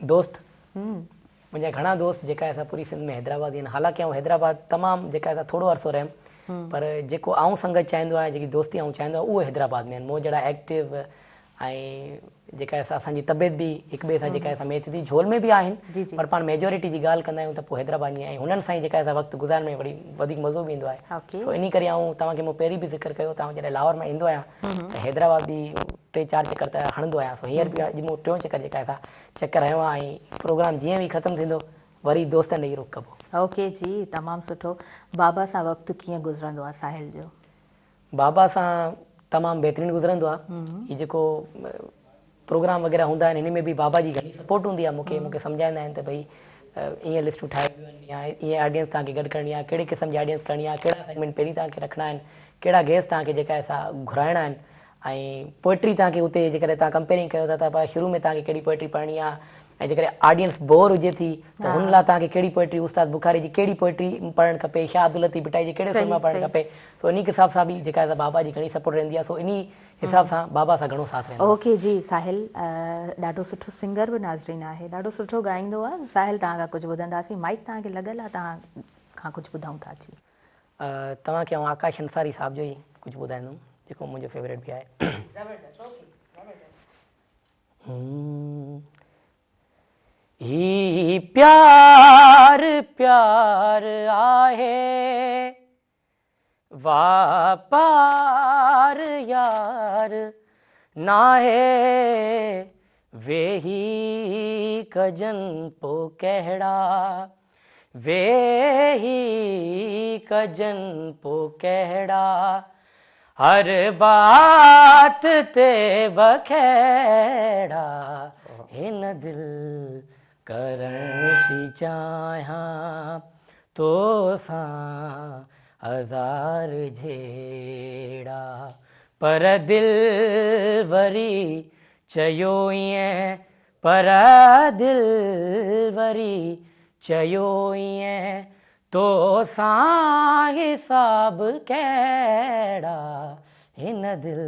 दोस्त, मुंहिंजा घणा दोस्त जेका असां पूरी सिंध में हैदराबाद आहिनि। हालांकि आउं हैदराबाद तमामु जेका असां थोरो अरसो रहियमि, पर जेको आउं संगत चाहींदो आहियां, जेकी दोस्ती आउं चाहींदो आहियां, उहो हैदराबाद में आहिनि। मूं जहिड़ा एक्टिव ऐं जेका असांजी तबियत बि हिक ॿिए सां जेका असां मैच थी, झोल में बि आहिनि, पर पाण मेजोरिटी जी ॻाल्हि कंदा आहियूं त पोइ हैदराबाद जी ऐं हुननि सां ई जेका असां वक़्तु गुज़ारण में वरी वधीक मज़ो बि ईंदो आहे। सो इन करे आउं तव्हांखे मूं पहिरीं बि ज़िक्र कयो, तव्हां जॾहिं लाहौर में ईंदो आहियां त हैदराबाद बि 3-4 चकर त हणंदो आहियां। सो हींअर बि अॼु मूं 3 चकर जेका असां चकर हयो आहे, ऐं प्रोग्राम जीअं बि ख़तमु थींदो वरी दोस्तनि ॾे ई रुख कबो। ओके जी, तमामु सुठो। बाबा सां वक़्तु कीअं गुज़रंदो आहे साहिल जो? बाबा सां तमामु बहितरीनु गुज़रंदो आहे। हीउ जेको प्रोग्राम वग़ैरह हूंदा आहिनि, हिन में बि बाबा जी घणी सपोर्ट हूंदी आहे। मूंखे सम्झाईंदा आहिनि त भई ईअं लिस्टूं ठाहियूं आहिनि, या ईअं ऑडियंस तव्हांखे गॾु करणी आहे, कहिड़े क़िस्म जी ऑडियंस करणी आहे, कहिड़ा सेगमेंट पहिरीं तव्हांखे रखणा आहिनि, कहिड़ा गेस्ट तव्हांखे जेका असां घुराइणा आहिनि, ऐं पोइट्री तव्हांखे उते जेकॾहिं तव्हां कंपेयरिंग कयो था त शुरू में तव्हांखे कहिड़ी पोइट्री पढ़णी आहे, ऐं जेकॾहिं ऑडियंस बोर हुजे थी त हुन लाइ तव्हांखे कहिड़ी पोइट्री, उस्ताद बुखारी जी कहिड़ी पोइट्री पढ़णु खपे, शाह अब्दुल लतीफ़ भिटाई जी कहिड़े फिल्म पढ़णु खपे। सो इन हिसाब सां बि जेका बाबा जी घणी सपोर्ट रहंदी आहे। सो इन हिसाब सां बाबा सां घणो साथ रहंदो आहे। ओके जी साहिल, ॾाढो सुठो सिंगर बि नाज़रीन आहे, ॾाढो सुठो ॻाईंदो आहे। साहिल, तव्हां खां कुझु ॿुधंदासीं, माइक तव्हांखे लॻल आहे, तव्हां खां कुझु ॿुधूं था अची। तव्हांखे आउं आकाश अंसारी साहिब जो ई कुझु ॿुधाईंदुमि, जेको मुंहिंजो फेवरेट बि आहे। ही प्यार प्यार आहे, वाह पार यार नाहे, वेही कजन पो कहड़ा, वेही कजन पो कहड़ा, हर बात ते बखेड़ा, हिन दिल करण थी चाहियां तो सां हज़ार झेड़ा, पर दिल वरी चयो ईअं, पर दिल वरी चयो ईअं, तो सां हिसाब कहिड़ा, हिन दिल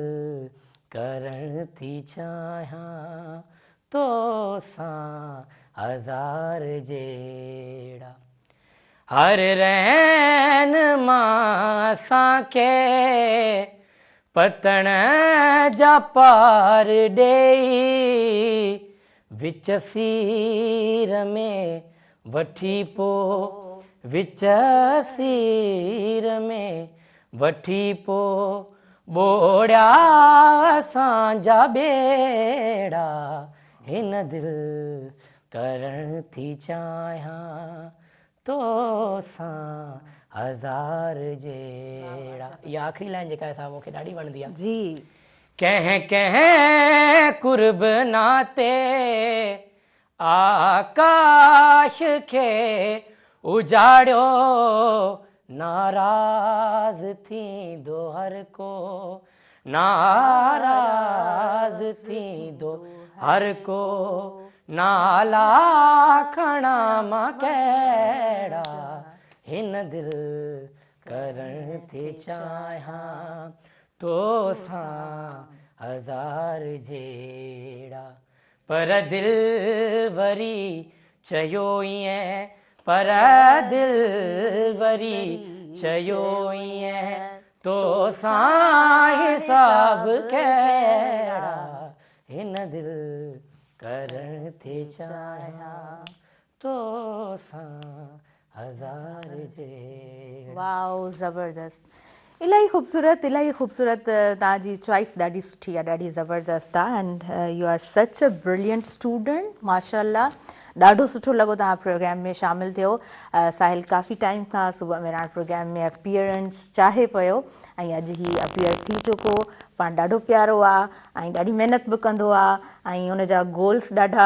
करण थी चाहियां तो सां हज़ार जहिड़ा, हर रैन मां असांखे पतण जा पार ॾेई, विच सीर में वठी पो, विच सीर में वठी पो, ॿोड़िया असांजा ॿेड़ा, हिन दिल करण थी चाहियां तो सां हज़ार जहिड़ा। इहा आख़िरी लाइन जेका आहे मूंखे ॾाढी वणंदी आहे जी। कंहिं कंहिं कुर्ब नाते आकाश खे उजाड़ियो, नाराज़ थींदो हर को, नाराज़ थींदो हर को, नाला खणा मां कहिड़ा, हिन दिल करण थी चाहियां तो सां हज़ार जहिड़ा, पर दिल वरी चयो ईअं, पर दिल वरी चयो ईअं, तो सां हिसाब कहिड़ा, हिन दिल करण थी चाहियां तो सां हज़ार जहिड़ा। वाओ, ज़बरदस्त, इलाही ख़ूबसूरत तव्हांजी चॉइस ॾाढी सुठी आहे, ॾाढी ज़बरदस्त आहे। एंड यू आर सच अ ब्रिलियंट स्टूडेंट, माशाल्लाह। ॾाढो सुठो लॻो तव्हां प्रोग्राम में शामिलु थियो। साहिल काफ़ी टाइम खां सुबुह मेराण प्रोग्राम में अपीयरेंस चाहे पियो ऐं अॼु ही अपीयर थी चुको। पाण ॾाढो प्यारो आहे ऐं ॾाढी महिनत बि कंदो आहे ऐं हुनजा गोल्स ॾाढा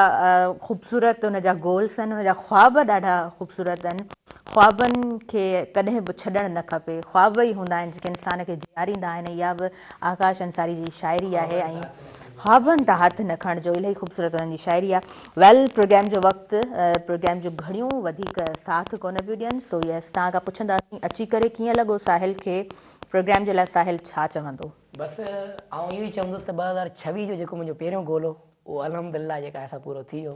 ख़ूबसूरत हुनजा गोल्स आहिनि, हुनजा ख्वाब ॾाढा ख़ूबसूरत आहिनि। ख्वाबनि खे कॾहिं बि छॾणु न खपे, ख्वाब ई हूंदा आहिनि जेके इंसान खे जीआरींदा आहिनि। इहा बि आकाश अंसारी जी शाइरी आहे ऐं ख्वाबनि तां हथु न खणिजो, इलाही ख़ूबसूरत हुननि जी शाइरी आहे। वेल, प्रोग्राम जो वक़्तु, प्रोग्राम जो घड़ियूं वधीक साथ कोन पियूं ॾियनि, सो यस तव्हां खां पुछंदासीं अची करे कीअं लॻो साहिल खे, प्रोग्राम जे लाइ साहिल छा चवंदो? बसि आउं इहो ई चवंदुसि त 2026 जो जेको मुंहिंजो पहिरियों गोल हो उहो अल्हम्दुलिल्लाह जेका असां पूरो थी वियो।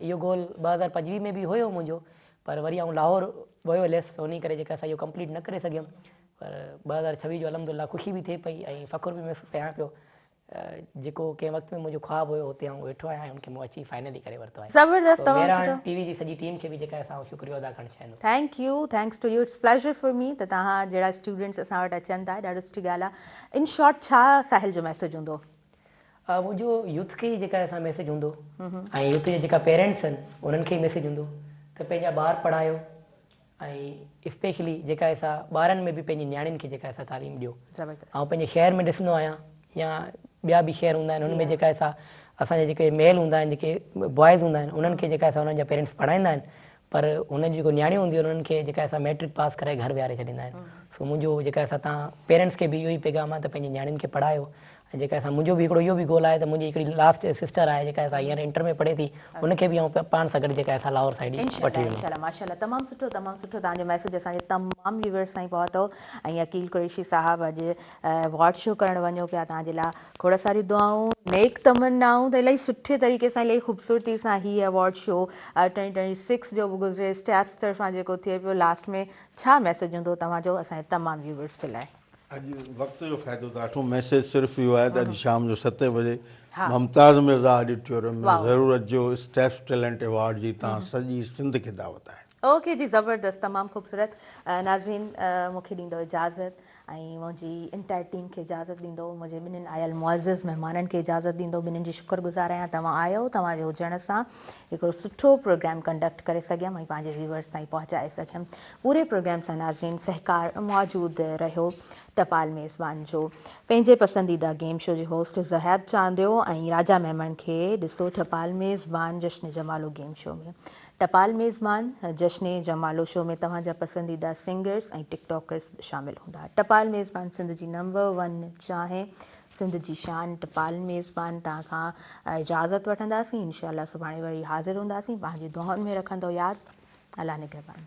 इहो गोल 2025 में बि हुयो मुंहिंजो, पर वरी आउं लाहौर वियो हुयसि, उन करे जेका असां इहो कंप्लीट न करे सघियुमि। पर 2026 जो अल्हम्दुलिल्लाह ख़ुशी बि थिए पई ऐं फ़ख़ुरु बि महसूसु कयां पियो। जेको कंहिं वक़्त में मुंहिंजो ख़्वाबु हुयो हुते आउं वेठो आहियां, उनखे मूं अची फाइनली करे वरितो आहे। ज़बरदस्त, तमामु मेराण सुठो। टीवी जी सॼी टीम खे बि जेका असां शुक्रिया अदा करणु चाहींदो। Thank you, thanks to you, it's pleasure for me त तव्हां जहिड़ा स्टूडेंट्स असां वटि अचनि था, ॾाढो सुठी ॻाल्हि आहे। इन शॉर्ट छा साहिल जो मैसेज हूंदो? मुंहिंजो यूथ खे जेका असां मैसेज हूंदो ऐं यूथ जा जेका पेरेंट्स आहिनि उन्हनि खे मैसेज हूंदो त पंहिंजा ॿार पढ़ायो ऐं स्पेशली जेका असां ॿारनि में बि पंहिंजी नियाणियुनि खे जेका असां तालीम ॾियो। ज़बरदस्त। ऐं पंहिंजे शहर में ॾिसंदो आहियां या ॿिया बि शहर हूंदा आहिनि, हुनमें जेका असांजे जेके मेल हूंदा आहिनि, जेके बॉइज़ हूंदा आहिनि, उन्हनि खे जेका असां हुननि जा पेरेंट्स पढ़ाईंदा आहिनि, पर हुननि जी जेको नियाणियूं हूंदियूं आहिनि उन्हनि खे जेका असां मैट्रिक पास कराए घर विहारे छॾींदा आहिनि। सो मुंहिंजो जेका असां तव्हां पेरेंट्स खे बि इहो ई पैगाम आहे त पंहिंजी नियाणियुनि खे पढ़ायो। ऐं जेका असां मुंहिंजो बि हिकिड़ो इहो बि गोल आहे त मुंहिंजी हिकिड़ी लास्ट सिस्टर आहे जेका असां हींअर इंटर में पढ़े थी, उनखे बि आउं पाण सां गॾु जेका असां लाहौर साइड वठी वेंदुमि। इंशाल्लाह, माशाल्लाह, तमामु सुठो, तमामु सुठो। तव्हांजो मैसेज असांजे तमामु व्यूवर्स ताईं पहुतो ऐं अकील कुरैशी साहबु अॼु अवॉर्ड शो करणु वञो पिया, तव्हांजे लाइ खोड़ सारियूं दुआऊं, नेक तमन्नाऊं त इलाही सुठे तरीक़े सां, इलाही ख़ूबसूरती सां ही अवॉर्ड शो 2026 जो बि गुज़रे, स्टेप्स तरफ़ां जेको थिए पियो, लास्ट में छा मैसेज हूंदो तव्हांजो असांजे तमामु व्यूवर्स जे लाइ? अॼु वक़्त जो फ़ाइदो था वठूं। मैसेज सिर्फ़ु इहो आहे त अॼु शाम जो 7 बजे मुमताज़ मिर्ज़ा ऑडिटोरियम में ज़रूरु अचिजो। स्टेप्स टैलेंट अवॉर्ड जी तव्हां सॼी सिंध खे दावत आहे। ओके जी, ज़बरदस्त, तमामु ख़ूबसूरत। नाज़रीन, मूंखे ॾींदो इजाज़त ऐं मुंहिंजी इंटायर टीम खे इजाज़त ॾींदो, मुंहिंजे ॿिन्हिनि आयल मुअज़्ज़िज़ महिमाननि खे इजाज़त ॾींदो। ॿिन्हिनि जी शुक्रगुज़ार आहियां, तव्हां आयो, तव्हांजे हुजण सां हिकिड़ो सुठो प्रोग्राम कंडक्ट करे सघियमि ऐं पंहिंजे व्यूवर्स ताईं पहुचाए सघियमि। पूरे प्रोग्राम सां नाज़रीन सहकार मौजूदु रहियो टपाल मेज़बान जो। पंहिंजे पसंदीदा गेम शो जे होस्ट ज़हैब चांदियो ऐं राजा मेमन खे ॾिसो टपाल मेज़बान जश्न जमालो गेम शो में। टपाल मेज़बान जश्न जमालो शो में तव्हांजा पसंदीदा सिंगर्स ऐं टिकटॉकर्स शामिल हूंदा। टपाल मेज़बान सिंध जी नंबर 1 चाहे सिंध जी शान टपाल मेज़बान तव्हां खां इजाज़त वठंदासीं। इंशाल्लाह सुभाणे वरी हाज़िर हूंदासीं। पंहिंजी दुआउनि में रखंदो यादि। अल्लाह निगहबान।